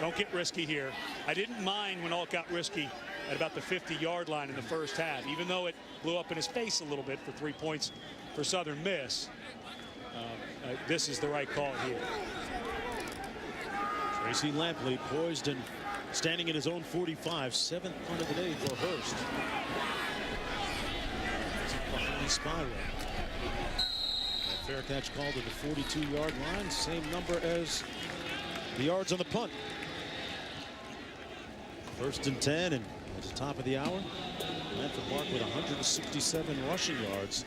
Don't get risky here. I didn't mind when Alt got risky at about the 50-yard line in the first half, even though it blew up in his face a little bit for 3 points for Southern Miss. This is the right call here. Tracy Lampley poised and standing in his own 45. 7th punt of the day for Hurst. Behind spiral. A fair catch called at the 42-yard line. Same number as the yards on the punt. 1st and 10, and at the top of the hour, Lanford Mark with 167 rushing yards.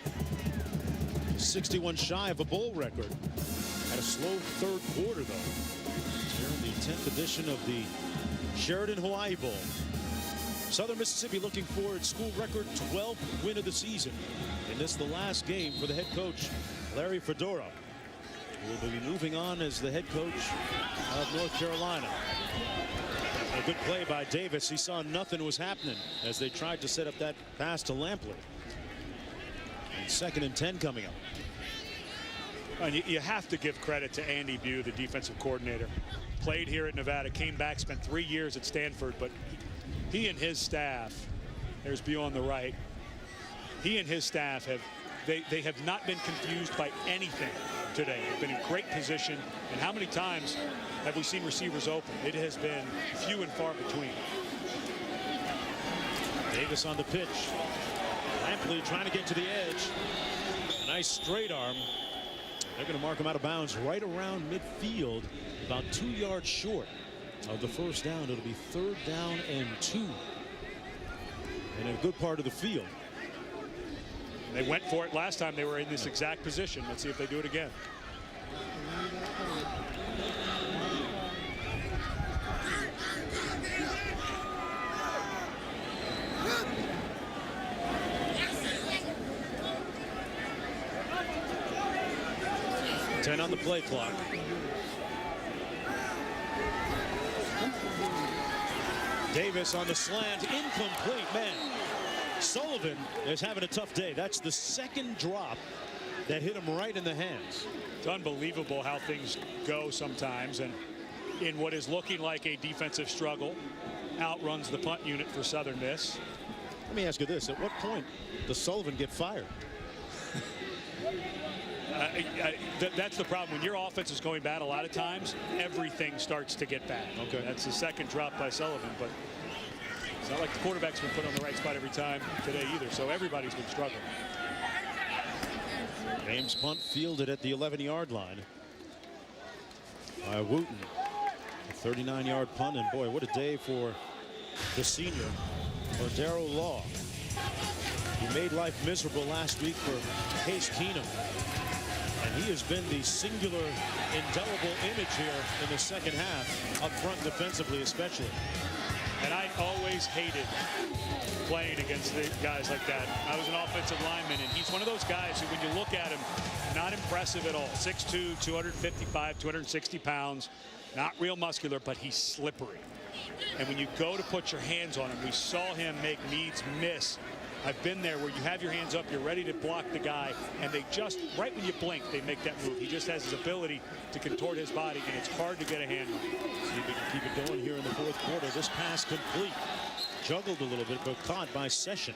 61 shy of a bowl record. Had a slow third quarter, though. Here in the 10th edition of the Sheridan Hawaii Bowl. Southern Mississippi looking for its school record 12th win of the season. And this is the last game for the head coach, Larry Fedora, who will be moving on as the head coach of North Carolina. A good play by Davis. He saw nothing was happening as they tried to set up that pass to Lampley. And 2nd and 10 coming up. And you have to give credit to Andy Bew, the defensive coordinator. Played here at Nevada, came back, spent 3 years at Stanford, but he and his staff, there's Bew on the right, he and his staff they have not been confused by anything today. They've been in great position. And how many times have we seen receivers open? It has been few and far between. Davis on the pitch. Lampley trying to get to the edge. A nice straight arm. They're going to mark him out of bounds right around midfield, about 2 yards short of the first down. It'll be 3rd down and 2 in a good part of the field. They went for it last time. They were in this exact position. Let's see if they do it again. Ten on the play clock. Davis on the slant, incomplete. Man, Sullivan is having a tough day. That's the 2nd drop that hit him right in the hands. It's unbelievable how things go sometimes, and in what is looking like a defensive struggle, outruns the punt unit for Southern Miss. Let me ask you this: at what point does Sullivan get fired? That's the problem. When your offense is going bad, a lot of times everything starts to get bad. Okay. That's the 2nd drop by Sullivan, but it's not like the quarterback's been put on the right spot every time today either, so everybody's been struggling. James punt fielded at the 11-yard line by Wooten. A 39-yard punt, and boy, what a day for the senior, for Darrell Law. He made life miserable last week for Case Keenum. And he has been the singular, indelible image here in the 2nd half, up front defensively especially. And I always hated playing against the guys like that. I was an offensive lineman, and he's one of those guys who, when you look at him, not impressive at all. 6'2", 255, 260 pounds, not real muscular, but he's slippery. And when you go to put your hands on him, we saw him make needs miss. I've been there where you have your hands up, you're ready to block the guy, and they just, right when you blink, they make that move. He just has his ability to contort his body, and it's hard to get a hand on. See if we can keep it going here in the 4th quarter. This pass complete. Juggled a little bit, but caught by Session.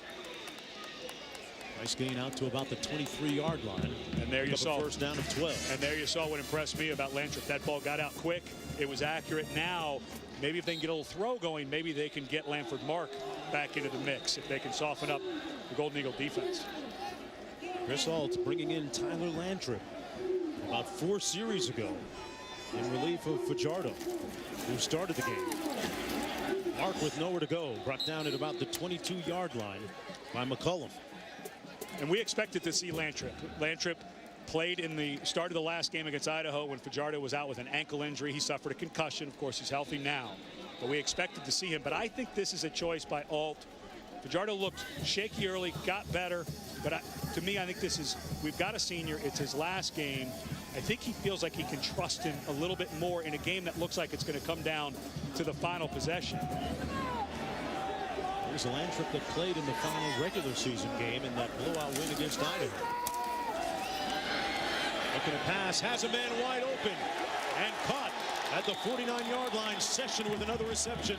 Nice gain out to about the 23-yard line. And there you saw first down of 12. And there you saw what impressed me about Lantrip. That ball got out quick. It was accurate. Now, maybe if they can get a little throw going, maybe they can get Lanford Mark back into the mix if they can soften up the Golden Eagle defense. Chris Alt bringing in Tyler Lantrip about 4 series ago in relief of Fajardo, who started the game. Mark with nowhere to go, brought down at about the 22-yard line by McCullum. And we expected to see Lantrip. Lantrip played in the start of the last game against Idaho when Fajardo was out with an ankle injury. He suffered a concussion. Of course, he's healthy now. But we expected to see him. But I think this is a choice by Alt. Fajardo looked shaky early, got better. But to me, I think we've got a senior. It's his last game. I think he feels like he can trust him a little bit more in a game that looks like it's going to come down to the final possession. There's Landrip that played in the final regular season game in that blowout win against Idaho. Looking to pass, has a man wide open, and caught at the 49-yard line. Session with another reception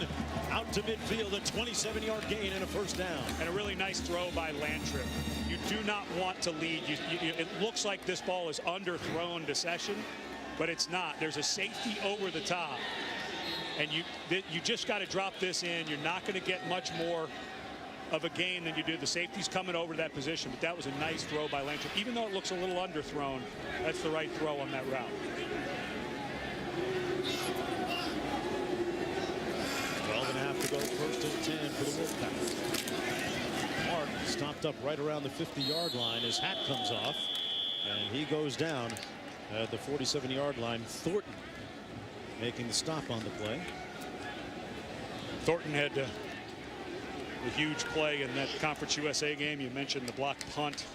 out to midfield, a 27-yard gain and a first down. And a really nice throw by Landrip. You do not want to lead. It looks like this ball is underthrown to Session, but it's not. There's a safety over the top, and you just got to drop this in. You're not going to get much more of a gain than you do. The safety's coming over to that position, but that was a nice throw by Landrip. Even though it looks a little underthrown, that's the right throw on that route. 12.5 to go, first and 10 for the Wolfpack. Mark stopped up right around the 50-yard line. His hat comes off, and he goes down at the 47-yard line. Thornton making the stop on the play. Thornton had a huge play in that Conference USA game. You mentioned the blocked punt,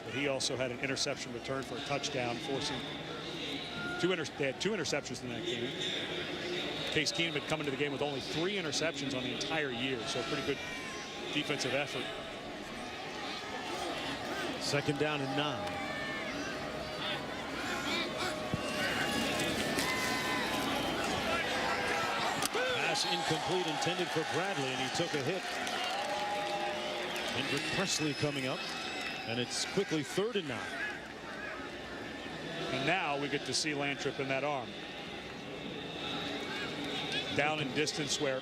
but he also had an interception return for a touchdown, forcing they had two interceptions in that game. Case Keenum had come into the game with only 3 interceptions on the entire year, so a pretty good defensive effort. Second down and 9. Pass incomplete, intended for Bradley, and he took a hit. Hendrick Presley coming up, and it's quickly 3rd and 9. And now we get to see Landrip in that arm. Down in distance where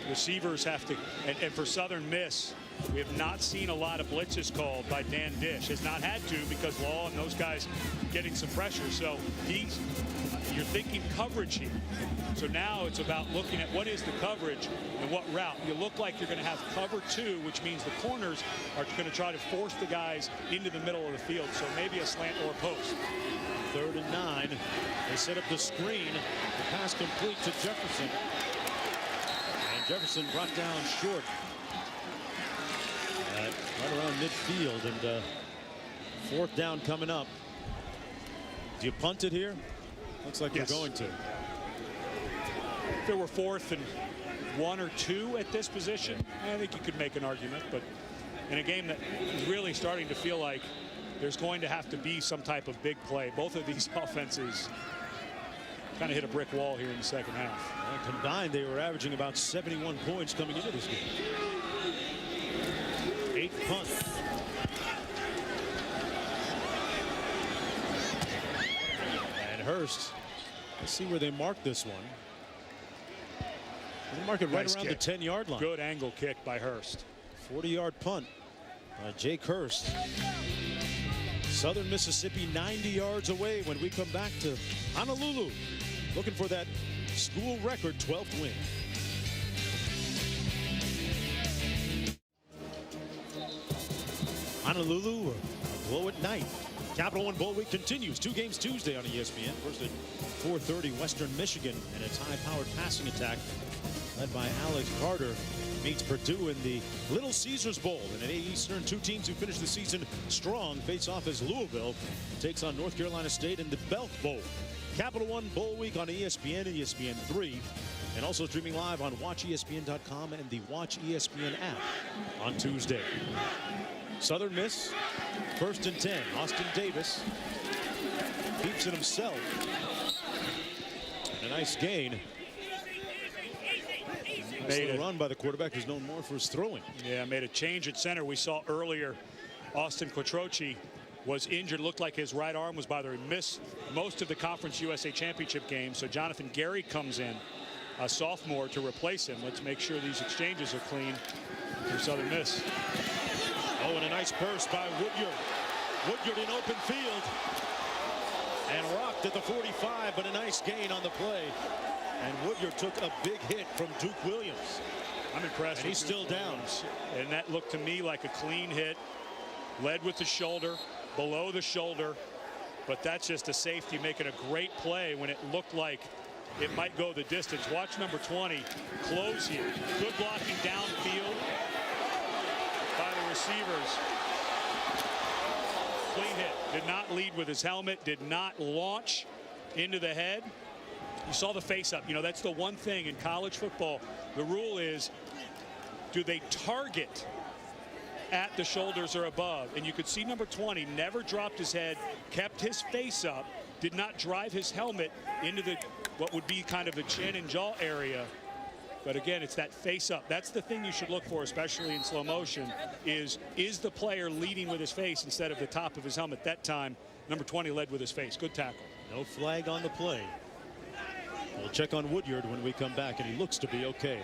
receivers have to, and for Southern Miss, we have not seen a lot of blitzes called by Dan Dish. Has not had to because Law and those guys getting some pressure. So you're thinking coverage here. So now it's about looking at what is the coverage and what route. You look like you're going to have cover 2, which means the corners are going to try to force the guys into the middle of the field. So maybe a slant or a post. 3rd and 9. They set up the screen. The pass complete to Jefferson. And Jefferson brought down short. Right around midfield, and 4th down coming up. Do you punt it here? Looks like yes. You're going to. If it were 4th and 1 or 2 at this position, I think you could make an argument. But in a game that is really starting to feel like there's going to have to be some type of big play. Both of these offenses kind of hit a brick wall here in the second half. Combined, they were averaging about 71 points coming into this game. 8th punt. And Hurst, let's see where they mark this one. They mark it right around the 10-yard line. Good angle kick by Hurst. 40-yard punt by Jake Hurst. Southern Mississippi 90 yards away when we come back to Honolulu, looking for that school record 12th win. Honolulu, a glow at night. Capital One Bowl Week continues. 2 games Tuesday on ESPN. First at 4:30, Western Michigan, and its high-powered passing attack led by Alex Carter meets Purdue in the Little Caesars Bowl. And at 8 Eastern, 2 teams who finished the season strong face off as Louisville takes on North Carolina State in the Belk Bowl. Capital One Bowl Week on ESPN and ESPN3, and also streaming live on WatchESPN.com and the Watch ESPN app on Tuesday. Southern Miss, 1st and 10. Austin Davis keeps it himself. And a nice gain. Made a run by the quarterback, who's known more for his throwing. Yeah, made a change at center. We saw earlier Austin Quattrochi was injured. Looked like his right arm was bothering him. Missed most of the Conference USA Championship game. So Jonathan Gary comes in, a sophomore, to replace him. Let's make sure these exchanges are clean for Southern Miss. Oh, and a nice burst by Woodyard. Woodyard in open field. And rocked at the 45, but a nice gain on the play. And Woodyard took a big hit from Duke Williams. I'm impressed. And he's still down. And that looked to me like a clean hit. Led with the shoulder, below the shoulder. But that's just a safety making a great play when it looked like it might go the distance. Watch number 20 close here. Good blocking downfield by the receivers. clean hit. Did not lead with his helmet, did not launch into the head. You saw the face up. You know, that's the one thing in college football. The rule is, do they target at the shoulders or above? And you could see number 20 never dropped his head, kept his face up, did not drive his helmet into the what would be kind of the chin and jaw area. But again, it's that face up. That's the thing you should look for, especially in slow motion, is the player leading with his face instead of the top of his helmet? That time, number 20 led with his face. Good tackle. No flag on the play. We'll check on Woodyard when we come back, and he looks to be okay.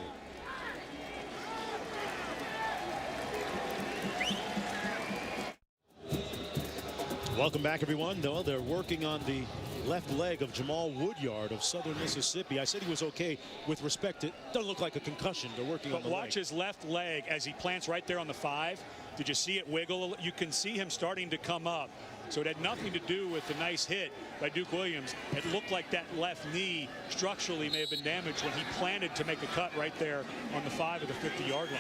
Welcome back, everyone. Well, they're working on the left leg of Jamal Woodyard of Southern Mississippi. I said he was okay with respect to, doesn't look like a concussion. They're working on the leg. Watch his left leg as he plants right there on the 5. Did you see it wiggle? You can see him starting to come up. So it had nothing to do with the nice hit by Duke Williams. It looked like that left knee structurally may have been damaged when he planted to make a cut right there on the 5 of the 50-yard line.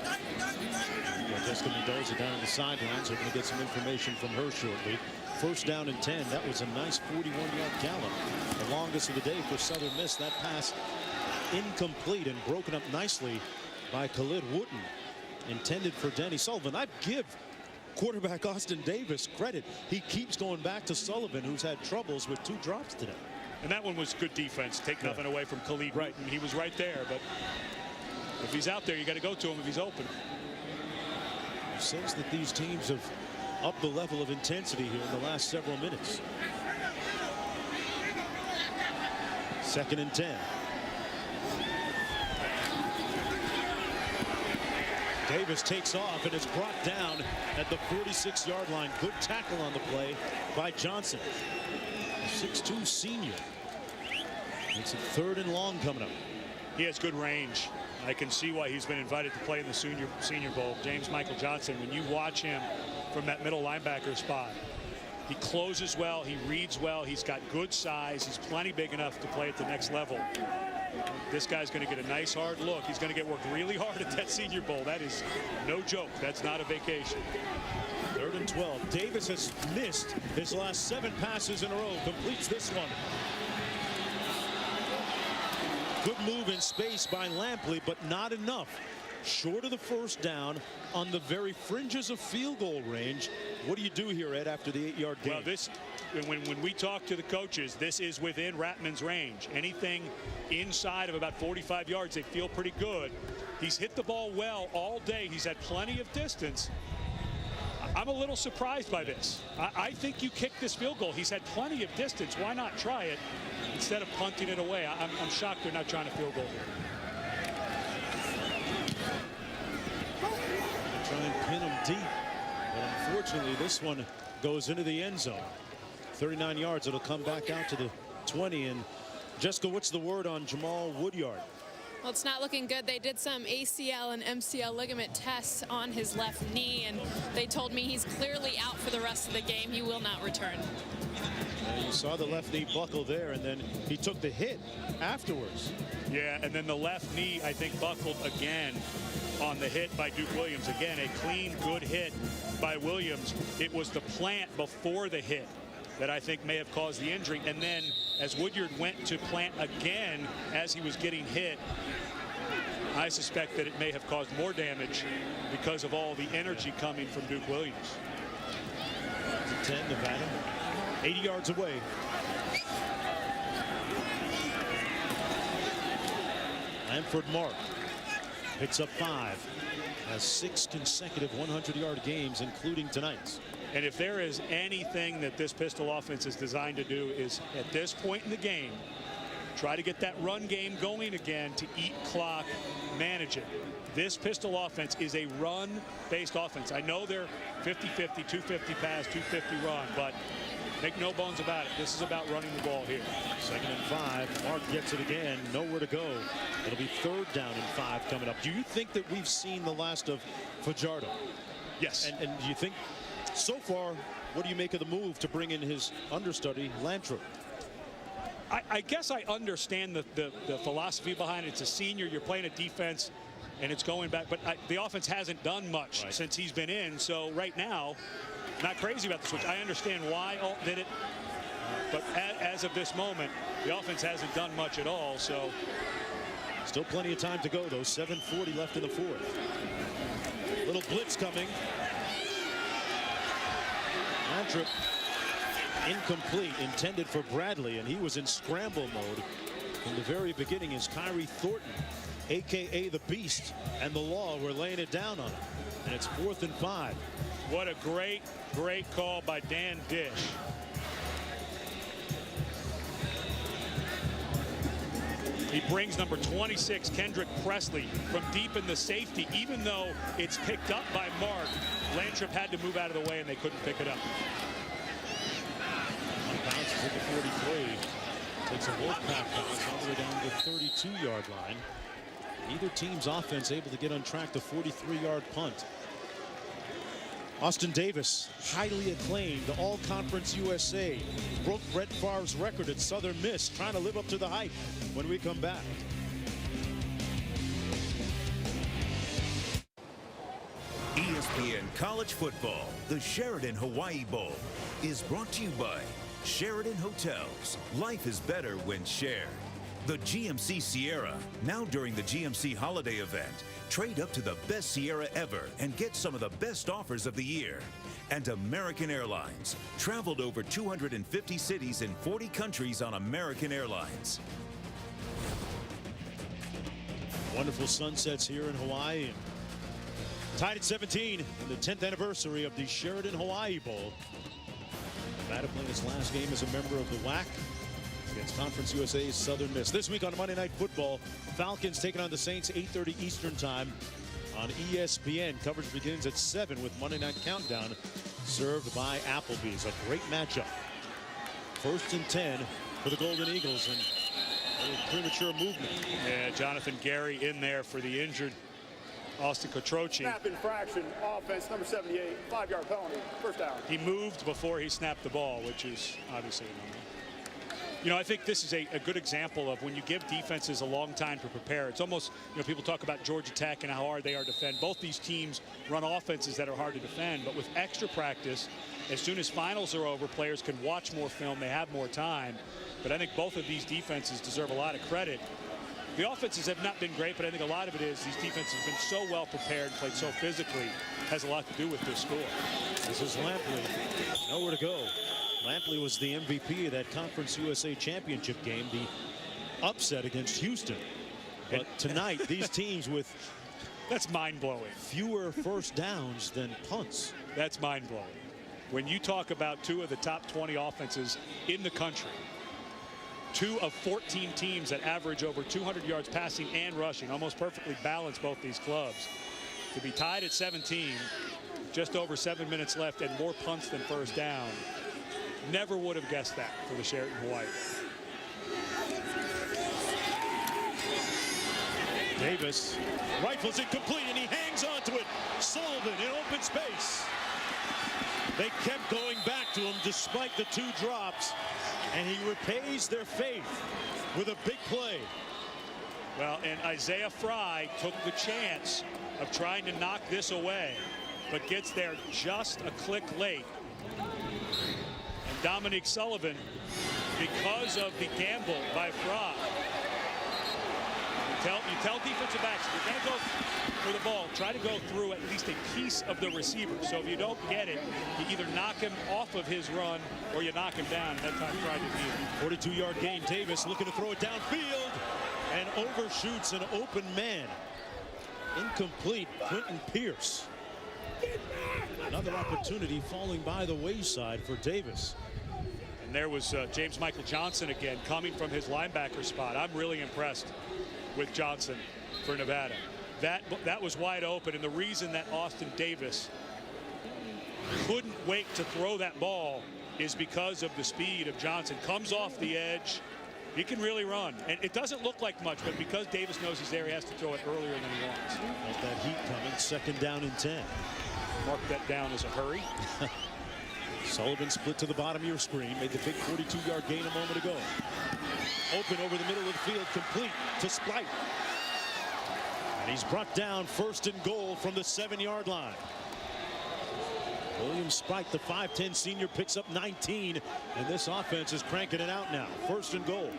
Yeah, Jessica Mendoza down on the sidelines. We're going to get some information from her shortly. First down and 10. That was a nice 41-yard gallop. The longest of the day for Southern Miss. That pass incomplete and broken up nicely by Khalid Wooten, intended for Danny Sullivan. I'd give quarterback Austin Davis credit. He keeps going back to Sullivan, who's had troubles with 2 drops today. And that one was good defense. Take nothing away from Khalid Wooten. He was right there, but if he's out there, you got to go to him if he's open. You sense that these teams have upped the level of intensity here in the last several minutes. 2nd and 10. Davis takes off and is brought down at the 46-yard line. Good tackle on the play by Johnson. 6'2" senior. It's a 3rd and long coming up. He has good range. I can see why he's been invited to play in the Senior Bowl. James Michael Johnson, when you watch him from that middle linebacker spot, he closes well, he reads well, he's got good size, he's plenty big enough to play at the next level. This guy's going to get a nice hard look. He's going to get worked really hard at that Senior Bowl. That is no joke. That's not a vacation. 3rd and 12. Davis has missed his last 7 passes in a row. Completes this one. Good move in space by Lampley, but not enough. Short of the first down on the very fringes of field goal range. What do you do here, Ed, after the 8-yard gain? Well, when we talk to the coaches, this is within Ratman's range. Anything inside of about 45 yards, they feel pretty good. He's hit the ball well all day. He's had plenty of distance. I'm a little surprised by this. I think you kick this field goal. He's had plenty of distance. Why not try it instead of punting it away? I'm shocked they're not trying to field goal here. Try and pin him deep, but unfortunately this one goes into the end zone. 39 yards. It'll come back out to the 20. And Jessica, what's the word on Jamal Woodyard? Well, it's not looking good. They did some ACL and MCL ligament tests on his left knee, and they told me he's clearly out for the rest of the game. He will not return. You saw the left knee buckle there, and then he took the hit afterwards. Yeah, and then the left knee, I think, buckled again on the hit by Duke Williams. Again, a clean, good hit by Williams. It was the plant before the hit that I think may have caused the injury. And then as Woodyard went to plant again as he was getting hit, I suspect that it may have caused more damage because of all the energy coming from Duke Williams. 10, Nevada, 80 yards away. Lanford Mark picks up 5, has 6 consecutive 100-yard games, including tonight's. And if there is anything that this Pistol offense is designed to do is, at this point in the game, try to get that run game going again to eat clock, manage it. This Pistol offense is a run-based offense. I know they're 50-50, 250 pass, 250 run, but make no bones about it. This is about running the ball here. 2nd and 5. Mark gets it again. Nowhere to go. It'll be 3rd down and 5 coming up. Do you think that we've seen the last of Fajardo? Yes. And do you think, so far, what do you make of the move to bring in his understudy, Lantro? I guess I understand the philosophy behind it. It's a senior. You're playing a defense, and it's going back. But the offense hasn't done much since he's been in. So right now, not crazy about the switch. I understand why Alt did it, but as of this moment, the offense hasn't done much at all. So still plenty of time to go, though. 7:40 left in the fourth. Little blitz coming. Mantrip incomplete, intended for Bradley, and he was in scramble mode from the very beginning as Kyrie Thornton, a.k.a. the Beast, and the Law were laying it down on him. And it's 4th and 5. what a great call by Dan Dish. He brings number 26, Kendrick Presley, from deep in the safety. Even though it's picked up by Mark, Lantrip had to move out of the way, and they couldn't pick it up. Bounces at the 43. Takes a Wolfpack bounce all the way down to the 32-yard line. Neither team's offense able to get on track. The 43-yard punt. Austin Davis, highly acclaimed, All-Conference USA, broke Brett Favre's record at Southern Miss, trying to live up to the hype when we come back. ESPN College Football, the Sheridan Hawaii Bowl, is brought to you by Sheridan Hotels. Life is better when shared. The GMC Sierra, now during the GMC Holiday event. Trade up to the best Sierra ever and get some of the best offers of the year. And American Airlines, traveled over 250 cities in 40 countries on American Airlines. Wonderful sunsets here in Hawaii. Tied at 17 in the 10th anniversary of the Sheridan Hawaii Bowl. Nevada playing its last game as a member of the WAC against Conference USA's Southern Miss. This week on Monday Night Football, Falcons taking on the Saints, 8:30 Eastern Time on ESPN. Coverage begins at 7 with Monday Night Countdown served by Applebee's. A great matchup. 1st and 10 for the Golden Eagles, and a little premature movement. Yeah, Jonathan Gary in there for the injured Austin Kotrochi. Snap infraction, offense, number 78, 5-yard penalty, first down. He moved before he snapped the ball, which is obviously a number. You know, I think this is a good example of when you give defenses a long time to prepare. It's almost, you know, people talk about Georgia Tech and how hard they are to defend. Both these teams run offenses that are hard to defend, but with extra practice, as soon as finals are over, players can watch more film, they have more time. But I think both of these defenses deserve a lot of credit. The offenses have not been great, but I think a lot of it is these defenses have been so well prepared, played so physically, has a lot to do with this score. This is Lampley, nowhere to go. Lampley was the MVP of that Conference USA Championship game, the upset against Houston. But tonight, these teams with that's mind-blowing. Fewer first downs than punts. That's mind-blowing. When you talk about two of the top 20 offenses in the country, 2 of 14 teams that average over 200 yards passing and rushing, almost perfectly balanced both these clubs, to be tied at 17, just over 7 minutes left, and more punts than first down. Never would have guessed that for the Sheridan Hawaii. Davis rifles it complete, and he hangs onto it. Sullivan in open space. They kept going back to him despite the 2 drops, and he repays their faith with a big play. Well, and Isaiah Fry took the chance of trying to knock this away, but gets there just a click late. Dominique Sullivan, because of the gamble by Fry. You tell defensive backs, if you're going to go for the ball, try to go through at least a piece of the receiver. So if you don't get it, you either knock him off of his run or you knock him down. That time Fry did it. 42-yard gain. Davis looking to throw it downfield and overshoots an open man. Incomplete. Quentin Pierce. Another opportunity falling by the wayside for Davis. And there was James Michael Johnson again coming from his linebacker spot. I'm really impressed with Johnson for Nevada. That was wide open, and the reason that Austin Davis couldn't wait to throw that ball is because of the speed of Johnson. Comes off the edge. He can really run, and it doesn't look like much, but because Davis knows he's there, he has to throw it earlier than he wants. Got that heat coming. 2nd down and 10. Mark that down as a hurry. Sullivan split to the bottom of your screen, made the big 42-yard gain a moment ago. Open over the middle of the field, complete to Splight. And he's brought down 1st and goal from the 7-yard line. Williams spiked. The 5'10 senior picks up 19, and this offense is cranking it out now. 1st and goal.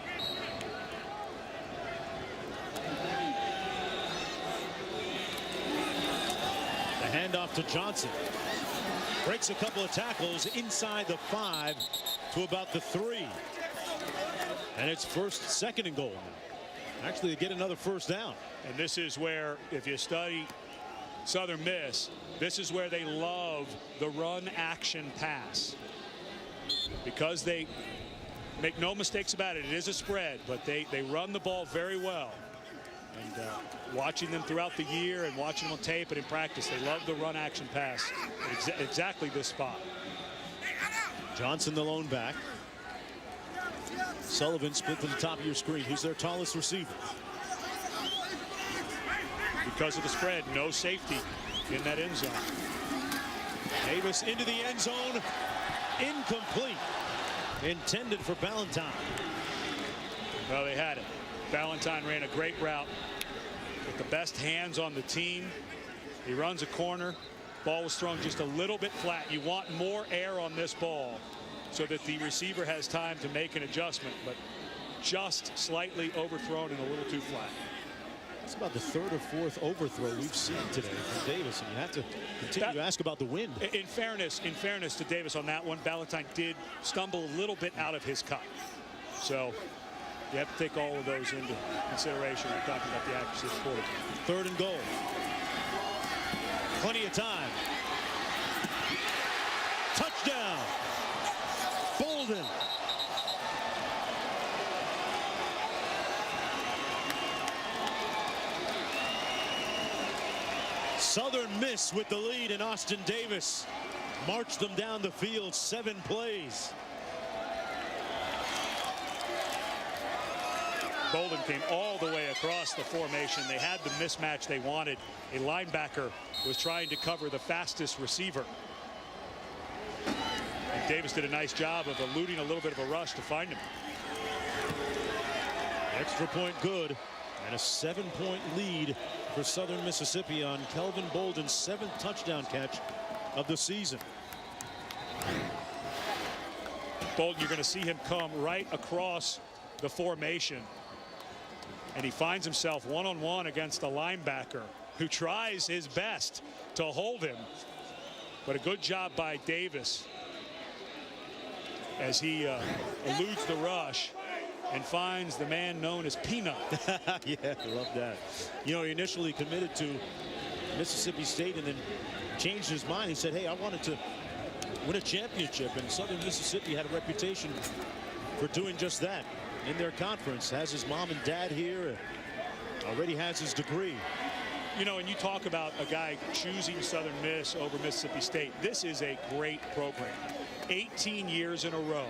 The handoff to Johnson. Breaks a couple of tackles inside the 5 to about the 3. And it's 2nd and goal now. Actually, they get another 1st down. And this is where, if you study Southern Miss, this is where they love the run action pass. Because they make no mistakes about it. It is a spread, but they run the ball very well. And watching them throughout the year and watching them on tape and in practice, they love the run action pass. Exactly this spot. Johnson, the lone back. Sullivan split to the top of your screen. Who's their tallest receiver? Because of the spread, no safety in that end zone. Davis into the end zone. Incomplete. Intended for Ballantyne. Well, they had it. Ballantyne ran a great route with the best hands on the team. He runs a corner. Ball was thrown just a little bit flat. You want more air on this ball so that the receiver has time to make an adjustment, but just slightly overthrown and a little too flat. It's about the 3rd or 4th overthrow we've seen today from Davis, and you have to continue to ask about the wind. In fairness to Davis on that one, Ballantyne did stumble a little bit out of his cut. So you have to take all of those into consideration when talking about the accuracy of the quarterback. 3rd and goal. Plenty of time. Touchdown. Bolden. Southern Miss with the lead, and Austin Davis marched them down the field 7 plays. Bolden came all the way across the formation. They had the mismatch they wanted. A linebacker was trying to cover the fastest receiver. And Davis did a nice job of eluding a little bit of a rush to find him. Extra point good, and a 7-point lead for Southern Mississippi on Kelvin Bolden's 7th touchdown catch of the season. Bolden, you're going to see him come right across the formation, and he finds himself one-on-one against a linebacker who tries his best to hold him, but a good job by Davis as he eludes the rush and finds the man known as Peanut. Yeah, I love that. You know, he initially committed to Mississippi State and then changed his mind. He said, hey, I wanted to win a championship, and Southern Mississippi had a reputation for doing just that in their conference. Has his mom and dad here, already has his degree. You know, and you talk about a guy choosing Southern Miss over Mississippi State. This is a great program. 18 years in a row,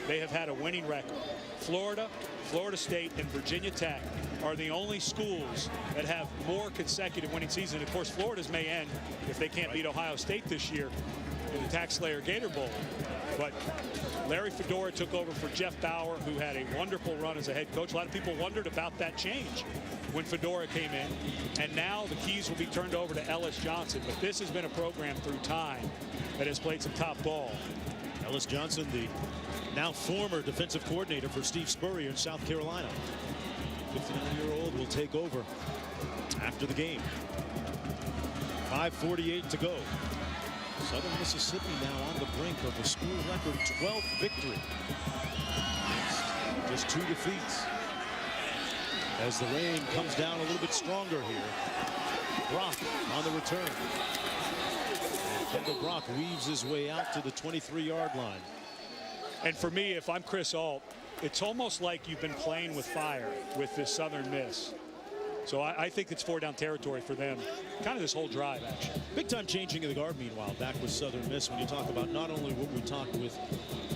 they have had a winning record. Florida, Florida State, and Virginia Tech are the only schools that have more consecutive winning seasons. Of course, Florida's may end if they can't beat Ohio State this year in the Tax Slayer Gator Bowl. But Larry Fedora took over for Jeff Bauer, who had a wonderful run as a head coach. A lot of people wondered about that change when Fedora came in, and now the keys will be turned over to Ellis Johnson. But this has been a program through time that has played some top ball. Ellis Johnson, the now former defensive coordinator for Steve Spurrier in South Carolina. 59-year-old will take over after the game. 5:48 to go. Southern Mississippi now on the brink of a school record 12th victory. Just 2 defeats. As the rain comes down a little bit stronger here. Brock on the return. And Kendall Brock weaves his way out to the 23-yard line. And for me, if I'm Chris Ault, it's almost like you've been playing with fire with this Southern Miss. So I think it's 4-down territory for them. Kind of this whole drive, actually. Big time changing of the guard, meanwhile, back with Southern Miss. When you talk about not only what we talked with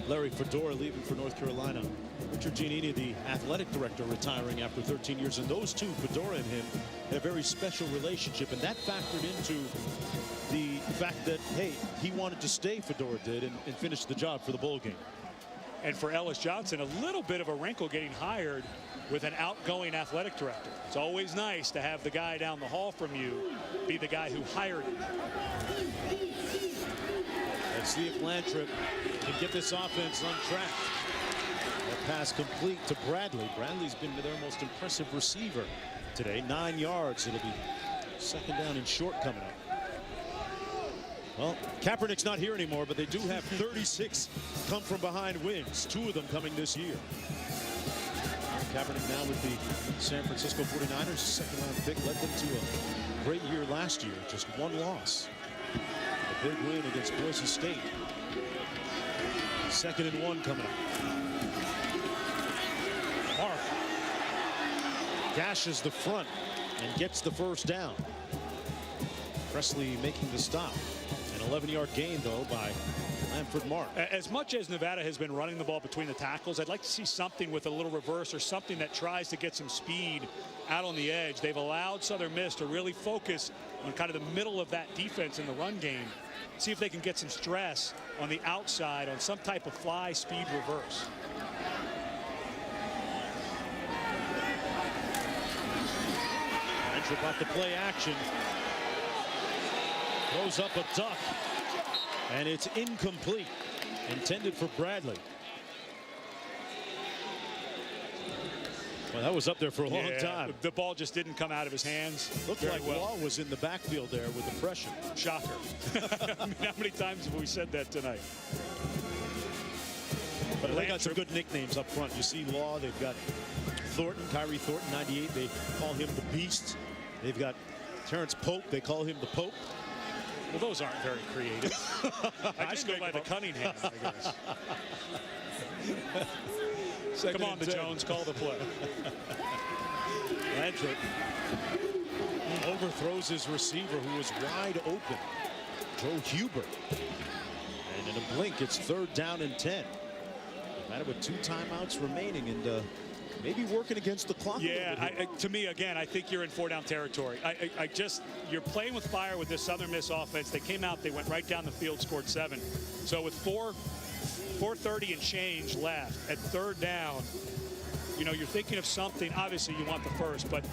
Larry Fedora leaving for North Carolina, Richard Giannini, the athletic director, retiring after 13 years. And those two, Fedora and him, had a very special relationship. And that factored into the fact that, hey, he wanted to stay, Fedora did, and finish the job for the bowl game. And for Ellis Johnson, a little bit of a wrinkle getting hired with an outgoing athletic director. It's always nice to have the guy down the hall from you be the guy who hired you. See if Landtrip can get this offense on track. That pass complete to Bradley. Bradley's been their most impressive receiver today. 9 yards. It'll be second down and short coming up. Well, Kaepernick's not here anymore, but they do have 36 come from behind wins, 2 of them coming this year. Kaepernick now with the San Francisco 49ers, second-round pick, led them to a great year last year, just 1 loss. A big win against Boise State. 2nd and 1 coming up. Mark dashes the front and gets the first down. Presley making the stop. An 11-yard gain, though, by Lanford Mark. As much as Nevada has been running the ball between the tackles, I'd like to see something with a little reverse or something that tries to get some speed out on the edge. They've allowed Southern Miss to really focus on kind of the middle of that defense in the run game. See if they can get some stress on the outside on some type of fly speed reverse. Landry off the play action. Throws up a duck. And it's incomplete. Intended for Bradley. Well, that was up there for a long time. The ball just didn't come out of his hands. Looked like Law was in the backfield there with the pressure. Shocker. I mean, how many times have we said that tonight? But they got some good nicknames up front. You see Law, they've got Thornton, Kyrie Thornton, 98. They call him the Beast. They've got Terrence Pope. They call him the Pope. Well, those aren't very creative. I just go by the Cunningham, I guess. Come on, the Jones, call the play. Landry overthrows his receiver, who was wide open, Joe Huber. And in a blink, it's 3rd down and 10. Matter with 2 timeouts remaining, and maybe working against the clock. Yeah, to me, again, I think you're in 4-down territory. You're playing with fire with this Southern Miss offense. They came out, they went right down the field, scored 7. So with 4:30 and change left at 3rd down, you know, you're thinking of something. Obviously, you want the first, but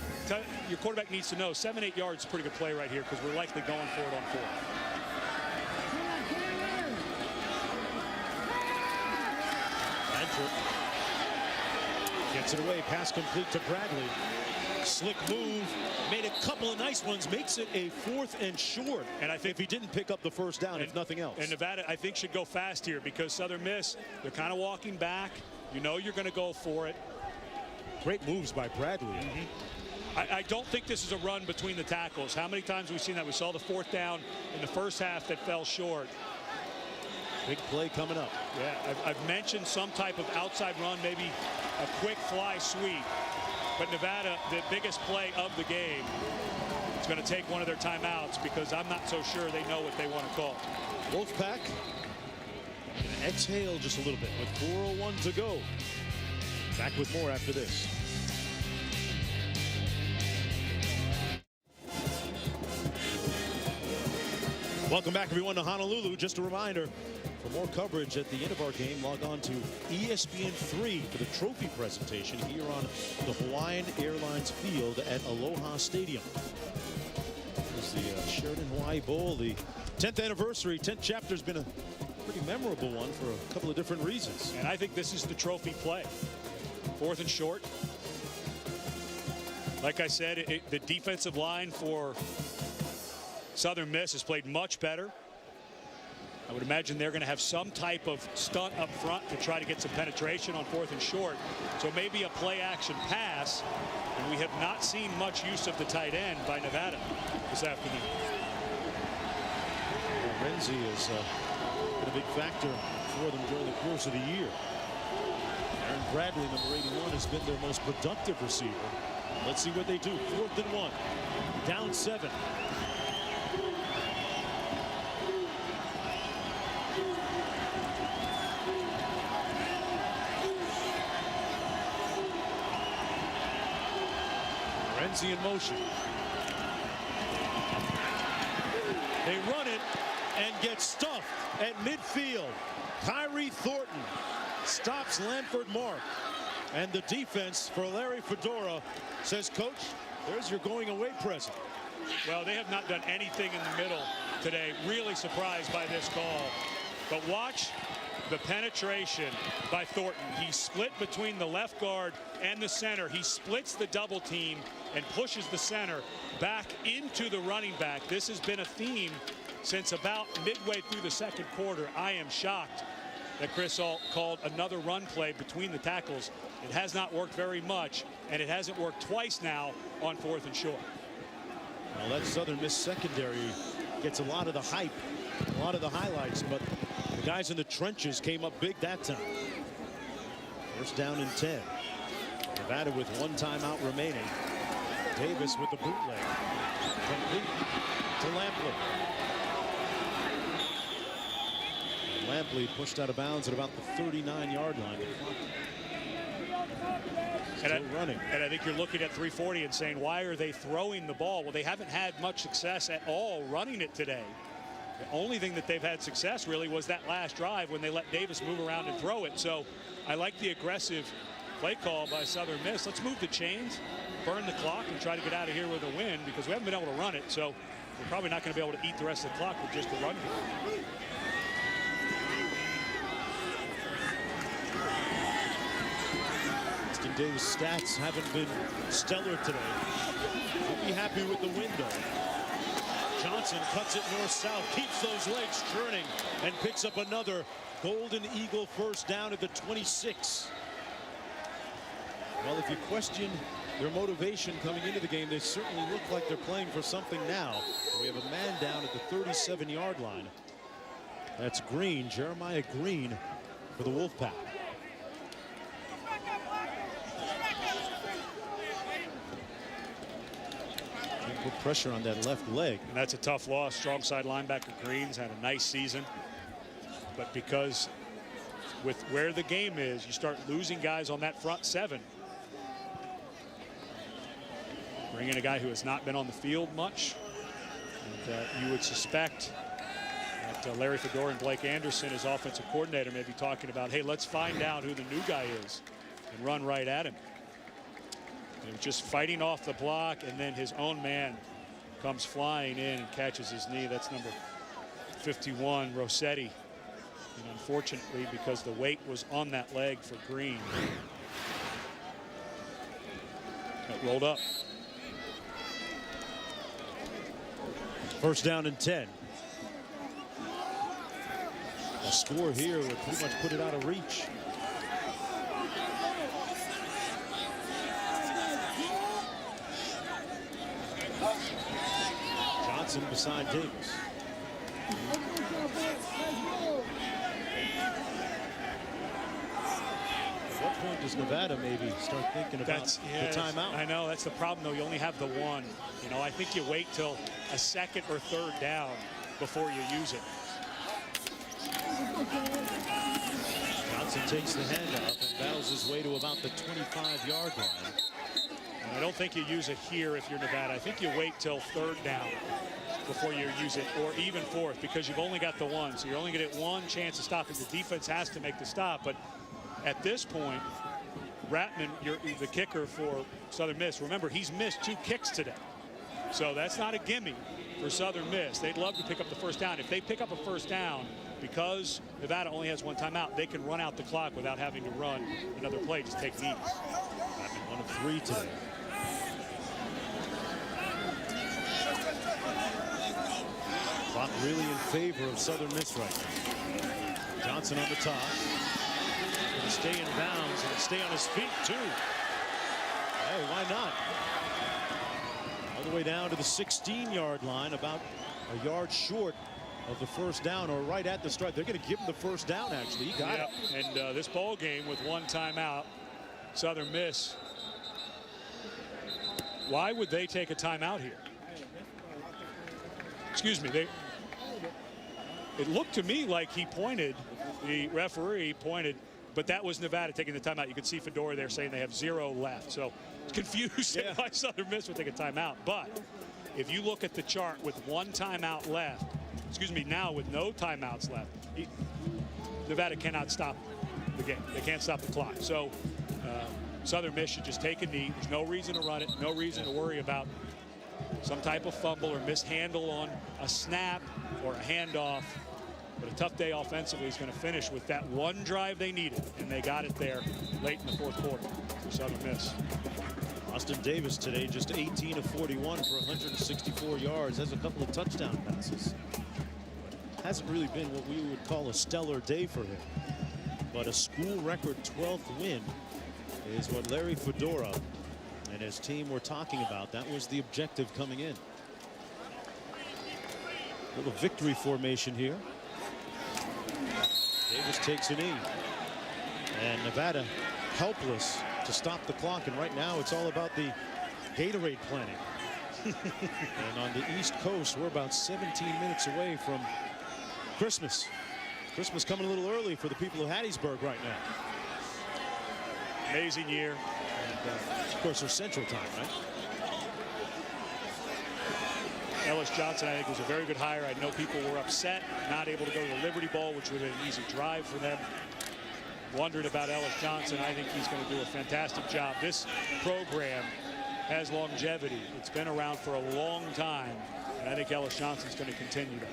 your quarterback needs to know 7-8 yards is a pretty good play right here because we're likely going for it on 4th. Gets it away, pass complete to Bradley. Slick move, made a couple of nice ones, makes it a 4th and short. And I think if he didn't pick up the first down, if nothing else. And Nevada, I think, should go fast here because Southern Miss, they're kind of walking back. You know you're going to go for it. Great moves by Bradley. I don't think this is a run between the tackles. How many times have we seen that? We saw the 4th down in the first half that fell short. Big play coming up. Yeah, I've mentioned some type of outside run, maybe a quick fly sweep. But Nevada, the biggest play of the game, is going to take one of their timeouts because I'm not so sure they know what they want to call. Wolfpack gonna exhale just a little bit with 4:01 to go. Back with more after this. Welcome back, everyone, to Honolulu. Just a reminder, for more coverage at the end of our game, log on to ESPN 3 for the trophy presentation here on the Hawaiian Airlines field at Aloha Stadium. This is the Sheridan Hawaii Bowl, the 10th anniversary. 10th chapter has been a pretty memorable one for a couple of different reasons. And I think this is the trophy play. 4th and short. Like I said, the defensive line for Southern Miss has played much better. I would imagine they're going to have some type of stunt up front to try to get some penetration on 4th and short. So maybe a play action pass. And we have not seen much use of the tight end by Nevada this afternoon. Renzi has been a big factor for them during the course of the year. Aaron Bradley, number 81, has been their most productive receiver. Let's see what they do. 4th and 1. Down 7. Renzi in motion. They run it and get stuffed at midfield. Kyrie Thornton stops Lanford Mark. And the defense for Larry Fedora says, Coach, there's your going away present. Well, they have not done anything in the middle today. Really surprised by this call But watch the penetration by Thornton. He split between the left guard and the center. He splits the double team and pushes the center back into the running back. This has been a theme since about midway through the second quarter. I am shocked that Chris Ault called another run play between the tackles. It has not worked very much, and it hasn't worked twice now on 4th and short. Well, that Southern Miss secondary gets a lot of the hype, a lot of the highlights, but the guys in the trenches came up big that time. First down and 10. Nevada with 1 timeout remaining. Davis with the bootleg. Complete to Lampley. Lampley pushed out of bounds at about the 39-yard line. Still running. And I think you're looking at 340 and saying, why are they throwing the ball? Well, they haven't had much success at all running it today. The only thing that they've had success really was that last drive when they let Davis move around and throw it. So I like the aggressive play call by Southern Miss. Let's move the chains, burn the clock, and try to get out of here with a win, because we haven't been able to run it. So we're probably not going to be able to eat the rest of the clock with just the run game. Davis' stats haven't been stellar today. We'll be happy with the win, though. Johnson cuts it north-south, keeps those legs churning, and picks up another Golden Eagle first down at the 26. Well, if you question their motivation coming into the game, they certainly look like they're playing for something now. We have a man down at the 37-yard line. That's Green, Jeremiah Green, for the Wolfpack. Put pressure on that left leg. And that's a tough loss. Strong side linebacker Green's had a nice season. But because with where the game is, you start losing guys on that front 7. Bring in a guy who has not been on the field much. And you would suspect that Larry Fedora and Blake Anderson, as offensive coordinator, may be talking about, hey, let's find out who the new guy is and run right at him. And just fighting off the block, and then his own man comes flying in and catches his knee. That's number 51, Rossetti. And unfortunately, because the weight was on that leg for Green, it rolled up. First down and 10. A score here would pretty much put it out of reach. Johnson beside Davis. At what point does Nevada maybe start thinking about the timeout? I know that's the problem, though. You only have the one. You know, I think you wait till a second or third down before you use it. Johnson takes the handoff and battles his way to about the 25-yard line. And I don't think you use it here if you're Nevada. I think you wait till third down before you use it, or even fourth, because you've only got the one. So you're only going to get one chance of stopping. The defense has to make the stop. But at this point, Ratman, the kicker for Southern Miss, remember, he's missed 2 kicks today. So that's not a gimme for Southern Miss. They'd love to pick up the first down. If they pick up a first down, because Nevada only has 1 timeout, they can run out the clock without having to run another play. Just take knees. Ratman 1 of 3 today. Clock really in favor of Southern Miss right now. Johnson on the top. Going to stay in bounds and stay on his feet, too. Hey, why not? All the way down to the 16-yard line, about a yard short of the first down, or right at the stripe. They're going to give him the first down, actually. He got it. And this ball game with 1 timeout, Southern Miss, why would they take a timeout here? Excuse me. It looked to me like he pointed, the referee pointed, but that was Nevada taking the timeout. You could see Fedora there saying they have 0 left. So confused why Southern Miss would take a timeout. But if you look at the chart with 1 timeout left, excuse me, now with no timeouts left, Nevada cannot stop the game. They can't stop the clock. So Southern Miss should just take a knee. There's no reason to run it, no reason to worry about some type of fumble or mishandle on a snap or a handoff. But a tough day offensively is going to finish with that one drive they needed, and they got it there late in the fourth quarter for Southern Miss. Austin Davis today just 18 of 41 for 164 yards. Has a couple of touchdown passes. Hasn't really been what we would call a stellar day for him. But a school record 12th win is what Larry Fedora and his team were talking about. That was the objective coming in. Little victory formation here. Davis takes a knee. And Nevada helpless to stop the clock. And right now it's all about the Gatorade planning. And on the East Coast, we're about 17 minutes away from Christmas. Christmas coming a little early for the people of Hattiesburg right now. Amazing year. And, of course, there's Central Time, right? Ellis Johnson, I think, was a very good hire. I know people were upset, not able to go to the Liberty Bowl, which would have been an easy drive for them. Wondered about Ellis Johnson. I think he's going to do a fantastic job. This program has longevity. It's been around for a long time, and I think Ellis Johnson's going to continue that.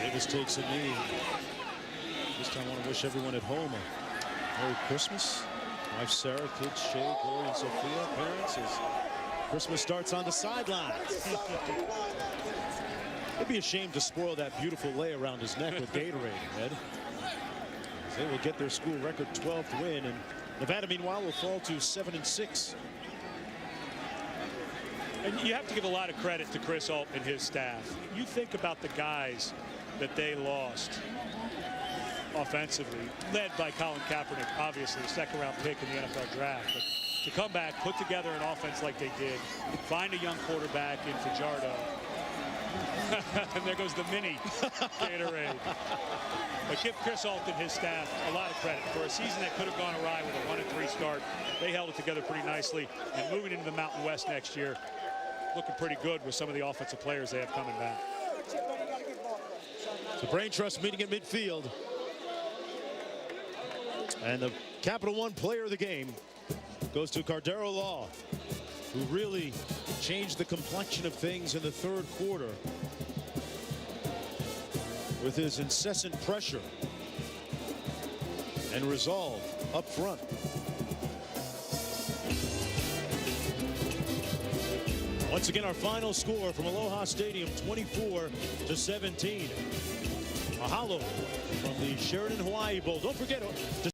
Davis takes a knee. Just I want to wish everyone at home a Merry Christmas. Wife Sarah, kids Shay, Glory, and Sophia, parents, as Christmas starts on the sidelines. It'd be a shame to spoil that beautiful lay around his neck with Gatorade, Ed. They will get their school record 12th win, and Nevada, meanwhile, will fall to 7-6. And you have to give a lot of credit to Chris Alt and his staff. You think about the guys that they lost offensively, led by Colin Kaepernick, obviously a second-round pick in the NFL draft. But to come back, put together an offense like they did, find a young quarterback in Fajardo. And there goes the mini Gatorade. But give Chris Alt and his staff a lot of credit. For a season that could have gone awry with a 1-3 start, they held it together pretty nicely. And moving into the Mountain West next year, looking pretty good with some of the offensive players they have coming back. The Brain Trust meeting at midfield. And the Capital One player of the game goes to Cardero Law, who really changed the complexion of things in the third quarter with his incessant pressure and resolve up front. Once again, our final score from Aloha Stadium, 24-17. Mahalo from the Sheridan Hawaii Bowl. Don't forget to